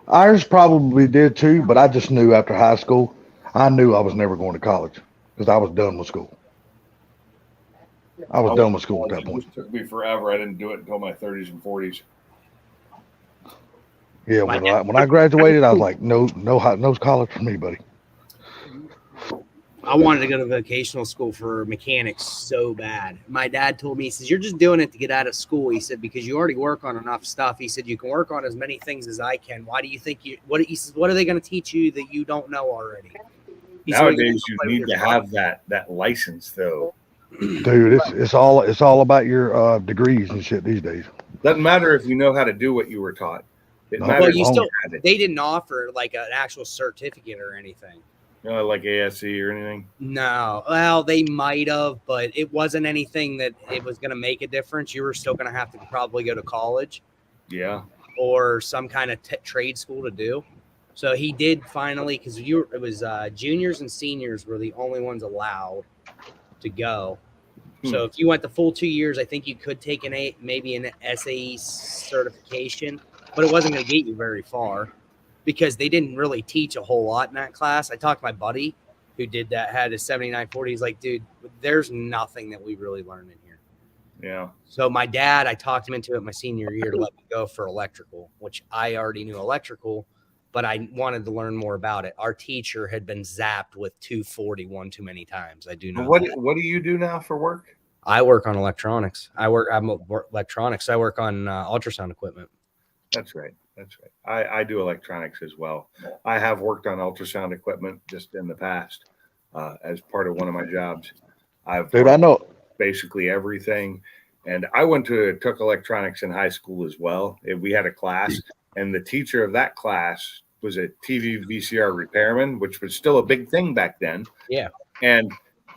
Ours probably did too, but I just knew after high school, I knew I was never going to college because I was done with school. I was done with school at that point. It took me forever. I didn't do it until my 30s and 40s. Yeah, when I graduated, I was like, no college for me, buddy. I wanted to go to vocational school for mechanics so bad. My dad told me, he says, you're just doing it to get out of school. He said, because you already work on enough stuff. He said, you can work on as many things as I can. Why do you think he says, what are they going to teach you that you don't know already? Nowadays, you need to have that license, though. Dude, it's all about your degrees and shit these days. Doesn't matter if you know how to do what you were taught. It No, matters. Well, if they didn't offer like an actual certificate or anything. like ASC or anything. No, well, they might have, but it wasn't anything that it was going to make a difference. You were still going to have to probably go to college Yeah. or some kind of trade school to do. So he did finally, because it was juniors and seniors were the only ones allowed to go. So if you went the full 2 years, I think you could take maybe an SAE certification, but it wasn't going to get you very far because they didn't really teach a whole lot in that class. I talked to my buddy who did that, had a 7940. He's like, dude, there's nothing that we really learn in here. Yeah. So my dad, I talked him into it my senior year to let me go for electrical, which I already knew electrical, but I wanted to learn more about it. Our teacher had been zapped with 240 one too many times. I do know. What do you do now for work? I work on electronics. I'm electronics. I work on ultrasound equipment. That's right. I do electronics as well. I have worked on ultrasound equipment just in the past as part of one of my jobs. Dude, I know basically everything. And I took electronics in high school as well. We had a class, and the teacher of that class was a TV VCR repairman, which was still a big thing back then. Yeah. And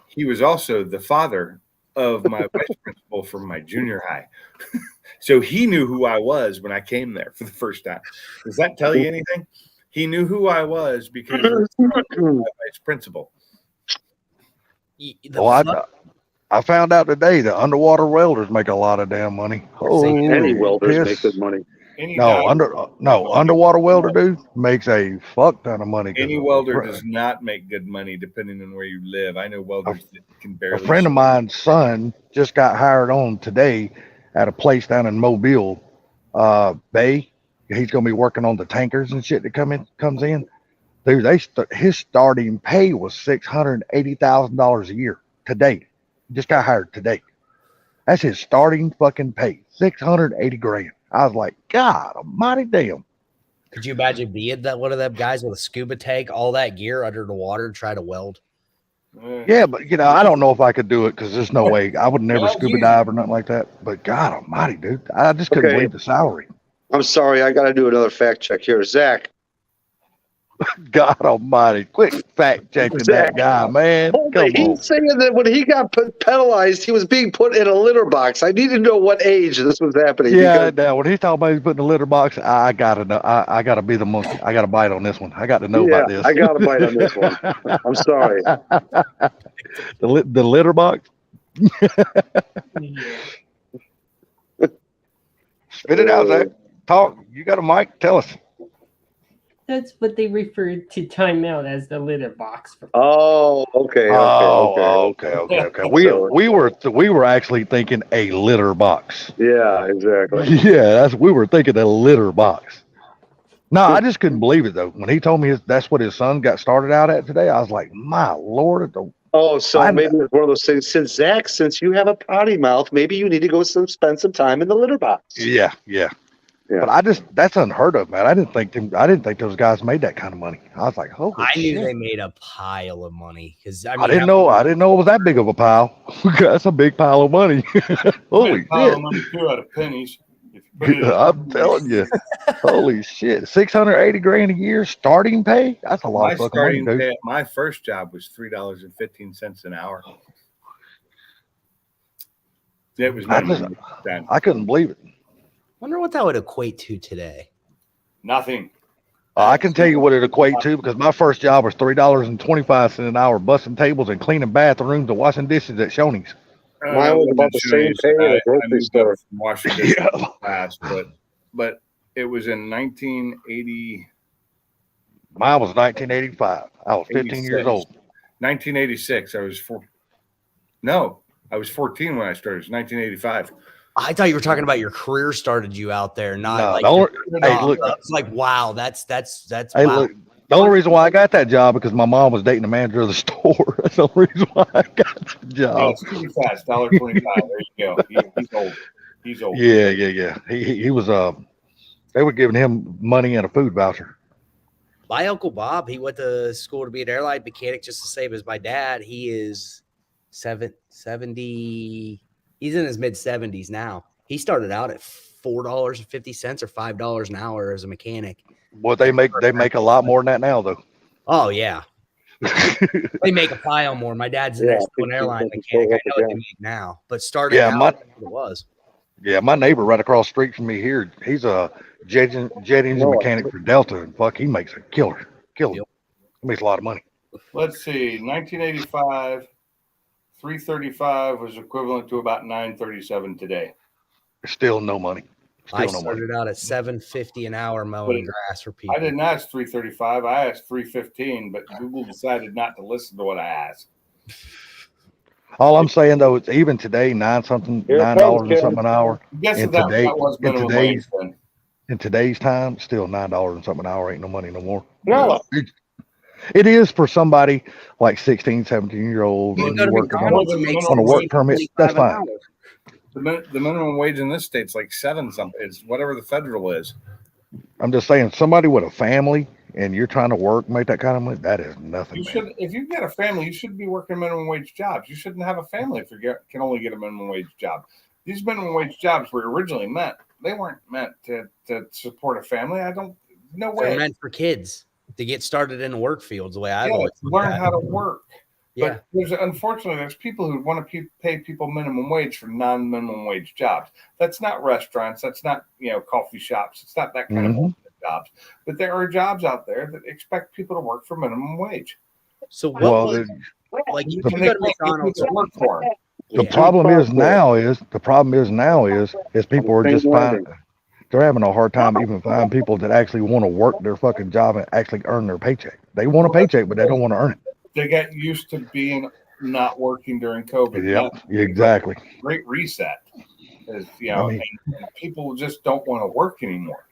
he was also the father of my vice principal from my junior high. So he knew who I was when I came there for the first time. Does that tell you anything? He knew who I was because he was my vice principal. I found out today that underwater welders make a lot of damn money. Any welders make good money. Underwater welder dude makes a fuck ton of money. Any welder does not make good money depending on where you live. I know welders that can barely. A friend of mine's son just got hired on today at a place down in Mobile Bay. He's going to be working on the tankers and shit that comes in. Dude, his starting pay was $680,000 a year today. He just got hired today. That's his starting fucking pay, $680,000. I was like, God almighty damn. Could you imagine being one of them guys with a scuba tank, all that gear under the water, try to weld? Yeah, but I don't know if I could do it because there's no way. I would never scuba dive or nothing like that. But God almighty, dude, I just couldn't believe the salary. I'm sorry, I got to do another fact check here. Zach. God almighty, quick fact checking that guy, man. He's saying that when he got penalized, he was being put in a litter box. I need to know what age this was happening. Yeah, now when he's talking about he's putting a litter box, I gotta know. I gotta be the monkey. I gotta bite on this one. I got to know about this. I gotta bite on this one. I'm sorry. The litter box. Spit it out, Zach. Talk. You got a mic? Tell us. That's what they referred to timeout as, the litter box. Oh, okay. Okay. We were actually thinking a litter box. Yeah, exactly. Yeah, we were thinking a litter box. No, I just couldn't believe it though. When he told me that's what his son got started out at today, I was like, my Lord. So maybe it's one of those things. Since you have a potty mouth, maybe you need to go spend some time in the litter box. Yeah. But that's unheard of, man. I didn't think those guys made that kind of money. I was like, holy I knew shit. they made a pile of money because I didn't know it was that big of a pile. That's a big pile of money. Holy shit. Pile of money too out of pennies. I'm telling you, holy shit, $680,000 a year starting pay. That's a lot of fucking money, dude. Pay at my first job was $3.15 an hour. It was. I couldn't believe it. Wonder what that would equate to today. Nothing. I can tell you what it equates to because my first job was $3.25 an hour, busting tables and cleaning bathrooms and washing dishes at Shoney's. Mine was about the same pay at a grocery store. Washington past, but it was in 1980. Mine was 1985. I was 15 years 86. old. 1986. I was four. No, I was 14 when I started. It was 1985. I thought you were talking about your career started you out there, not No, like the only, your hey, job. look, It's like wow, that's hey, wow. look, the only reason why I got that job because my mom was dating the manager of the store. That's the only reason why I got the Yeah, job. it's pretty fast. $1.25. There you go. He's old. He's old. Yeah. He was they were giving him money and a food voucher. My Uncle Bob, he went to school to be an airline mechanic just the same as my dad. He is 70. He's in his mid 70s now. He started out at $4.50 or $5 an hour as a mechanic. Boy, they make a lot more than that now though. Oh yeah. They make a pile more. My dad's an excellent airline mechanic. I know what they make now, but starting Yeah, out, it was. Yeah, my neighbor right across the street from me here, he's a jet engine mechanic for Delta, and fuck, he makes a killer. He makes a lot of money. Let's see. 1985, 335 was equivalent to about 937 today. Still no money. I started out at $7.50 an hour mowing grass for people. I didn't ask 335. I asked 315, but Google decided not to listen to what I asked. All I'm saying though is even today, $9 something an hour. Guess In that today- was in minimum today's- wage then. In today's time, still $9 and something an hour ain't no money no more. No. It is for somebody like 16, 17-year-old You and go you to work McDonald's and make on a work permit. That's fine. The minimum wage in this state's like 7 something. It's whatever the federal is. I'm just saying, somebody with a family and you're trying to work, make that kind of money, that is nothing. You Man. should, if you get a family, you should be working minimum wage jobs. You shouldn't have a family if you can only get a minimum wage job. These minimum wage jobs were originally meant. They weren't meant to support a family. No way. They're meant for kids to get started in the work fields the way I've Yeah, always learn looked at how to it. work. Yeah. But unfortunately, there's people who want to pay people minimum wage for non-minimum wage jobs. That's not restaurants. That's not coffee shops. It's not that kind of jobs. But there are jobs out there that expect people to work for minimum wage. So what Well, was, like you And go they to can't get McDonald's. people to work for 'em. The problem is now is people are just they're having a hard time even finding people that actually want to work their fucking job and actually earn their paycheck. They want a paycheck, but they don't want to earn it. They got used to being not working during COVID. Yep, That's exactly. a great reset. Is I mean- and people just don't want to work anymore.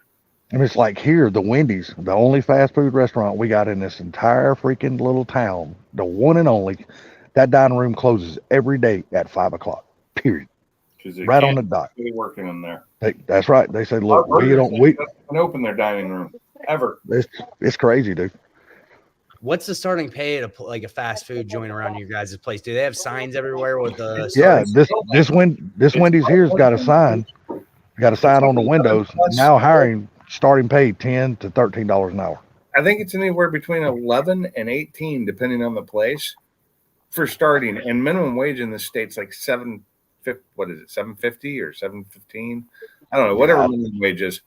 And it's like here, the Wendy's, the only fast food restaurant we got in this entire freaking little town, the one and only, that dining room closes every day at 5:00. Period. Right on the dot. Working in there. That's right. They said, look, Our we burgers don't, we, don't open their dining room ever. it's crazy, dude. What's the starting pay at a fast food joint around your guys' place? Do they have signs everywhere with the Yeah, starting- this Wendy's here's got a sign on the windows now hiring starting pay $10 to $13 an hour. I think it's anywhere between 11 and 18, depending on the place, for starting. And minimum wage in the state's like $7.50 or $7.15? I don't know, whatever minimum wage is.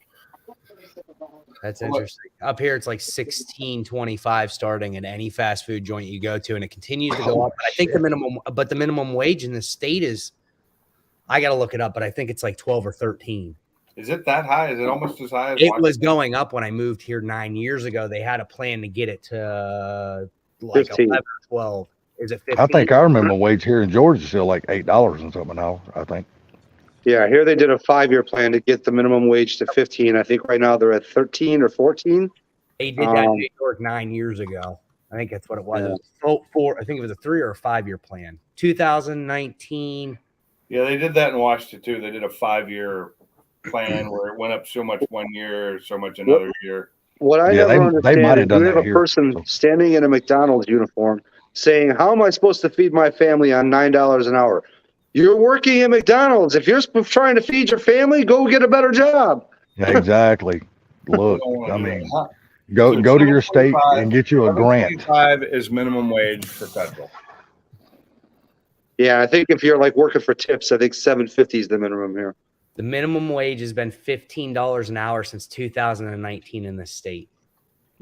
That's interesting. Up here, it's like $16.25 starting at any fast food joint you go to, and it continues to go up. But I think the minimum wage in the state is, I got to look it up, but I think it's like 12 or 13. Is it that high? Is it almost as high as It was going up when I moved here 9 years ago. They had a plan to get it to like 15. 11 or 12. Is it 15? I think our minimum wage here in Georgia is still like $8 and something an hour, I think. Yeah, here they did a 5-year plan to get the minimum wage to 15. I think right now they're at 13 or 14. They did that in New York 9 years ago. I think that's what it was. Yeah. It was I think it was a 3 or a 5 year plan. 2019. Yeah, they did that in Washington too. They did a 5-year plan where it went up so much one year, so much another year. What I Yeah, never they might understand have is done you have that a here. person standing in a McDonald's uniform saying, "How am I supposed to feed my family on $9 an hour?" You're working at McDonald's. If you're trying to feed your family, go get a better job. Yeah, exactly. Look, I mean, go So to your state and get you a grant. 7.25 is minimum wage for federal. Yeah, I think if you're like working for tips, I think $7.50 is the minimum here. The minimum wage has been $15 an hour since 2019 in this state.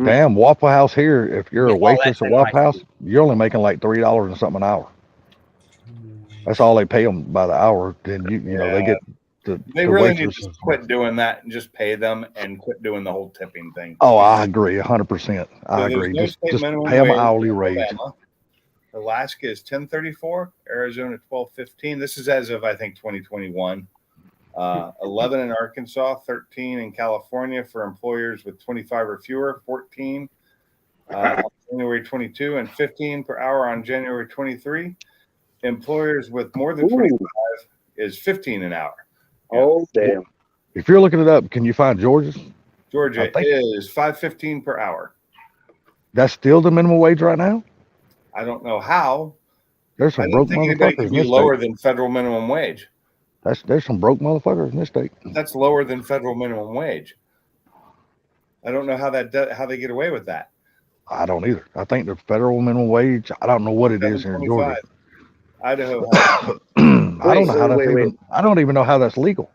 Damn, Waffle House here, if you're a Yeah, waitress that's at in Waffle my- House, you're only making like $3 and something an hour. That's all they pay them by the hour. Then you know they They the really need to waitresses. quit doing that and just pay them and quit doing the whole tipping thing. Oh, I agree 100%. So I there's agree. no Just state just minimum pay them wage hourly in rate. Alabama. Alaska is 1034, Arizona 1215. This is as of I think 2021. 11 in Arkansas, 13 in California for employers with 25 or fewer, 14 on January 22, and 15 per hour on January 23. Employers with more than 25 is 15 an hour. Oh, damn. If you're looking it up, can you find Georgia's? Georgia I think- is 515 per hour. That's still the minimum wage right now? I don't know how. There's I some didn't broke think anybody motherfuckers could in be this lower state. than federal minimum wage. There's some broke motherfuckers in this state. That's lower than federal minimum wage. I don't know how how they get away with that. I don't either. I think the federal minimum wage, I don't know what it is here in Georgia. 725. Idaho. I don't know how that's wait. even, I don't even know how that's legal.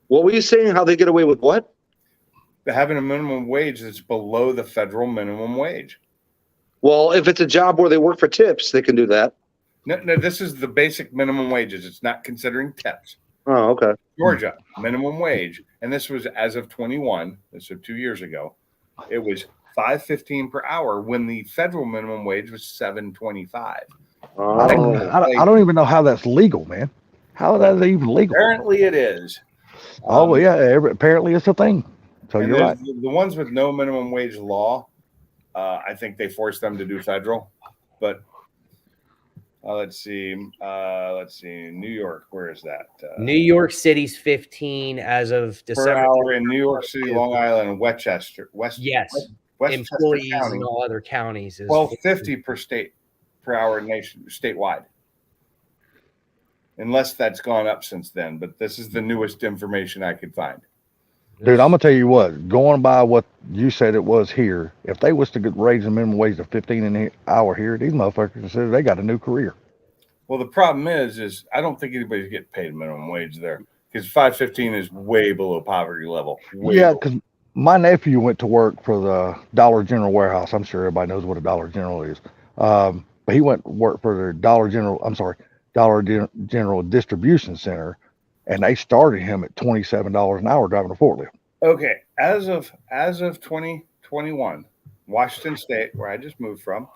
What were you saying? How they get away with what? Having a minimum wage that's below the federal minimum wage. Well, if it's a job where they work for tips, they can do that. No, this is the basic minimum wages. It's not considering tips. Oh, okay. Georgia minimum wage, and this was as of 21, so 2 years ago. It was $5.15 per hour when the federal minimum wage was $7.25. Oh. I don't even know how that's legal, man. How is that even legal? Apparently, it is. Oh, yeah. Apparently, it's a thing. So And you're right. the ones with no minimum wage law, I think they force them to do federal. But let's see. New York, where is that? New York City's 15 as of Per December. hour in New York City, Long Island, and Westchester. Yes. Westchester Employees County. in all other counties is $12.50 per hour statewide. Unless that's gone up since then, but this is the newest information I could find. Dude, I'm gonna tell you what. Going by what you said it was here, if they was to raise the minimum wage to 15 an hour here, these motherfuckers consider they got a new career. Well, the problem is I don't think anybody's getting paid minimum wage there because $5.15 is way below poverty level. Yeah, because my nephew went to work for the Dollar General warehouse. I'm sure everybody knows what a Dollar General is. But he went to work for the Dollar General Distribution Center, and they started him at $27 an hour driving a forklift. Okay, as of 2021, Washington State, where I just moved from,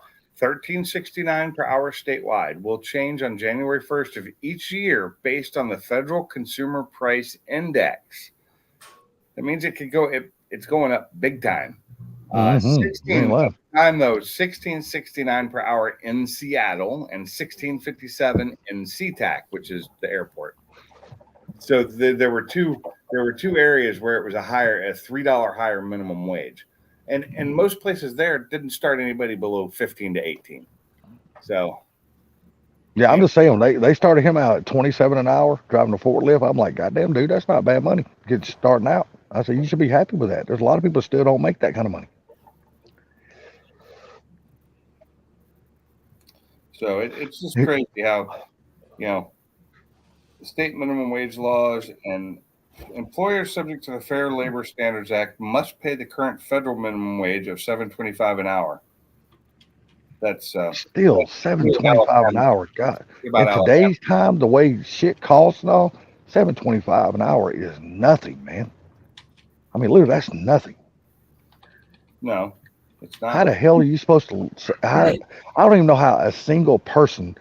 $13.69 per hour statewide will change on January 1st of each year based on the Federal Consumer Price Index. That means it could go. It's going up big time. $16.69 per hour in Seattle and $16.57 in SeaTac, which is the airport. So there were two areas where it was a $3 higher minimum wage, and most places there didn't start anybody below 15 to 18. So Yeah, I'm just saying they started him out at 27 an hour driving a forklift. I'm like, goddamn, dude, that's not bad money. Get starting out. I said, you should be happy with that. There's a lot of people still don't make that kind of money. So it's just crazy how, the state minimum wage laws and employers subject to the Fair Labor Standards Act must pay the current federal minimum wage of $7.25 an hour. That's Still $7.25 an hour. God, about in today's time, the way shit costs and all, $7.25 an hour is nothing, man. I mean, literally, that's nothing. No, it's not. How the hell are you supposed to? I don't even know how a single person,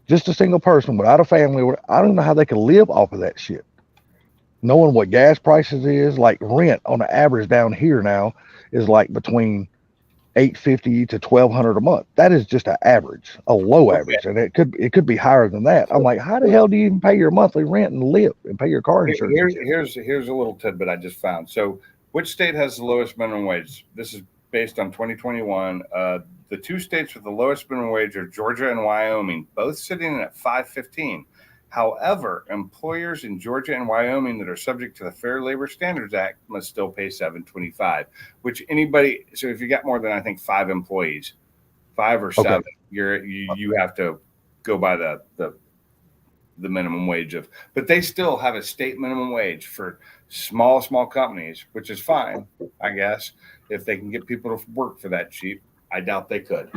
just a single person without a family, I don't even know how they can live off of that shit. Knowing what gas prices is, like rent on the average down here now is like between $850 to $1,200 a month. That is just an average, a low average, and it could be higher than that. I'm like, how the hell do you even pay your monthly rent and live and pay your car insurance? Here's a little tidbit I just found. So, which state has the lowest minimum wage? This is based on 2021. The two states with the lowest minimum wage are Georgia and Wyoming, both sitting at $5.15. However, employers in Georgia and Wyoming that are subject to the Fair Labor Standards Act must still pay $7.25. Which anybody, so if you got more than I think 5 employees, 5 or 7, you have to go by the minimum wage of. But they still have a state minimum wage for small companies, which is fine, I guess, if they can get people to work for that cheap. I doubt they could.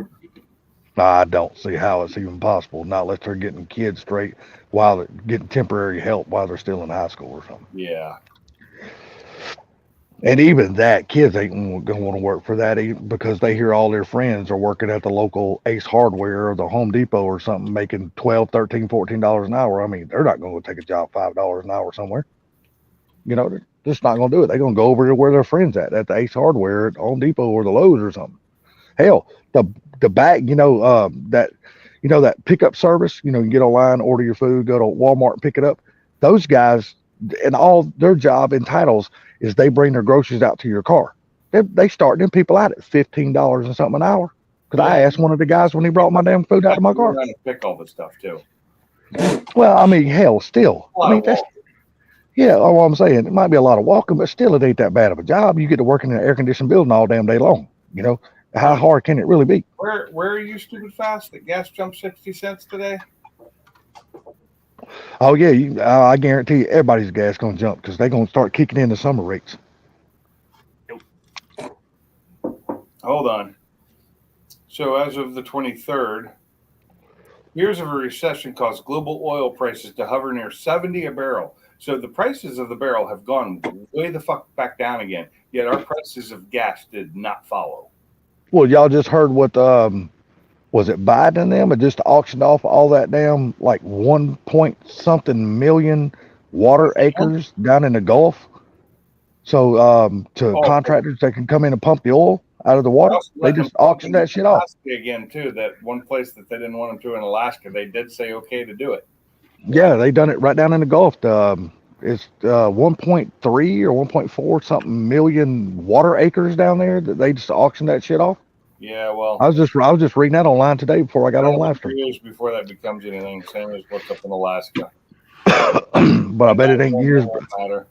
I don't see how it's even possible, not unless they're getting kids straight while they're getting temporary help while they're still in high school or something. Yeah. And even that, kids ain't gonna want to work for that because they hear all their friends are working at the local Ace Hardware or the Home Depot or something, making $12, $13, $14 an hour. I mean, they're not gonna go take a job $5 an hour somewhere. You know, they're just not gonna do it. They're gonna go over to where their friends at the Ace Hardware, at Home Depot or the Lowe's or something. Hell, the bag, that pickup service, you can get online, order your food, go to Walmart and pick it up. Those guys, and all their job entitles is they bring their groceries out to your car. They start them people out at $15 and something an hour. Because I asked one of the guys when he brought my damn food out to my car. Trying to pick all the stuff too. Well, I mean, hell, still. I mean, that's, yeah, all I'm saying, it might be a lot of walking, but still, it ain't that bad of a job. You get to work in an air-conditioned building all damn day long. How hard can it really be? Where are you, stupid fast? That gas jumped 60 cents today? Oh, yeah, I guarantee you everybody's gas going to jump because they're going to start kicking in the summer rates. Hold on. So as of the 23rd, fears of a recession caused global oil prices to hover near 70 a barrel. So the prices of the barrel have gone way the fuck back down again. Yet our prices of gas did not follow. Well, y'all just heard what, was it Biden and them had just auctioned off all that damn, like 1 point something million water acres down in the Gulf. So to contractors that can come in and pump the oil out of the water, they just auctioned that shit off. Again, too, that one place that they didn't want them to in Alaska, they did say okay to do it. Yeah, they done it right down in the Gulf. It's 1.3 or 1.4 something million water acres down there that they just auctioned that shit off. Yeah, well, I was just reading that online today before I got on live stream. years before that becomes anything, same as what's up in Alaska. But I bet it ain't years. Matter.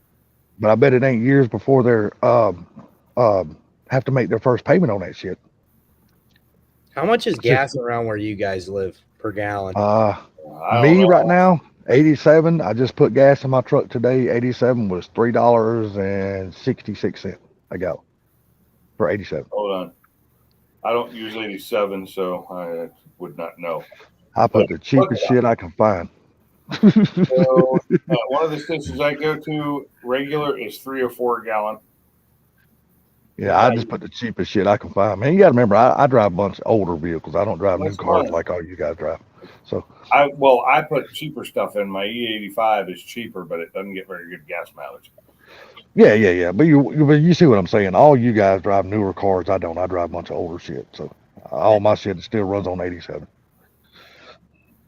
But I bet it ain't years before they're have to make their first payment on that shit. How much is gas around where you guys live per gallon? Me right now, 87. I just put gas in my truck today. 87 was $3.66 a gallon for 87. Hold on. I don't use 87, so I would not know. I put the cheapest shit I can find. So, one of the stations I go to regular is 3 or 4 gallon. Yeah, I just put the cheapest shit I can find. Man, you got to remember, I drive a bunch of older vehicles. I don't drive new cars like all you guys drive. So I put cheaper stuff in. My E85 is cheaper, but it doesn't get very good gas mileage. yeah. But you see what I'm saying? All you guys drive newer cars. I don't. I drive a bunch of older shit. So all my shit still runs on 87.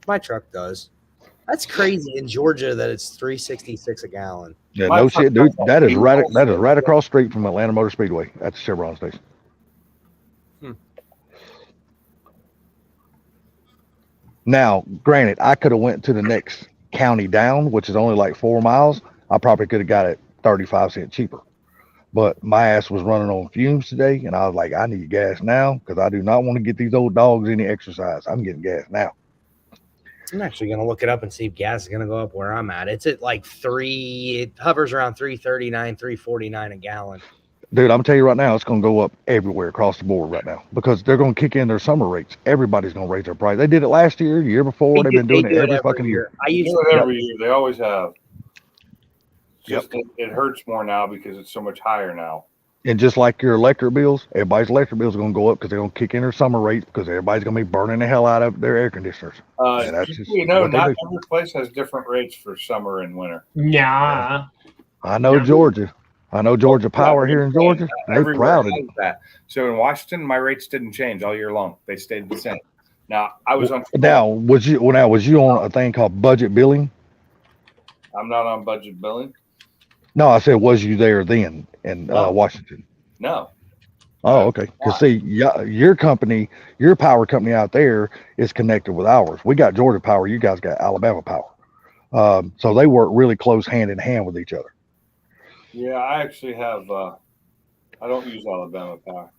My truck does. That's crazy in Georgia that it's $3.66 a gallon. Yeah, no shit, dude. That is right across the street from Atlanta Motor Speedway at the Chevron station. Now, granted, I could have went to the next county down, which is only like 4 miles. I probably could have got it 35 cents cheaper. But my ass was running on fumes today, and I was like, I need gas now because I do not want to get these old dogs any exercise. I'm getting gas now. I'm actually going to look it up and see if gas is going to go up where I'm at. It's at like it hovers around $3.39, $3.49 a gallon. Dude, I'm telling you right now, it's going to go up everywhere across the board right now because they're going to kick in their summer rates. Everybody's going to raise their price. They did it last year, the year before. They've been doing it every fucking year. I use it every year. They always have. Just it hurts more now because it's so much higher now. And just like your electric bills, everybody's electric bills are going to go up because they're going to kick in their summer rates because everybody's going to be burning the hell out of their air conditioners. Not every place has different rates for summer and winter. Nah. I know Georgia. I know Georgia Power here in Georgia. They're proud of it. That. So in Washington, my rates didn't change all year long. They stayed the same. Now I was on. Now was you on a thing called budget billing? I'm not on budget billing. No, I said, was you there then in Washington? No. Oh, okay. Because see, your company, your power company out there is connected with ours. We got Georgia Power. You guys got Alabama Power. So they work really close hand in hand with each other. Yeah, I actually have. I don't use Alabama Power.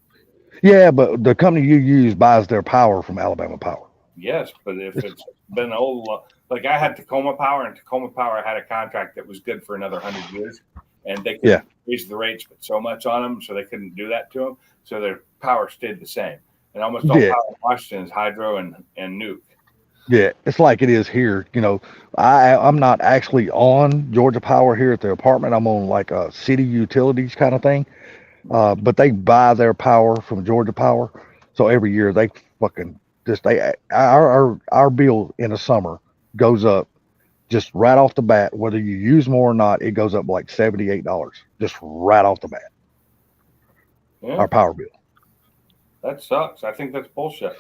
Yeah, but the company you use buys their power from Alabama Power. Yes, but if it's been old, like I had Tacoma Power, and Tacoma Power had a contract that was good for another 100 years, and they could raise the rates but so much on them, so they couldn't do that to them. So their power stayed the same. And almost all Yeah. power in Washington is hydro and nuke. Yeah, it's like it is here. You know, I'm not actually on Georgia Power here at the apartment. I'm on like a city utilities kind of thing. But they buy their power from Georgia Power, so every year they fucking just our bill in the summer goes up just right off the bat. Whether you use more or not, it goes up like $78 just right off the bat. Yeah, Our power bill. that sucks. I think that's bullshit.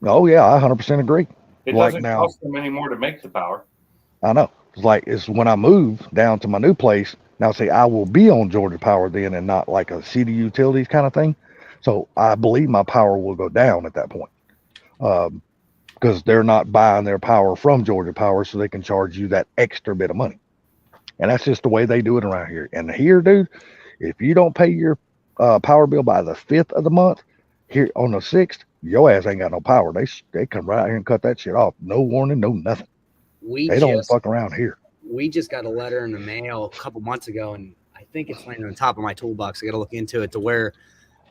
Oh yeah, I 100% agree. It Like doesn't now, cost them any more to make the power. I know. It's when I move down to my new place. Now, see, I will be on Georgia Power then and not like a city utilities kind of thing. So I believe my power will go down at that point because they're not buying their power from Georgia Power, so they can charge you that extra bit of money. And that's just the way they do it around here. And here, dude, if you don't pay your power bill by the 5th of the month, here on the 6th, your ass ain't got no power. They come right here and cut that shit off. No warning, no nothing. They don't fuck around here. We just got a letter in the mail a couple months ago, and I think it's laying on the top of my toolbox. I got to look into it to where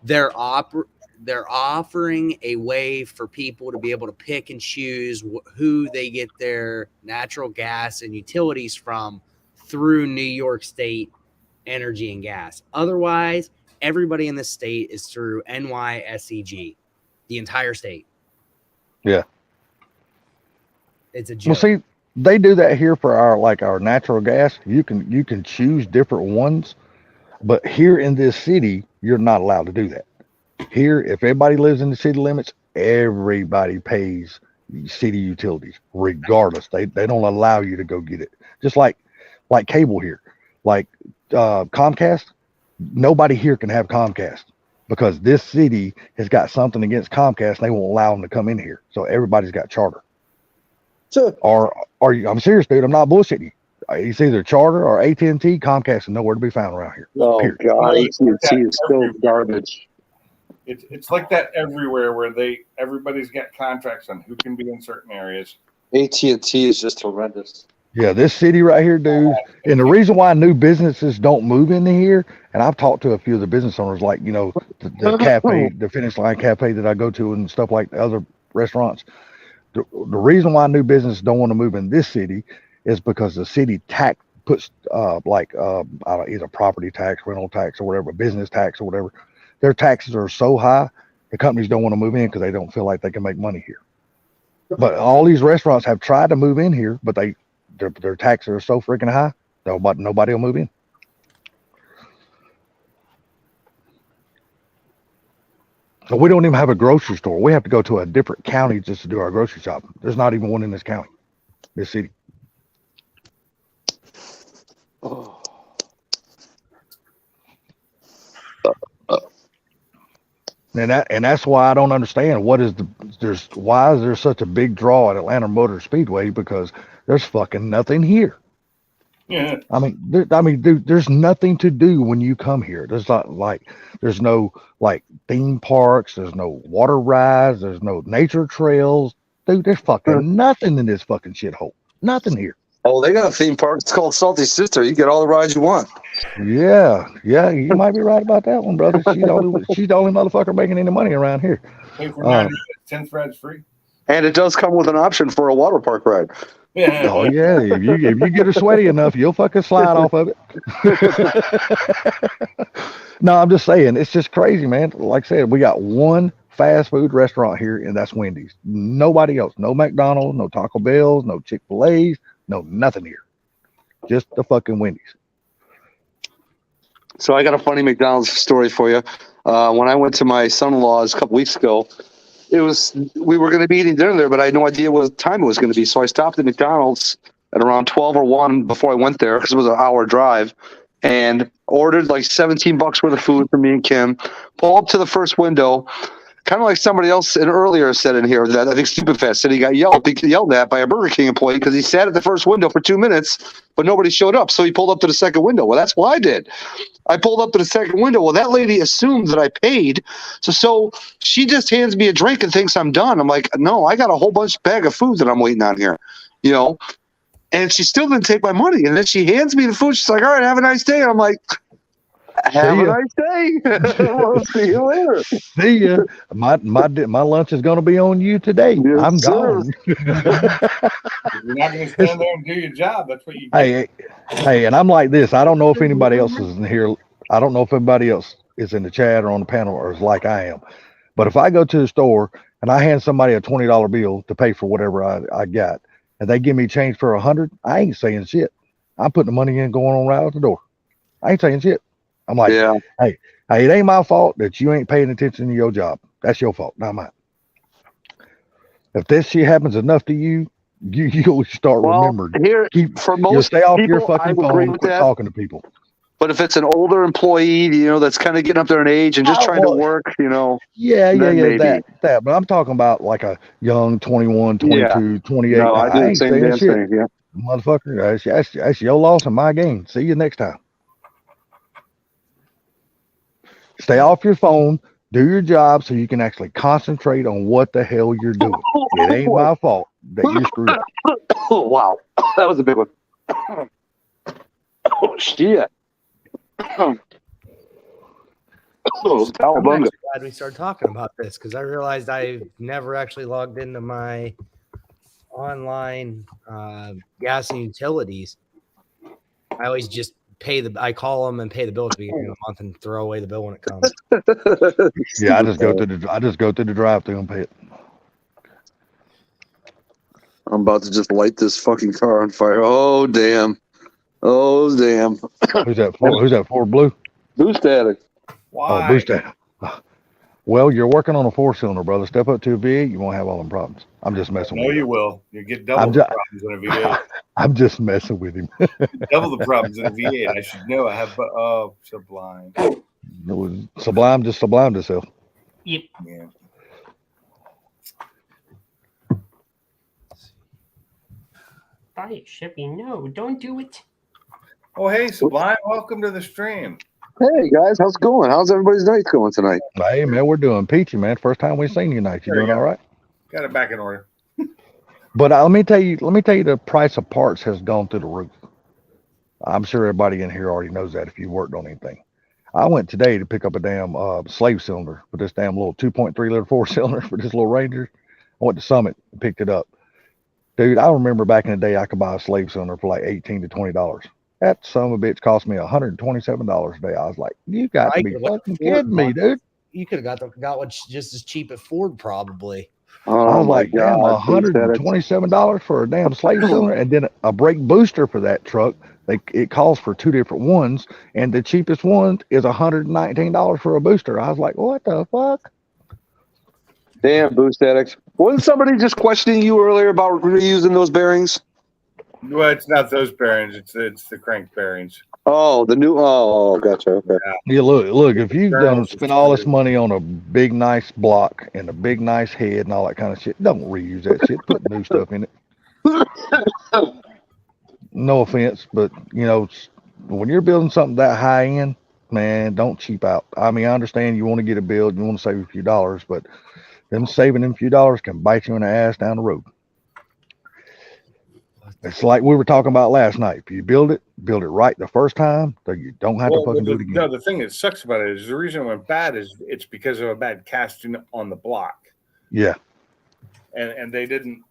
they're offering a way for people to be able to pick and choose who they get their natural gas and utilities from through New York State Energy and Gas. Otherwise, everybody in the state is through NYSEG, the entire state. Yeah. It's a joke. Well, see, they do that here for our natural gas. You can choose different ones, but here in this city, you're not allowed to do that. Here, if everybody lives in the city limits, everybody pays city utilities, regardless. They don't allow you to go get it. Just like cable here, like Comcast. Nobody here can have Comcast because this city has got something against Comcast. And they won't allow them to come in here, so everybody's got Charter. Or I'm serious, dude. I'm not bullshitting you. It's either Charter or AT&T. Comcast is nowhere to be found around here. Oh Period. God, AT&T is still garbage. It's like that everywhere where everybody's got contracts on who can be in certain areas. AT&T is just horrendous. Yeah, this city right here, dude. And the reason why new businesses don't move into here, and I've talked to a few of the business owners, like, you know, the cafe, the Finish Line Cafe that I go to and stuff like the other restaurants. The reason why new businesses don't want to move in this city is because the city puts either property tax, rental tax, or whatever, business tax or whatever. Their taxes are so high, the companies don't want to move in because they don't feel like they can make money here. But all these restaurants have tried to move in here, but their taxes are so freaking high, nobody will move in. So we don't even have a grocery store. We have to go to a different county just to do our grocery shopping. There's not even one in this county, this city. Oh. And that's why I don't understand why is there such a big draw at Atlanta Motor Speedway, because there's fucking nothing here. Yeah. I mean, dude, there's nothing to do when you come here. There's no theme parks. There's no water rides. There's no nature trails. Dude, there's fucking nothing in this fucking shithole. Nothing here. Oh, they got a theme park. It's called Salty Sister. You get all the rides you want. Yeah, you might be right about that one, brother. She's the only motherfucker making any money around here. Pay for 90 10th ride's free. And it does come with an option for a water park ride. Yeah. Oh yeah, if you get her sweaty enough, you'll fucking slide off of it. No, I'm just saying, it's just crazy, man. Like I said, we got one fast food restaurant here, and that's Wendy's. Nobody else. No McDonald's, no Taco Bell's, no Chick-fil-A's, no nothing here. Just the fucking Wendy's. So I got a funny McDonald's story for you. When I went to my son-in-law's a couple weeks ago, we were going to be eating dinner there, but I had no idea what time it was going to be. So I stopped at McDonald's at around 12 or 1 before I went there, because it was an hour drive, and ordered like $17 worth of food for me and Kim. Pull up to the first window, kind of like somebody else earlier said in here, that I think Stupid Fast said he got yelled at by a Burger King employee because he sat at the first window for 2 minutes, but nobody showed up. So he pulled up to the second window. Well, that's what I did. I pulled up to the second window. Well, that lady assumed that I paid. So she just hands me a drink and thinks I'm done. I'm like, no, I got a whole bag of food that I'm waiting on here, and she still didn't take my money. And then she hands me the food. She's like, all right, have a nice day. And I'm like, Have a ya. nice day. We'll see you later. See ya. My lunch is gonna be on you today. Yes, I'm sir. gone. If you're not going to stand there and do your job, that's what you get. Hey, and I'm like this. I don't know if anybody else is in here. I don't know if everybody else is in the chat or on the panel or is like I am. But if I go to the store and I hand somebody a $20 bill to pay for whatever I got, and they give me change for $100, I ain't saying shit. I'm putting the money in, going on right out the door. I ain't saying shit. I'm like, Yeah. hey, it ain't my fault that you ain't paying attention to your job. That's your fault, not mine. If this shit happens enough to you, you'll start remembering. Here, for most you'll stay off people, your fucking I agree phone, with quit that. talking to people. But if it's an older employee, that's kind of getting up there in age and just trying to work, Yeah, then maybe. that. But I'm talking about like a young 21, 22, 28. No, I do the ain't same saying damn shit. thing. Yeah. Motherfucker, that's your loss and my gain. See you next time. Stay off your phone. Do your job so you can actually concentrate on what the hell you're doing. It ain't my fault that you screwed up. Oh, wow. That was a big one. Oh, shit. Oh, I'm cowabunga. actually glad we started talking about this because I realized I've never actually logged into my online gas and utilities. I always just I call them and pay the bill at the beginning of the month and throw away the bill when it comes. Yeah, I just go through the drive-through and pay it. I'm about to just light this fucking car on fire. Oh, damn. Oh, damn. Who's that? Ford Blue? Boost static. Why? Oh, boost static. Well, you're working on a 4-cylinder, brother. Step up to a V8, you won't have all them problems. I'm just messing No, with you him. will. You get double the problems in a V8. I'm just messing with him. Double the problems in a V8. I should know. I have Sublime. It was Sublime just sublimed itself. Yep. Yeah. Buy it, Shippy. No, don't do it. Oh, hey, Sublime. Welcome to the stream. Hey, guys. How's it going? How's everybody's night going tonight? Hey, man, we're doing peachy, man. First time we've seen you tonight. You There you doing go. all right? Got it back in order. But let me tell you, the price of parts has gone through the roof. I'm sure everybody in here already knows that if you worked on anything. I went today to pick up a damn slave cylinder for this damn little 2.3 liter 4-cylinder for this little Ranger. I went to Summit and picked it up. Dude, I remember back in the day I could buy a slave cylinder for like $18 to $20. That son of a bitch cost me $127 a day. I was like, you got to be fucking kidding me, dude. You could have got one just as cheap at Ford, probably. Oh, I was my like, damn, God. $127 for a damn slave cylinder, and then a brake booster for that truck. It calls for 2 different ones, and the cheapest one is $119 for a booster. I was like, what the fuck? Damn, Boost Addicts. Wasn't somebody just questioning you earlier about reusing those bearings? Well, it's not those bearings. It's the crank bearings. Oh, the new. Oh, gotcha. Okay. Yeah, look. If you've Journals spent all this money on a big, nice block and a big, nice head and all that kind of shit, don't reuse that shit. Put new stuff in it. No offense, but when you're building something that high end, man, don't cheap out. I mean, I understand you want to get a build, you want to save a few dollars, but saving them few dollars can bite you in the ass down the road. It's like we were talking about last night. If you build it right the first time, so you don't have to fucking do it again. No, the thing that sucks about it is the reason it went bad is it's because of a bad casting on the block. Yeah. And they didn't.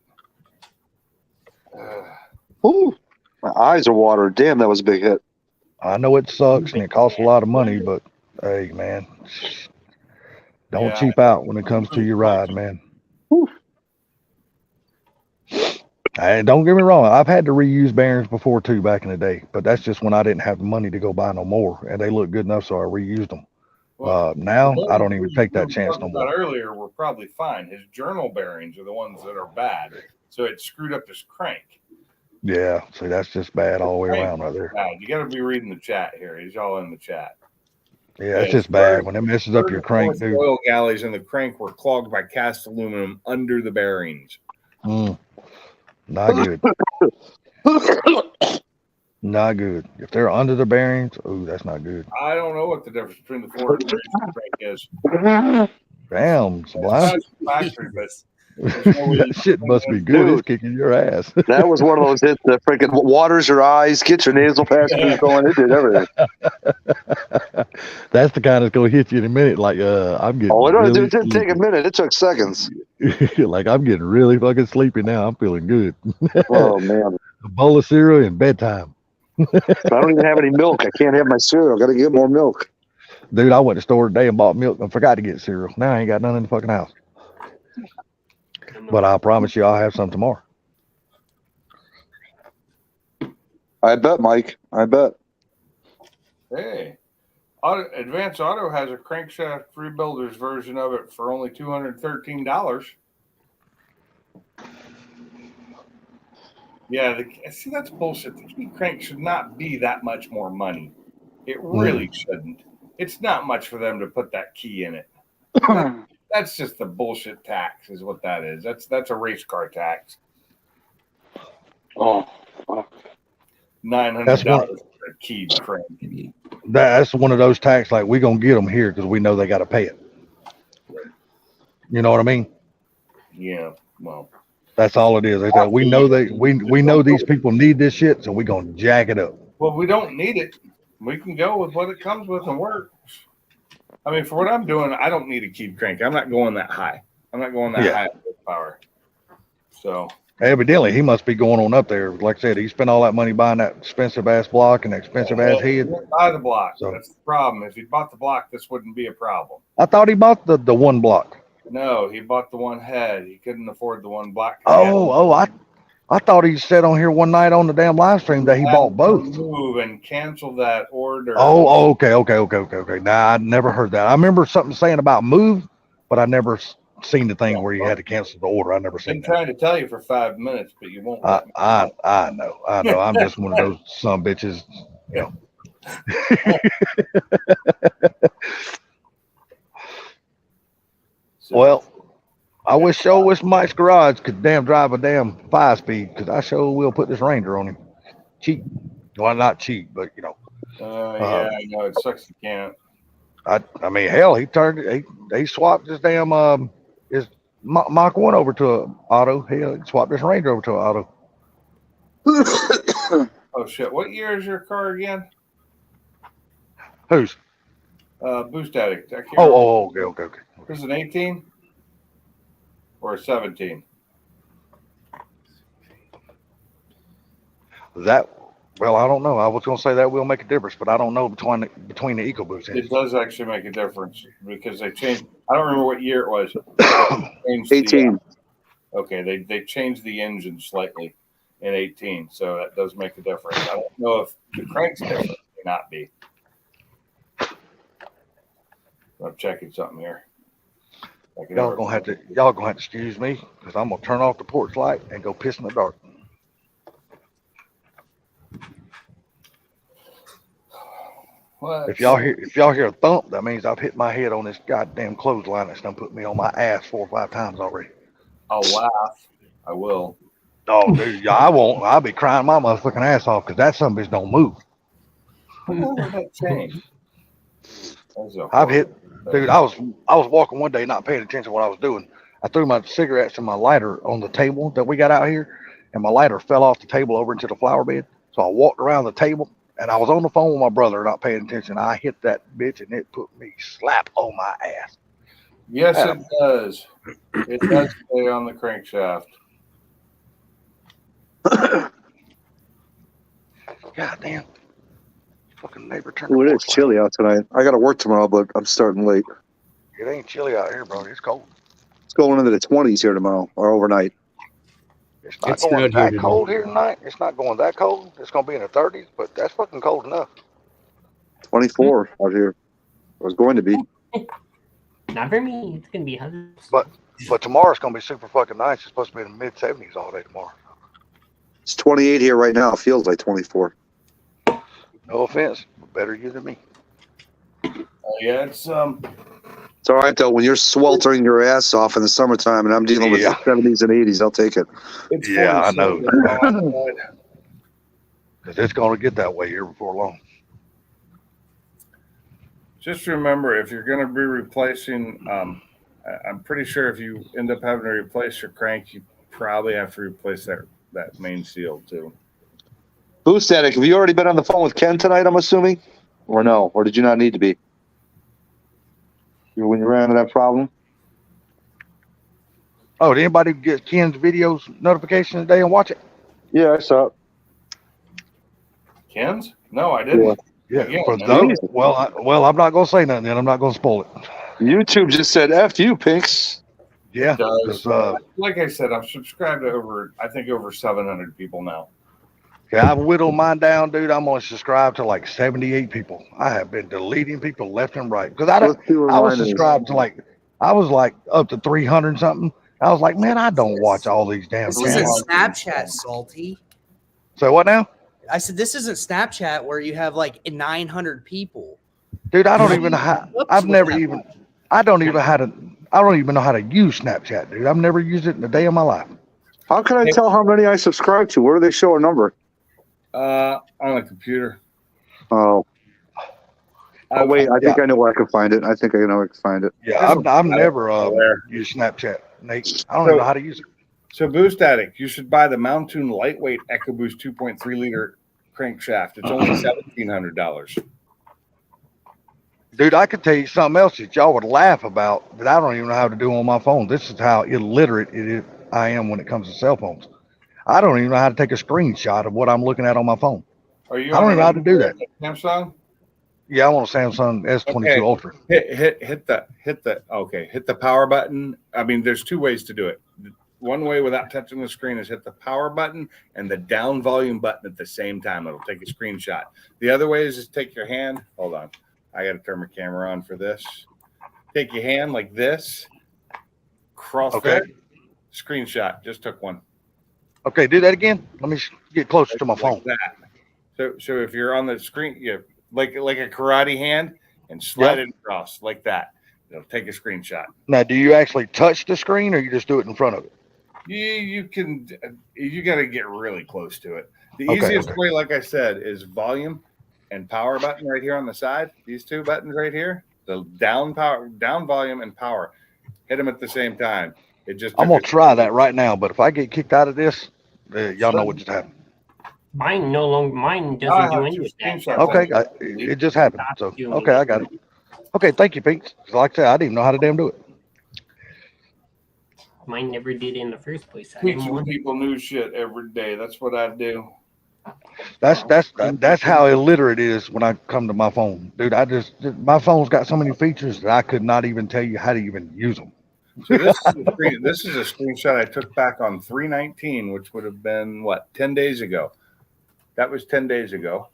Ooh, my eyes are watering. Damn, that was a big hit. I know it sucks and it costs a lot of money, but hey, man, don't cheap out when it comes to your ride, man. And don't get me wrong, I've had to reuse bearings before too back in the day, but that's just when I didn't have the money to go buy no more, and they look good enough, so I reused them. Now I don't even take that chance no more. Earlier, were probably fine. His journal bearings are the ones that are bad, so it screwed up his crank. Yeah, see, that's just bad all the way around right there. Bad. You got to be reading the chat here. He's all in the chat. Yeah, it's just bad when it messes up your crank, dude. Oil galleys in the crank were clogged by cast aluminum under the bearings. Not good. Not good. If they're under the bearings, ooh, that's not good. I don't know what the difference between the Ford and the crank is. Damn, Sublime. Factory, but That shit must be good. It's kicking your ass. That was one of those hits that freaking waters your eyes, gets your nasal passages going. It did everything. That's the kind that's gonna hit you in a minute. Like I'm getting. Oh, really it didn't take a minute. It took seconds. like I'm getting really fucking sleepy now. I'm feeling good. Oh man, A bowl of cereal and bedtime. I don't even have any milk. I can't have my cereal. Got to get more milk. Dude, I went to the store today and bought milk and forgot to get cereal. Now I ain't got none in the fucking house. But I promise you, I'll have some tomorrow. I bet, Mike. I bet. Hey, Advance Auto has a crankshaft rebuilder's version of it for only $213. Yeah, see, that's bullshit. The key crank should not be that much more money. It really shouldn't. It's not much for them to put that key in it. That's just the bullshit tax, is what that is. That's a race car tax. Oh, fuck. $900 for a keyed crank. That's one of those tax like we gonna get them here because we know they got to pay it. You know what I mean? Yeah. Well, that's all it is. We know we know these people need this shit, so we gonna jack it up. Well, we don't need it. We can go with what it comes with and works. I mean, for what I'm doing, I don't need a keyed crank. I'm not going that high. I'm not going that high power. So evidently, he must be going on up there. Like I said, he spent all that money buying that expensive ass block and expensive ass head. He didn't buy the block. So, that's the problem. If he bought the block, this wouldn't be a problem. I thought he bought the one block. No, he bought the one head. He couldn't afford the one block. I thought he said on here one night on the damn live stream that he bought both. Move and cancel that order. Okay. Nah, I never heard that. I remember something saying about move, but I never seen the thing where you had to cancel the order. I never seen I've been that. trying to tell you for 5 minutes, but you won't. I know. I'm just one of those some bitches, you know. Well, I wish Mike's Garage could drive a damn 5-speed, because I sure will put this Ranger on him. Cheap. Well, not cheap, but you know. Yeah, I know. It sucks you can't. I mean, hell, he swapped his damn his Mach 1 over to an auto. Hell, he swapped his Ranger over to an auto. Oh shit! What year is your car again? Whose? Boost Addict. Okay. This is an 18 or a 17. Well, I don't know. I was gonna say that will make a difference, but I don't know between the EcoBoost. It does actually make a difference because they changed. I don't remember what year it was. 18. Okay, they changed the engine slightly in 18, so that does make a difference. I don't know if the crank's different. It may not be. I'm checking something here. Y'all gonna have to excuse me because I'm gonna turn off the porch light and go piss in the dark. What? If y'all hear a thump, that means I've hit my head on this goddamn clothesline that's done put me on my ass 4 or 5 times already. I'll laugh. I will. Oh, dude, I won't. I'll be crying my motherfucking ass off because that son of a bitch don't move. What did that change? I've hit, dude. I was walking one day, not paying attention to what I was doing. I threw my cigarettes and my lighter on the table that we got out here, and my lighter fell off the table over into the flower bed. So I walked around the table, and I was on the phone with my brother, not paying attention. I hit that bitch, and it put me slap on my ass. Yes, it does. It does stay on the crankshaft. God damn. Fucking neighbor turned. Ooh, it is chilly out tonight. I got to work tomorrow, but I'm starting late. It ain't chilly out here, bro. It's cold. It's going into the 20s here tomorrow or overnight. It's not going that cold here tonight. It's not going that cold. It's going to be in the 30s, but that's fucking cold enough. 24 out here. It was going to be. Not for me. It's gonna be 100. But tomorrow's gonna be super fucking nice. It's supposed to be in the mid-70s all day tomorrow. It's 28 here right now. It feels like 24. No offense, but better you than me. Yeah, it's It's all right though. When you're sweltering your ass off in the summertime, and I'm dealing with the 70s and 80s, I'll take it. Yeah, I know. Because it's gonna get that way here before long. just remember, if you're going to be replacing I'm pretty sure if you end up having to replace your crank, you probably have to replace that main seal too. Boost Static, have you already been on the phone with Ken tonight, I'm assuming? Or no? Or did you not need to be? When you ran into that problem? Oh, did anybody get Ken's videos notification today and watch it? Yeah, I saw it. Ken's? No, I didn't. Yeah. Again, For man. those, I'm not gonna say nothing. Then I'm not gonna spoil it. YouTube just said F you, Pinks. Yeah. Does. 'Cause, Like I said, I'm subscribed to over 700 people now. yeah, I've whittled mine down, dude. I'm only subscribed to like 78 people. I have been deleting people left and right because I was subscribed to I was like up to 300 something. I was like, man, I don't watch all these damn. This isn't videos. Snapchat, Salty. So what now? I said this isn't Snapchat where you have like 900 people. Dude, I don't even I don't even know how to use Snapchat, dude. I've never used it in a day of my life. How can I tell how many I subscribe to? Where do they show a number? On a computer. Oh. Oh wait, I think I know where I can find it. I think I know where I can find it. Yeah, I've never used Snapchat, Nate. I don't even know how to use it. So Boost Addict, you should buy the Mountoon Lightweight EcoBoost 2.3 liter crankshaft. It's only $1,700. Dude, I could tell you something else that y'all would laugh about that I don't even know how to do on my phone. This is how illiterate I am when it comes to cell phones. I don't even know how to take a screenshot of what I'm looking at on my phone. Are you? I don't even know how to do that. Samsung. Yeah, I want a Samsung S22 Ultra. Hit the power button. I mean, there's two ways to do it. One way without touching the screen is hit the power button and the down volume button at the same time. It'll take a screenshot. The other way is just take your hand. Hold on. I got to turn my camera on for this. Take your hand like this. CrossFit. Screenshot. Just took one. Okay, do that again. Let me get closer to my phone. Like that. So if you're on the screen, you like a karate hand and slide it across like that. It'll take a screenshot. Now, do you actually touch the screen or you just do it in front of it? You got to get really close to it. The easiest way, like I said, is volume and power button right here on the side. These two buttons right here, the down volume and power. Hit them at the same time. I'm gonna try that right now. But if I get kicked out of this, y'all know what just happened. Mine doesn't do any of that. Okay, it just happened. So okay, I got it. Okay, thank you, Pete. Like I said, I didn't even know how to damn do it. Mine never did in the first place. Teaching people new shit every day. That's what I do. That's how illiterate it is when I come to my phone, dude. My phone's got so many features that I could not even tell you how to even use them. So this is a screenshot I took back on 3/19, which would have been 10 days ago. That was 10 days ago.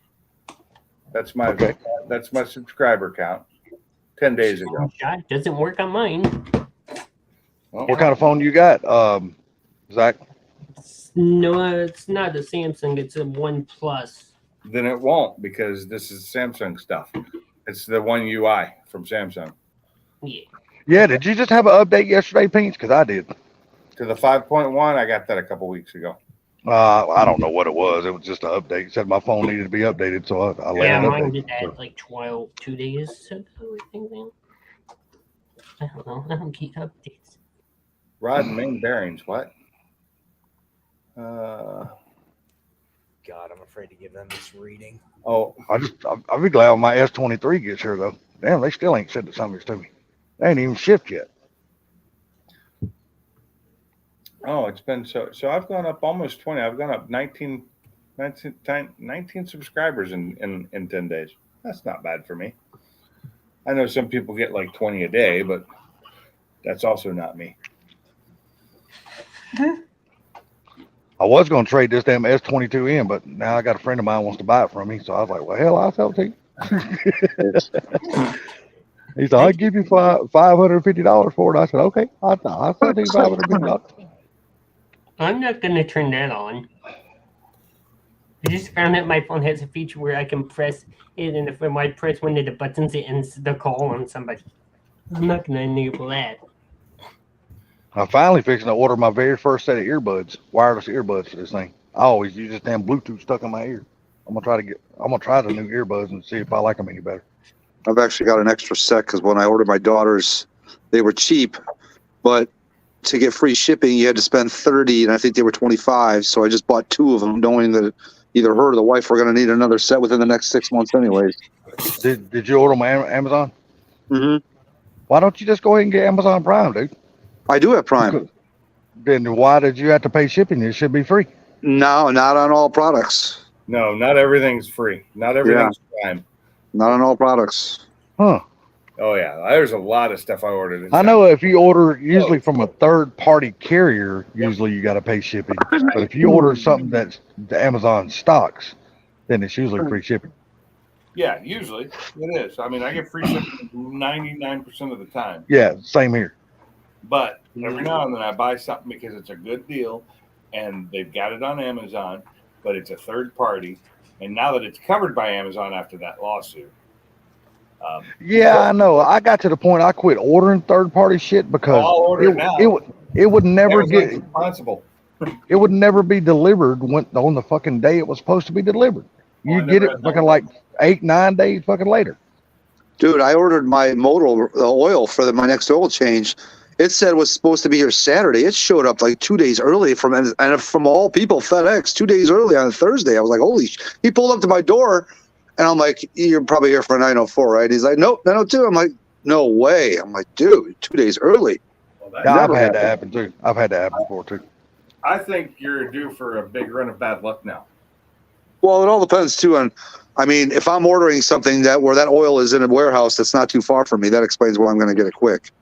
That's my subscriber count. 10 days ago. That doesn't work on mine. What kind of phone you got, Zach? No, it's not a Samsung. It's a OnePlus. Then it won't, because this is Samsung stuff. It's the One UI from Samsung. Yeah. Yeah. Did you just have an update yesterday, Pinks? Because I did. To the 5.1, I got that a couple weeks ago. I don't know what it was. It was just an update. It said my phone needed to be updated, so I let it mine update. did that like 2 days ago, I think. I don't know. I don't keep updates. Rod and main bearings. What? God, I'm afraid to give them this reading. Oh, I'll be glad when my S23 gets here though. Damn, they still ain't sent the summons to me. They ain't even shipped yet. Oh, it's been so I've gone up almost 20. I've gone up 19 subscribers in 10 days. That's not bad for me. I know some people get like 20 a day, but that's also not me. I was going to trade this damn S22 in, but now I got a friend of mine wants to buy it from me. So I was like, well, hell, I'll sell it to you. He said, I'll give you $550 for it. I said, okay, I'll sell it to you $550. I'm not going to turn that on. I just found out my phone has a feature where I can press it, and if I press one of the buttons, it ends the call on somebody. I'm not going to enable that. I'm finally fixing to order my very first set of earbuds, wireless earbuds for this thing. I always use this damn Bluetooth stuck in my ear. I'm gonna try the new earbuds and see if I like them any better. I've actually got an extra set because when I ordered my daughters, they were cheap, but to get free shipping, you had to spend 30, and I think they were 25. So I just bought 2 of them, knowing that either her or the wife were going to need another set within the next 6 months, anyways. Did you order them on Amazon? Mm-hmm. Why don't you just go ahead and get Amazon Prime, dude? I do have Prime. Then why did you have to pay shipping? It should be free. No, not on all products. No, not everything's free. Not everything's Prime. Not on all products. Huh. Oh yeah, there's a lot of stuff I ordered. I know if you order usually from a third-party carrier, usually you got to pay shipping. But if you order something that's the Amazon stocks, then it's usually free shipping. Yeah, usually it is. I mean, I get free shipping 99% of the time. Yeah, same here. But every now and then I buy something because it's a good deal and they've got it on Amazon, but it's a third party. And now that it's covered by Amazon after that lawsuit. Yeah, I know. I got to the point I quit ordering third-party shit because I'll order it now. it would never Amazon's get responsible. it would never be delivered on the fucking day it was supposed to be delivered. You get it fucking like 8-9 days fucking later. Dude, I ordered my motor oil for my next oil change. It said it was supposed to be here Saturday. It showed up like 2 days early from all people, FedEx, 2 days early on Thursday. I was like, holy he pulled up to my door and I'm like, you're probably here for 904, right? He's like, nope, 902. I'm like, no way. I'm like, dude, 2 days early. Well, Yeah, I've had that happen too. I've had that happen before too. I think you're due for a big run of bad luck now. Well, it all depends too on, I mean, if I'm ordering something where that oil is in a warehouse that's not too far from me, that explains why I'm going to get it quick.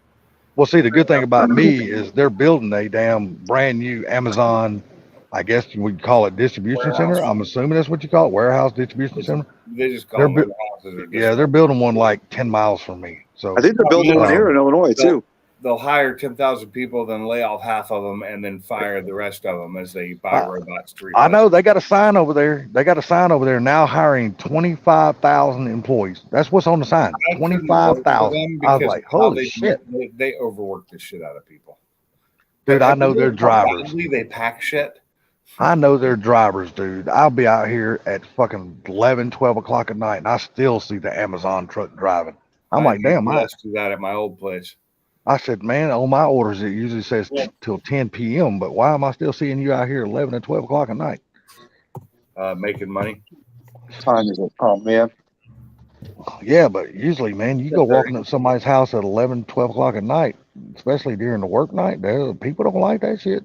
Well, see, the good thing about me is they're building a damn brand new Amazon, I guess you would call it distribution center. I'm assuming that's what you call it, warehouse distribution center. They just call them warehouses. Yeah, they're building one like 10 miles from me. So I think they're building one here in Illinois too. They'll hire 10,000 people, then lay off half of them, and then fire the rest of them as they buy robots to replace. I know they got a sign over there. They got a sign over there now hiring 25,000 employees. That's what's on the sign. 25,000. I was like, holy shit. They overwork the shit out of people. Dude, I know they're drivers. They pack shit. I know they're drivers, dude. I'll be out here at fucking 11, 12 o'clock at night, and I still see the Amazon truck driving. I'm like, damn. I used to do that at my old place. I said, man, on my orders, it usually says till 10 p.m., but why am I still seeing you out here 11 and 12 o'clock at night? Making money. Time is it? Oh, man. Yeah, but usually, man, you go walking up somebody's house at 11, 12 o'clock at night, especially during the work night, people don't like that shit.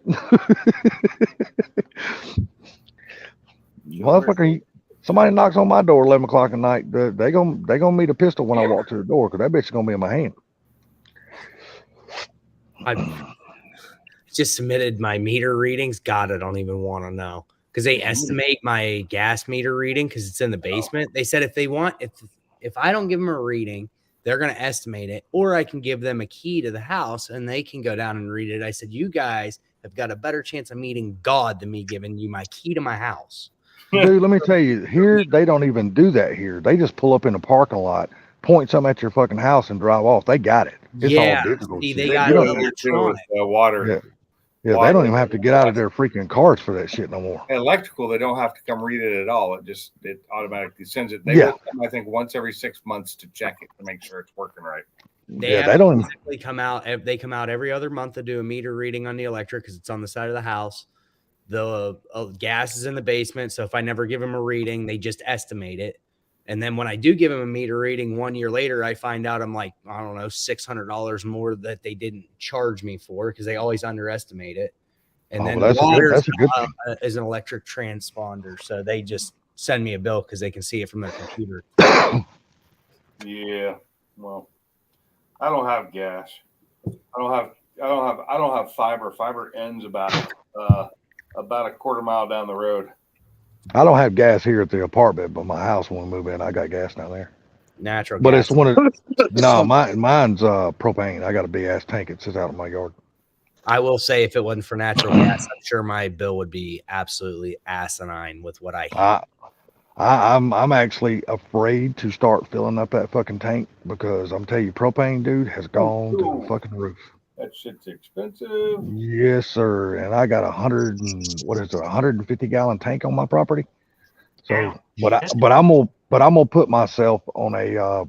Motherfucker, somebody knocks on my door 11 o'clock at night, they gonna meet a pistol when I walk to the door because that bitch is gonna be in my hand. I just submitted my meter readings. God, I don't even want to know because they estimate my gas meter reading because it's in the basement. They said if I don't give them a reading, they're going to estimate it, or I can give them a key to the house and they can go down and read it. I said, you guys have got a better chance of meeting God than me giving you my key to my house. Dude, let me tell you, here they don't even do that here. They just pull up in the parking lot, point something at your fucking house, and drive off. They got it. It's all digital. See, shit. they got water. Yeah, they don't even have to get out of their freaking cars for that shit no more. Electrical, they don't have to come read it at all. It automatically sends it. They will come, I think, once every 6 months to check it to make sure it's working right. They don't basically come out. They come out every other month to do a meter reading on the electric because it's on the side of the house. The gas is in the basement, so if I never give them a reading, they just estimate it. And then when I do give them a meter reading 1 year later, I find out I'm like, I don't know, $600 more that they didn't charge me for because they always underestimate it. And then that's a good thing. Is an electric transponder, so they just send me a bill because they can see it from their computer. Yeah, well, I don't have gas. I don't have fiber. Fiber ends about a quarter mile down the road. I don't have gas here at the apartment, but my house when we move in, I got gas down there. Natural but gas. It's one of no, mine's propane. I got a big ass tank. It sits out in my yard. I will say, if it wasn't for natural gas, I'm sure my bill would be absolutely asinine with what I'm actually afraid to start filling up that fucking tank because I'm telling you, propane, dude, has gone to the fucking roof. That shit's expensive. Yes, sir. And I got 150 gallon tank on my property. So, but I'm gonna put myself on a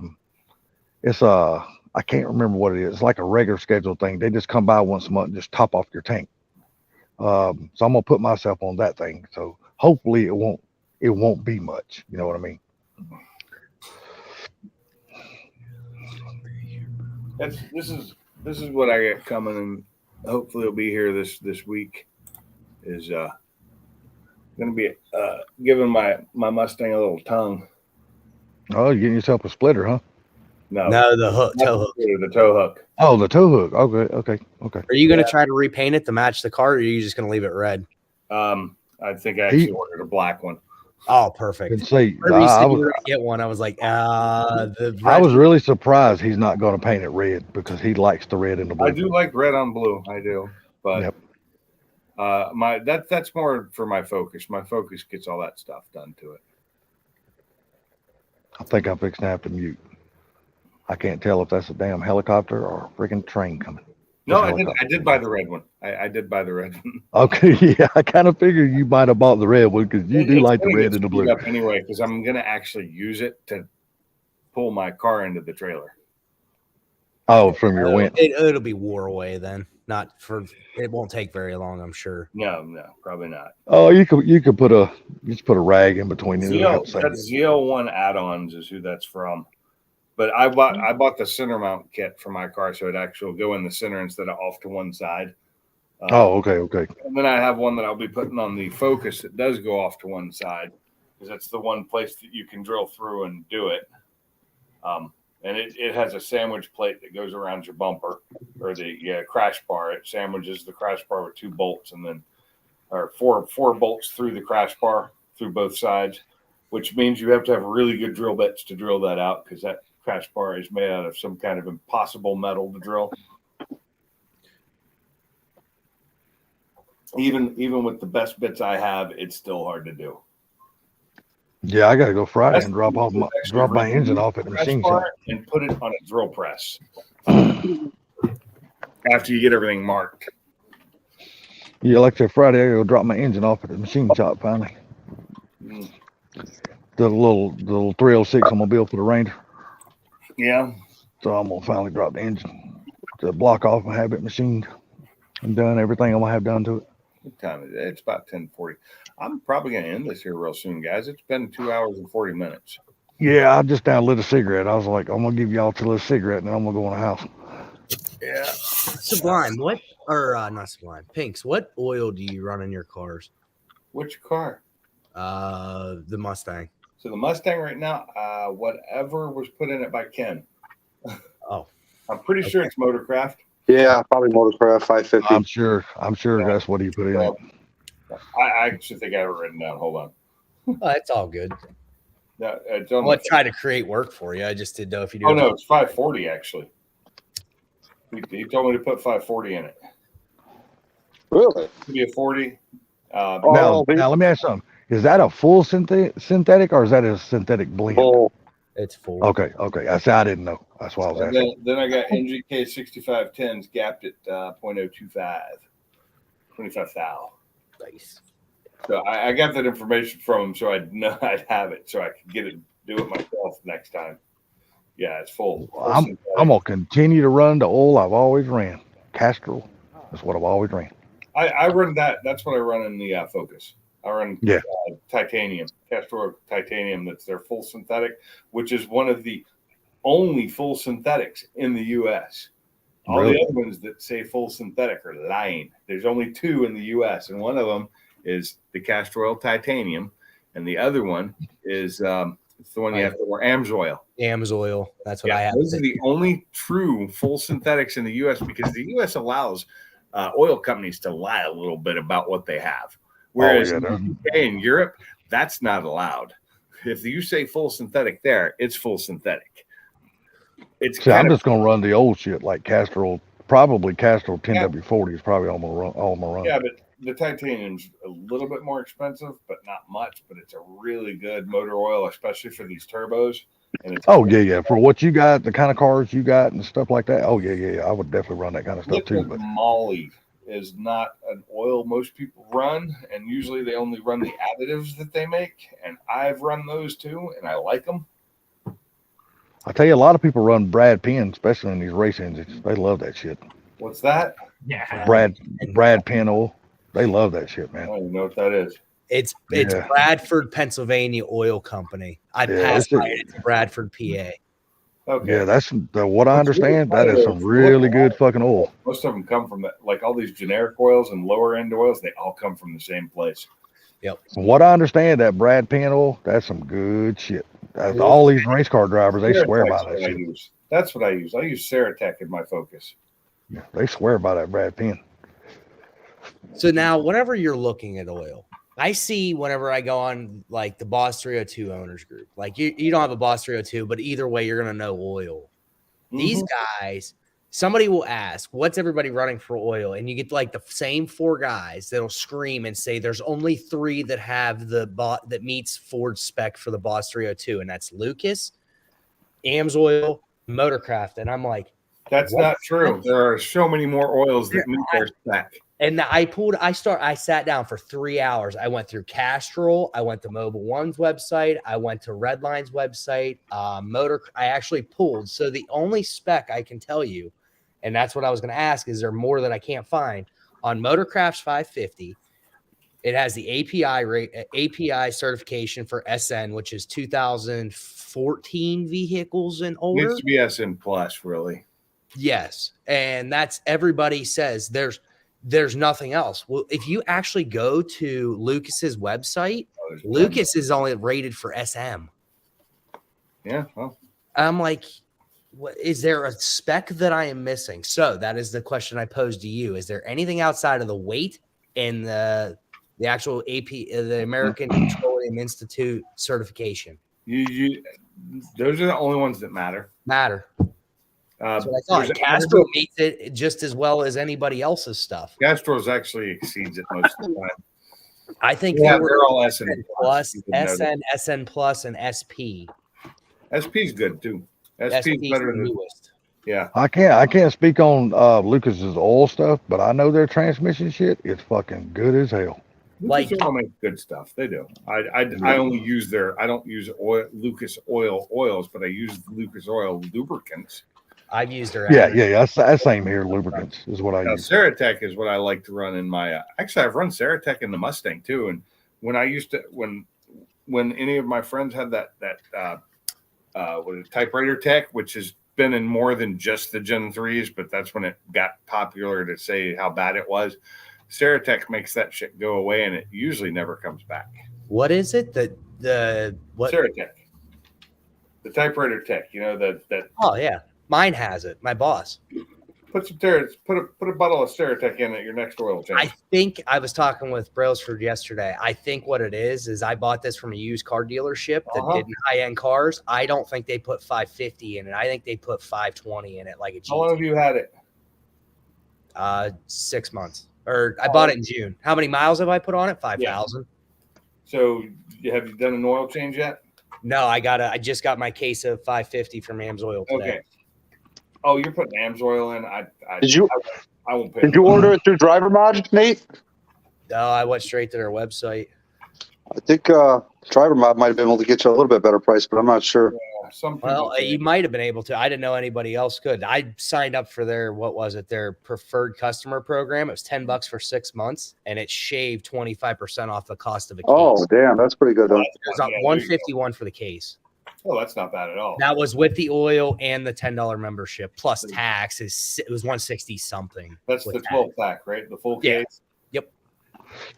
it's a I can't remember what it is. It's like a regular scheduled thing. They just come by once a month and just top off your tank. So I'm gonna put myself on that thing. So hopefully it won't be much. You know what I mean? This is what I got coming, and hopefully it'll be here this week. Is going to be giving my Mustang a little tongue. Oh, you're getting yourself a splitter, huh? No, the hook, toe hook. The toe hook. Oh, the toe hook. Okay. Are you going to try to repaint it to match the car, or are you just going to leave it red? I think I actually ordered a black one. Oh, perfect. And see, I was get one. I was like, I was really surprised he's not going to paint it red because he likes the red and the blue. I do like red on blue. I do, but Yep. that's more for my Focus. My Focus gets all that stuff done to it. I think I'm fixing to have to mute. I can't tell if that's a damn helicopter or a freaking train coming. No, I did buy the red one. I did buy the red one. Okay, yeah, I kind of figured you might have bought the red one because you do like the red and the blue. Anyway, because I'm gonna actually use it to pull my car into the trailer. Oh, from your winch. It'll be wore away then. Not for. It won't take very long, I'm sure. No, probably not. Oh, you could put a rag in between it. That's ZL1 add-ons is who that's from. But I bought the center mount kit for my car, so it actually will go in the center instead of off to one side. Okay. And then I have one that I'll be putting on the Focus that does go off to one side, because that's the one place that you can drill through and do it. And it has a sandwich plate that goes around your bumper, or the crash bar. It sandwiches the crash bar with 2 bolts, and then or four bolts through the crash bar through both sides, which means you have to have really good drill bits to drill that out, because that crash bar is made out of some kind of impossible metal to drill. Even with the best bits I have, it's still hard to do. Yeah, I gotta go Friday and drop my engine off at the machine shop and put it on a drill press after you get everything marked. Yeah, like that Friday, I gotta go drop my engine off at the machine shop finally. The little 306 I'm gonna build for the Ranger. Yeah. So I'm gonna finally drop the engine, the block off, and have it machined and done. Everything I'm gonna have done to it. What time is it? It's about 10:40. I'm probably gonna end this here real soon, guys. It's been 2 hours and 40 minutes. Yeah, I just down lit a cigarette. I was like, I'm gonna give y'all a little cigarette, and then I'm gonna go in the house. Yeah. Sublime, what? Or not Sublime, Pinks. What oil do you run in your cars? Which car? The Mustang. So the Mustang right now, whatever was put in it by Ken. Oh, I'm pretty sure it's Motorcraft. Yeah, probably Motorcraft 550. I'm sure that's what he put in it. I actually think I have it written down. Hold on. Oh, it's all good. No, it's on I'll try to create work for you. I just didn't know if you do. Oh no, it's 540 actually. He told me to put 540 in it. Really? Could be a 40. Now let me ask you something. Is that a full synthetic or is that a synthetic blend? Full. It's full. Okay. I said I didn't know. That's why I was asking. Then I got NGK 6510s gapped at 0.025, 25 thou. Nice. So I got that information from him, so I'd know I'd have it, so I could do it myself next time. Yeah, it's full. I'm gonna continue to run the oil I've always ran. Castrol. That's what I've always ran. I run that. That's what I run in the Focus. I run titanium, Castrol titanium. That's their full synthetic, which is one of the only full synthetics in the U.S. All Really? the other ones that say full synthetic are lying. There's only 2 in the U.S., and one of them is the Castrol titanium, and the other one is it's the one you have to wear, Amsoil. Amsoil. That's what I have. Those are the only true full synthetics in the U.S. because the U.S. allows oil companies to lie a little bit about what they have. Whereas in the UK and Europe, that's not allowed. If you say full synthetic there, it's full synthetic. I'm just gonna run the old shit like Castrol. Probably Castrol 10W40 is probably all I'm gonna run. Yeah, but the titanium's a little bit more expensive, but not much. But it's a really good motor oil, especially for these turbos. And it's For what you got, the kind of cars you got and stuff like that. I would definitely run that kind of stuff too. But moly is not an oil most people run, and usually they only run the additives that they make. And I've run those too, and I like them. I tell you, a lot of people run Brad Penn, especially in these race engines. They love that shit. What's that? Yeah. Brad Penn oil. They love that shit, I man. don't even know what that is. It's Yeah. Bradford, Pennsylvania Oil Company. I'd Yeah, pass it's a- by it. It's Bradford, PA. Okay. Yeah, that's what I What's really understand. That funny is some is, really good fucking oil. Most of them come from that, like all these generic oils and lower end oils. They all come from the same place. From what I understand, that Brad Penn oil, that's some good shit. That's all these race car drivers, they swear by Ceratec's that what I shit. use. That's what I use. I use Ceratec in my Focus. Yeah, they swear by that Brad Penn. So now, whenever you're looking at oil, I see whenever I go on like the Boss 302 owners group, like you don't have a Boss 302, but either way, you're going to know oil. These guys, somebody will ask, what's everybody running for oil? And you get like the same 4 guys that'll scream and say, there's only 3 that have that meets Ford spec for the Boss 302. And that's Lucas, AMSOIL, Motorcraft. And I'm like, That's what? not true. There are so many more oils that meet their spec. And I sat down for 3 hours. I went through Castrol. I went to Mobile One's website. I went to Redline's website. I actually pulled. So the only spec I can tell you, and that's what I was going to ask, is there more that I can't find on Motorcraft's 550? It has the API certification for SN, which is 2014 vehicles and older. Needs to be SN plus, really. Yes, and that's everybody says there's nothing else. Well, if you actually go to Lucas's website, Lucas is only rated for SM. Yeah, well, I'm like, what, is there a spec that I am missing? So that is the question I posed to you. Is there anything outside of the weight and the actual the American Petroleum Institute certification? Those are the only ones that matter. That's what I thought. Castrol meets it just as well as anybody else's stuff. Castro's actually exceeds it most of the time. I think they're all SN plus, SN plus, and SP. SP's good too. SP's better the than newest. Yeah. I can't speak on Lucas's oil stuff, but I know their transmission shit is fucking good as hell. Lucas Oil makes good stuff. They do. I only use I don't use Lucas Oil oils, but I use Lucas Oil lubricants. I've used her. Yeah. That's same here. Lubricants is what I use. Ceratec is what I like to run in my. Actually, I've run Ceratec in the Mustang too. And when I used to, when any of my friends had that typewriter tech, which has been in more than just the Gen 3s, but that's when it got popular to say how bad it was. Ceratec makes that shit go away, and it usually never comes back. What is it? The what? Ceratec, the typewriter tech. You know that. Oh yeah. Mine has it. My boss. Put a bottle of Ceratec in at your next oil change. I think I was talking with Brailsford yesterday. I think what it is I bought this from a used car dealership that did high-end cars. I don't think they put 550 in it. I think they put 520 in it, like a GT. How long have you had it? 6 months. Or I bought it in June. How many miles have I put on it? 5,000. So have you done an oil change yet? No, I just got my case of 550 from AMSOIL today. Okay. Oh, you're putting AMSOIL in. I won't pay. Did you order it through Driver Mod, Nate? No, I went straight to their website. I think Driver Mod might have been able to get you a little bit better price, but I'm not sure. Well, you might have been able to. I didn't know anybody else could. I signed up for their their preferred customer program. It was $10 for 6 months, and it shaved 25% off the cost of a case. Oh, damn, that's pretty good though. It was $151 for the case. Oh, that's not bad at all. That was with the oil and the $10 membership plus tax. It was 160 something. That's the 12 pack, right? The full case. Yep.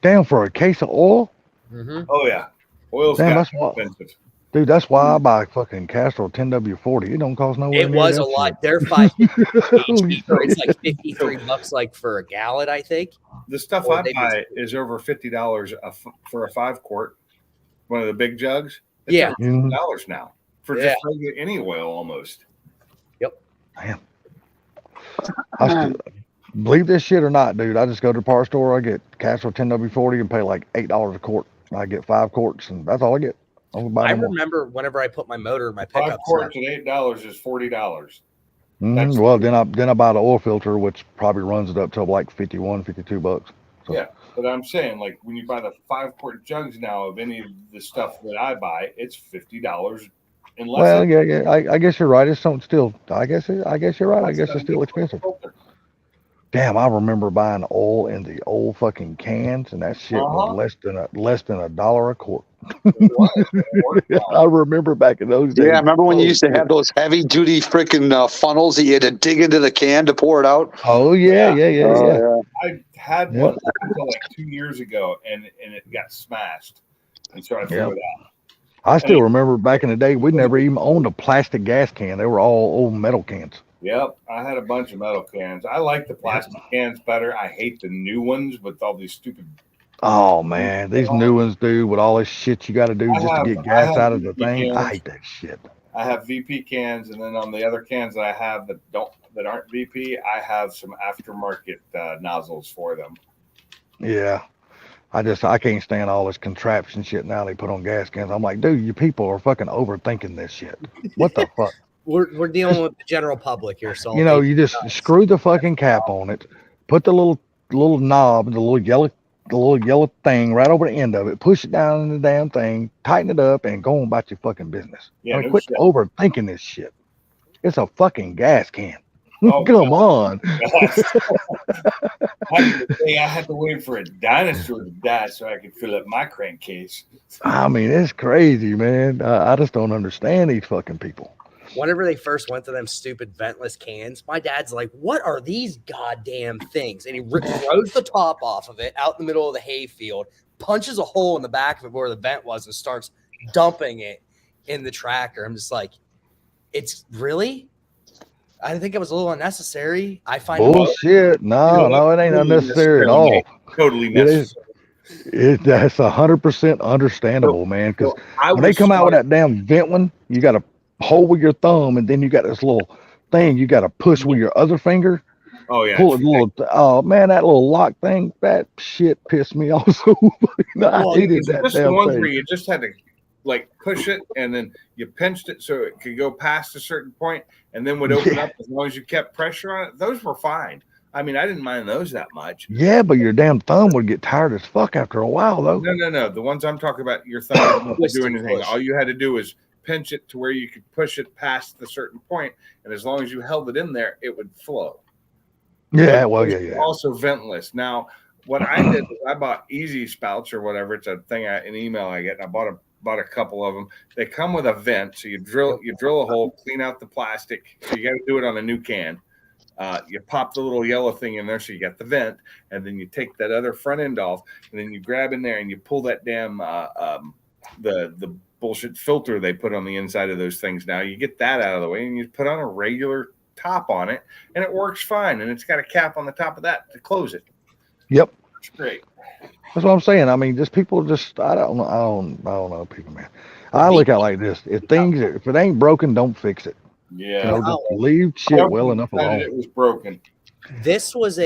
Damn, for a case of oil? Mm-hmm. Oh yeah, oil's Damn, got that's what, expensive. dude. That's why I buy fucking Castrol 10W40. It don't cost no. It was a lot. They're cheaper. It's like $53, like for a gallon, I think. The stuff I buy is over $50 for a 5-quart, one of the big jugs. It's Yeah. over $50 now for just regular any oil almost. Yep. Damn. Believe this shit or not, dude. I just go to the parts store. I get Castrol 10W40 and pay like $8 a quart. I get 5 quarts, and that's all I get. I remember whenever I put my motor in my 5 pickup. quarts at $8 is $40. Well, then I buy the oil filter, which probably runs it up to like $51-52. So. Yeah, but I'm saying, like, when you buy the 5-quart jugs now of any of the stuff that I buy, it's $50 Unless Well, it- yeah. I guess you're right. It's something still. I guess you're right. I guess it's still expensive. Damn, I remember buying oil in the old fucking cans, and that shit was less than $1 a quart. I remember back in those days. Yeah, remember when you Oh, used to shit. have those heavy duty freaking funnels that you had to dig into the can to pour it out? Oh yeah. I had one until like 2 years ago, and it got smashed, and so I threw it out. I still remember back in the day, we never even owned a plastic gas can. They were all old metal cans. Yep, I had a bunch of metal cans. I like the plastic cans better. I hate the new ones with all these stupid. Oh man, these new ones, dude, with all this shit you got to do just to get gas out of the thing. I hate that shit. I have VP cans, and then on the other cans that I have that aren't VP, I have some aftermarket nozzles for them. Yeah. I can't stand all this contraption shit now they put on gas cans. I'm like, dude, you people are fucking overthinking this shit. What the fuck? We're dealing with the general public here, so You know, you just screw the fucking cap on it, put the little knob, the little yellow thing right over the end of it, push it down in the damn thing, tighten it up, and go on about your fucking business. Yeah, no quit shit. overthinking this shit. It's a fucking gas can. Oh, Come on. I had to wait for a dinosaur to die so I could fill up my crankcase. I mean, it's crazy, man. I just don't understand these fucking people. Whenever they first went to them stupid ventless cans, my dad's like, "What are these goddamn things?" And he throws the top off of it out in the middle of the hayfield, punches a hole in the back of it where the vent was, and starts dumping it in the tractor. I'm just like, "It's really?" I think it was a little unnecessary. I find Bullshit. No, it ain't unnecessary at all. Totally It is. That's 100% understandable, man. Because when they come out with that damn vent one, you got to hold with your thumb, and then you got this little thing you got to push with your other finger. Oh yeah. Pull it oh man, that little lock thing, that shit pissed me off so I hated that just the damn ones thing. where you just had to like push it, and then you pinched it so it could go past a certain point, and then would open up as long as you kept pressure on it. Those were fine. I mean, I didn't mind those that much. Yeah, but your damn thumb would get tired as fuck after a while, though. No. The ones I'm talking about, your thumb didn't do anything. All you had to do was pinch it to where you could push it past the certain point, and as long as you held it in there, it would flow. Yeah, well, yeah. Also ventless. Now, what I did was I bought Easy Spouts or whatever. It's a thing, an email I get. And I bought a couple of them. They come with a vent, so you drill a hole, clean out the plastic. So you got to do it on a new can. You pop the little yellow thing in there, so you got the vent, and then you take that other front end off, and then you grab in there and you pull that damn the bullshit filter they put on the inside of those things. Now you get that out of the way, and you put on a regular top on it, and it works fine. And it's got a cap on the top of that to close it. Yep, it's great. That's what I'm saying. I mean, just people just I don't know people, man. I look at it like this: if it ain't broken, don't fix it. Yeah, just leave shit well enough alone. It was broken. This is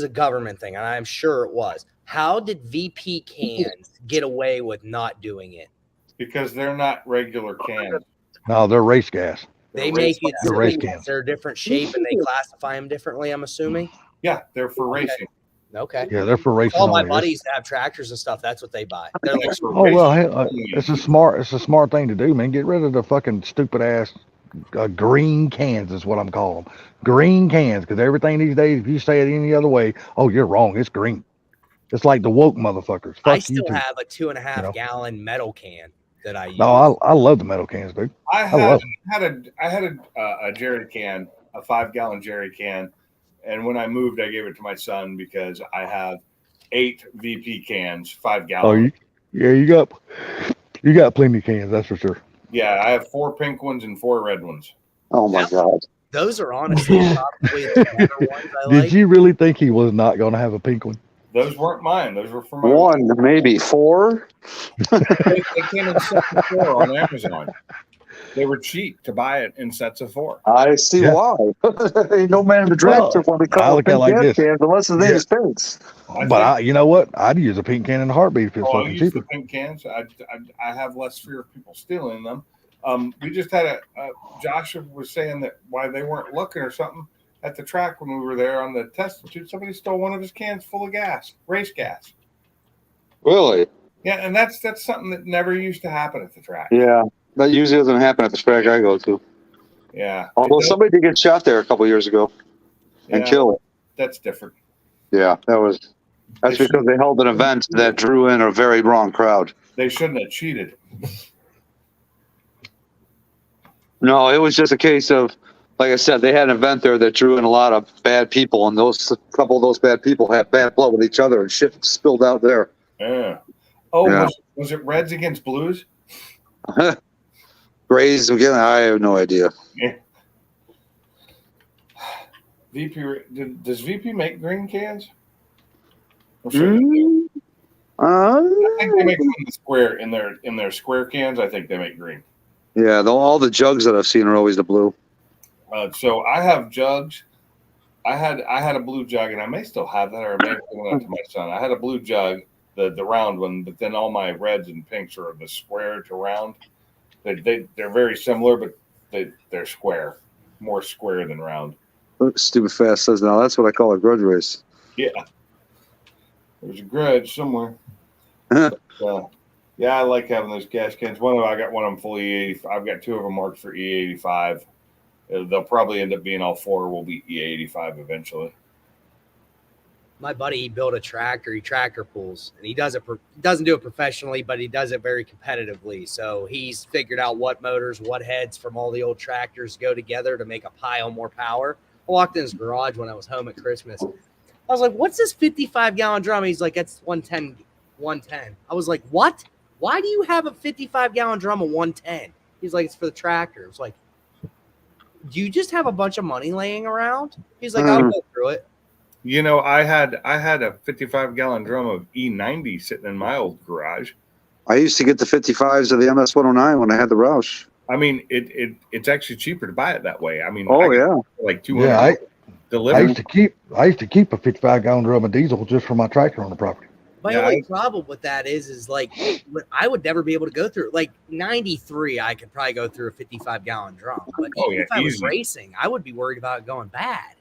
a government thing, and I'm sure it was. How did VP cans get away with not doing it? Because they're not regular cans. No, they're race gas. They make it They're race cans. they're a different shape, and they classify them differently, I'm assuming. Yeah, they're for racing. Okay. Yeah, they're for racing. All my only. buddies that have tractors and stuff, that's what they buy. They're like, Oh well, hey, it's a smart thing to do, man. Get rid of the fucking stupid ass green cans is what I'm calling them. Green cans, because everything these days, if you say it any other way, oh, you're wrong. It's green. It's like the woke motherfuckers. Fuck I you still too. have a 2.5 gallon metal can that I use. No, I love the metal cans, dude. I love had a jerry can, a 5-gallon jerry can, and when I moved, I gave it to my son because I have 8 VP cans, 5 Oh, gallon. you got plenty of cans, that's for sure. Yeah, I have 4 pink ones and 4 red ones. Oh my god! Those are honestly probably the better ones I Did like. you really think he was not going to have a pink one? Those weren't mine. Those were for my One, maybe 4. They came in sets of 4 on Amazon. They were cheap to buy it in sets of 4. I see why. Ain't no man in the draft when they I call look it at it like gas this. cans unless his name is Pinks. But you know what? I'd use a pink can in a heartbeat if it's I fucking use cheaper. the pink cans. I have less fear of people stealing them. We just had Joshua was saying that why they weren't looking or something at the track when we were there on the test tube. Somebody stole one of his cans full of gas, race gas. Really? Yeah, and that's something that never used to happen at the track. Yeah. That usually doesn't happen at the track I go to. Yeah. Although somebody did get shot there a couple years ago and killed. That's different. Yeah, that's because they held an event that drew in a very wrong crowd. They shouldn't have cheated. No, it was just a case of, like I said, they had an event there that drew in a lot of bad people, and a couple of those bad people had bad blood with each other, and shit spilled out there. Yeah. Oh, Yeah. Was it Reds against Blues? Grays again? I have no idea. Yeah. Does VP make green cans? I'm sure they do. I think they make them in the square in their square cans. I think they make green. Yeah, all the jugs that I've seen are always the blue. So I have jugs. I had a blue jug, and I may still have that, or I may have given that to my son. I had a blue jug, the round one, but then all my reds and pinks are the square to round. They're very similar, but they're square, more square than round. Stupid Fast says now that's what I call a grudge race. Yeah, there's a grudge somewhere. Yeah, I like having those gas cans. I got one of them fully E80. I've got two of them marked for E85. They'll probably end up being all four will be E85 eventually. My buddy, he built a tractor. He tractor pulls, and he doesn't do it professionally, but he does it very competitively. So he's figured out what motors, what heads from all the old tractors go together to make a pile more power. I walked in his garage when I was home at Christmas. I was like, "What's this 55-gallon drum?" He's like, "It's 110." I was like, "What? Why do you have a 55-gallon drum of 110?" He's like, "It's for the tractor." It's like, do you just have a bunch of money laying around? He's like, "I'll go through it." You know, I had a 55-gallon drum of E90 sitting in my old garage. I used to get the 55s of the MS-109 when I had the Roush. I mean, it's actually cheaper to buy it that way. I mean, like 200. Yeah, I delivered. used to keep a 55-gallon drum of diesel just for my tractor on the property. My only problem with that is like I would never be able to go through it. Like 93, I could probably go through a 55-gallon drum. But if I was racing, I would be worried about it going bad.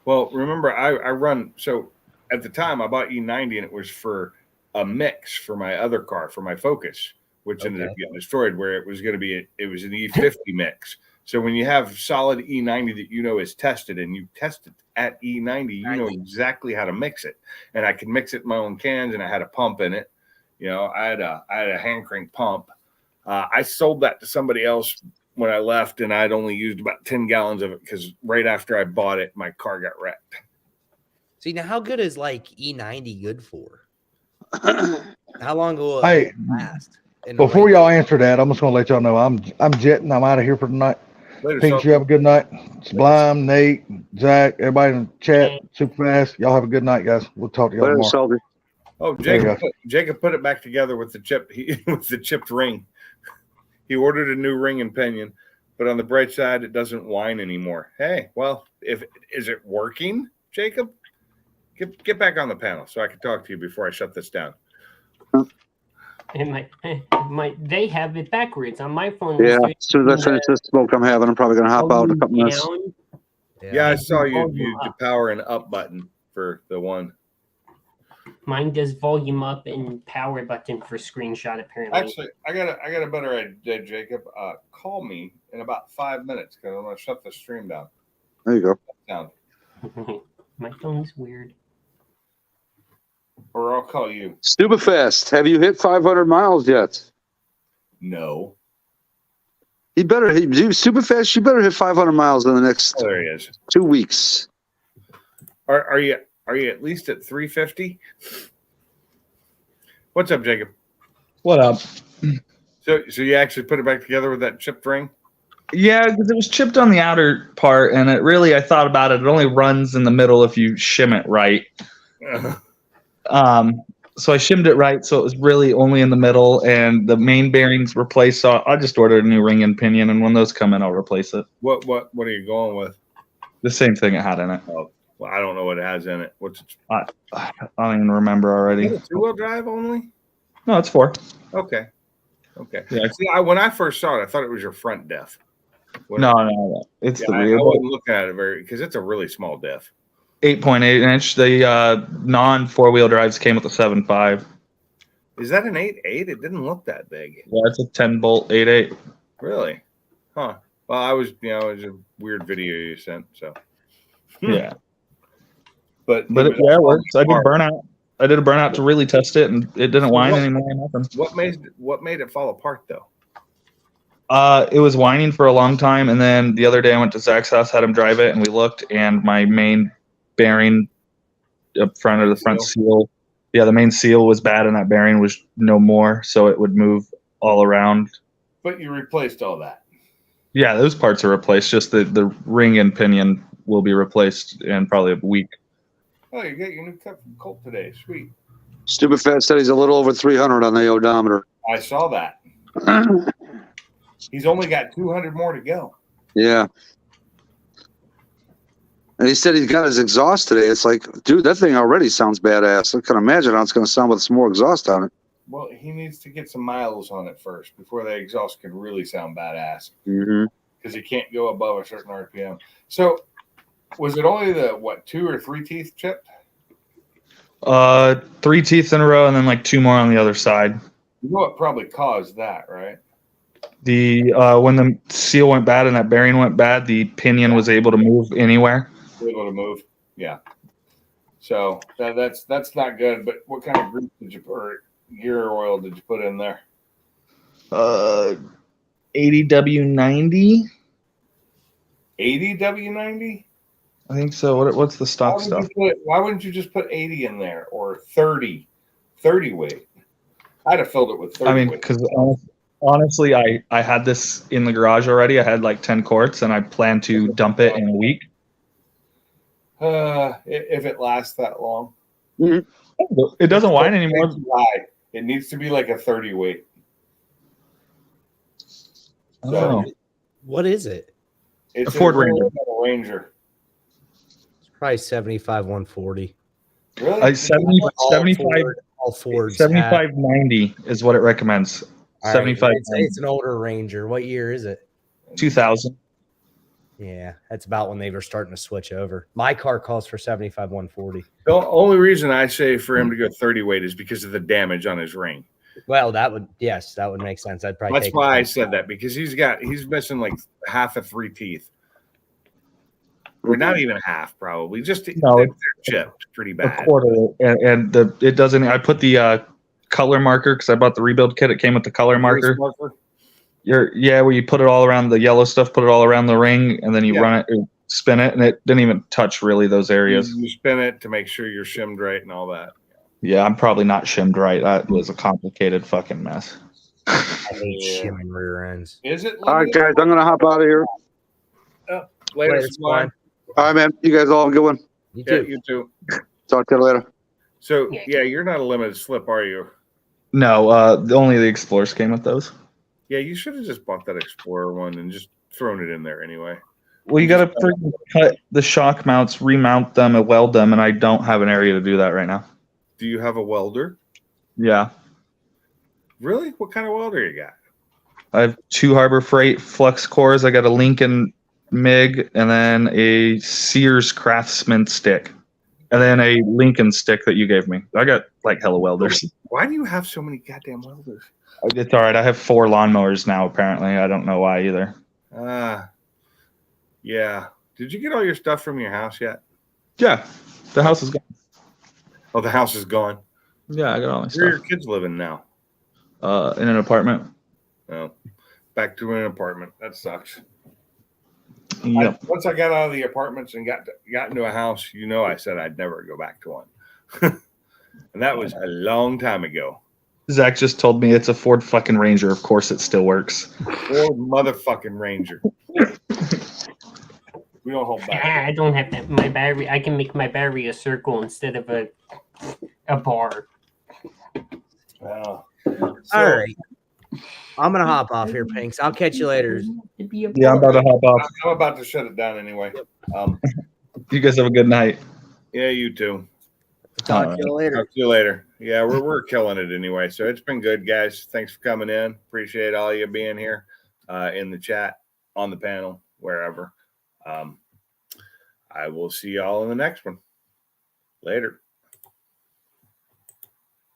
Well, remember, I run. So at the time, I bought E90, and it was for a mix for my other car, for my Focus, which ended up getting destroyed. Where it was going to be, it was an E50 mix. So when you have solid E90 that you know is tested, and you test it at E90, you know exactly how to mix it. And I could mix it in my own cans, and I had a pump in it. You know, I had a hand crank pump. I sold that to somebody else when I left, and I'd only used about 10 gallons of it because right after I bought it, my car got wrecked. See, now how good is like E90 good for? How long will it Hey, last? before y'all answer that, I'm just gonna let y'all know I'm jetting. I'm out of here for tonight. Pete, you have a good night. Sublime, Nate, Zach, everybody in the chat, super fast. Y'all have a good night, guys. We'll talk to y'all tomorrow. Oh, Jacob put it back together with the chipped ring. He ordered a new ring and pinion, but on the bright side, it doesn't whine anymore. Hey, well, is it working, Jacob? Get back on the panel so I can talk to you before I shut this down. They have it backwards on my phone. Yeah, as soon as I finish this smoke I'm having, I'm probably going to hop out in a couple minutes. Yeah, I saw you use the power and up button for the one. Mine does volume up and power button for screenshot, apparently. Actually, I got a better idea, Jacob. Call me in about 5 minutes because I'm going to shut the stream down. There you go. Down. My phone's weird. Or I'll call you. Stupid Fast, have you hit 500 miles yet? No. Stupid Fast, you better hit 500 miles in the next 2 weeks. Are you at least at 350? What's up, Jacob? What up? So you actually put it back together with that chipped ring? Yeah, because it was chipped on the outer part, and I thought about it. It only runs in the middle if you shim it right. So I shimmed it right, so it was really only in the middle, and the main bearings replaced. So I just ordered a new ring and pinion, and when those come in, I'll replace it. What are you going with? The same thing it had in it. Oh, well, I don't know what it has in it. I don't even remember already. Is it 2-wheel drive only? No, it's 4. Okay. Yeah. See, when I first saw it, I thought it was your front diff. No. It's the rear. I wasn't looking at it because it's a really small diff. 8.8 inch. The non 4-wheel drives came with a 7.5. Is that an 8.8? It didn't look that big. Yeah, it's a 10 bolt 8.8. Really? Huh. Well, I was, it was a weird video you sent. So, Yeah. but It works. I did burnout. I did a burnout to really test it, and it didn't whine anymore. Nothing. What made it fall apart though? It was whining for a long time, and then the other day I went to Zach's house, had him drive it, and we looked, and my main bearing up front of the front seal, the main seal was bad, and that bearing was no more, so it would move all around. But you replaced all that. Yeah, those parts are replaced. Just the ring and pinion will be replaced in probably a week. Oh, you got your new cup from Colt today. Sweet. Stupid Fat said he's a little over 300 on the odometer. I saw that. He's only got 200 more to go. Yeah. And he said he's got his exhaust today. It's like, dude, that thing already sounds badass. I can imagine how it's going to sound with some more exhaust on it. Well, he needs to get some miles on it first before the exhaust can really sound badass. Mm-hmm. Because he can't go above a certain RPM. So, was it only the 2 or 3 teeth chipped? 3 teeth in a row, and then like 2 more on the other side. You know what probably caused that, right? When the seal went bad and that bearing went bad, the pinion was able to move anywhere. Able to move, yeah. So that's not good. But what kind of grease did you put, or gear oil did you put in there? 80W90. 80W90. I think so. What's the stock stuff? Why wouldn't you just put 80 in there or 30 weight? I'd have filled it with 30. I mean, because honestly, I had this in the garage already. I had like 10 quarts, and I plan to dump it in a week. If it lasts that long, it doesn't whine anymore. It needs to be like a 30 weight. So, what is it? It's a Ford Ranger. It's probably 75 140. Really? 7590 is what it recommends. All 75. Right. It's an older Ranger. What year is it? 2000. Yeah, that's about when they were starting to switch over. My car calls for 75 140. The only reason I say for him to go 30 weight is because of the damage on his ring. Well, that would make sense. I'd probably. That's why I said that, because he's missing like half of 3 teeth. Or not even half, probably. Just they're chipped pretty bad. A quarter, and it doesn't. I put the color marker because I bought the rebuild kit. It came with the color marker. Where you put it all around the yellow stuff, put it all around the ring, and then you run it, or spin it, and it didn't even touch really those areas. You spin it to make sure you're shimmed right and all that. Yeah, I'm probably not shimmed right. That was a complicated fucking mess. I hate shimming rear ends. Is it? All right, guys, I'm gonna hop out of here. Later, Swine. All right, man. You guys all have a good one. You too. You too. Talk to you later. So you're not a limited slip, are you? No, only the Explorers came with those. Yeah, you should have just bought that Explorer one and just thrown it in there anyway. Well, you got to freaking cut the shock mounts, remount them, and weld them, and I don't have an area to do that right now. Do you have a welder? Yeah. Really? What kind of welder you got? I have 2 Harbor Freight flux cores. I got a Lincoln MIG, and then a Sears Craftsman stick, and then a Lincoln stick that you gave me. I got like hella welders. Why do you have so many goddamn welders? It's all right. I have 4 lawnmowers now, apparently. I don't know why either. Yeah. Did you get all your stuff from your house yet? Yeah. The house is gone. Oh, the house is gone. Yeah, I got all my Where are stuff. your kids living now? In an apartment. Oh, back to an apartment. That sucks. Yep. Once I got out of the apartments and got into a house, I said I'd never go back to one. And that was a long time ago. Zach just told me it's a Ford fucking Ranger. Of course it still works. Ford motherfucking Ranger. We don't hold back. I don't have that. My battery. I can make my battery a circle instead of a bar. Wow. All right. I'm gonna hop off here, Pinks. I'll catch you later. Yeah, I'm about to hop off. I'm about to shut it down anyway. You guys have a good night. Yeah, you too. Talk to you later. Talk to you later. Yeah, we're killing it anyway. So it's been good, guys. Thanks for coming in. Appreciate all you being here in the chat, on the panel, wherever. I will see y'all in the next one. Later.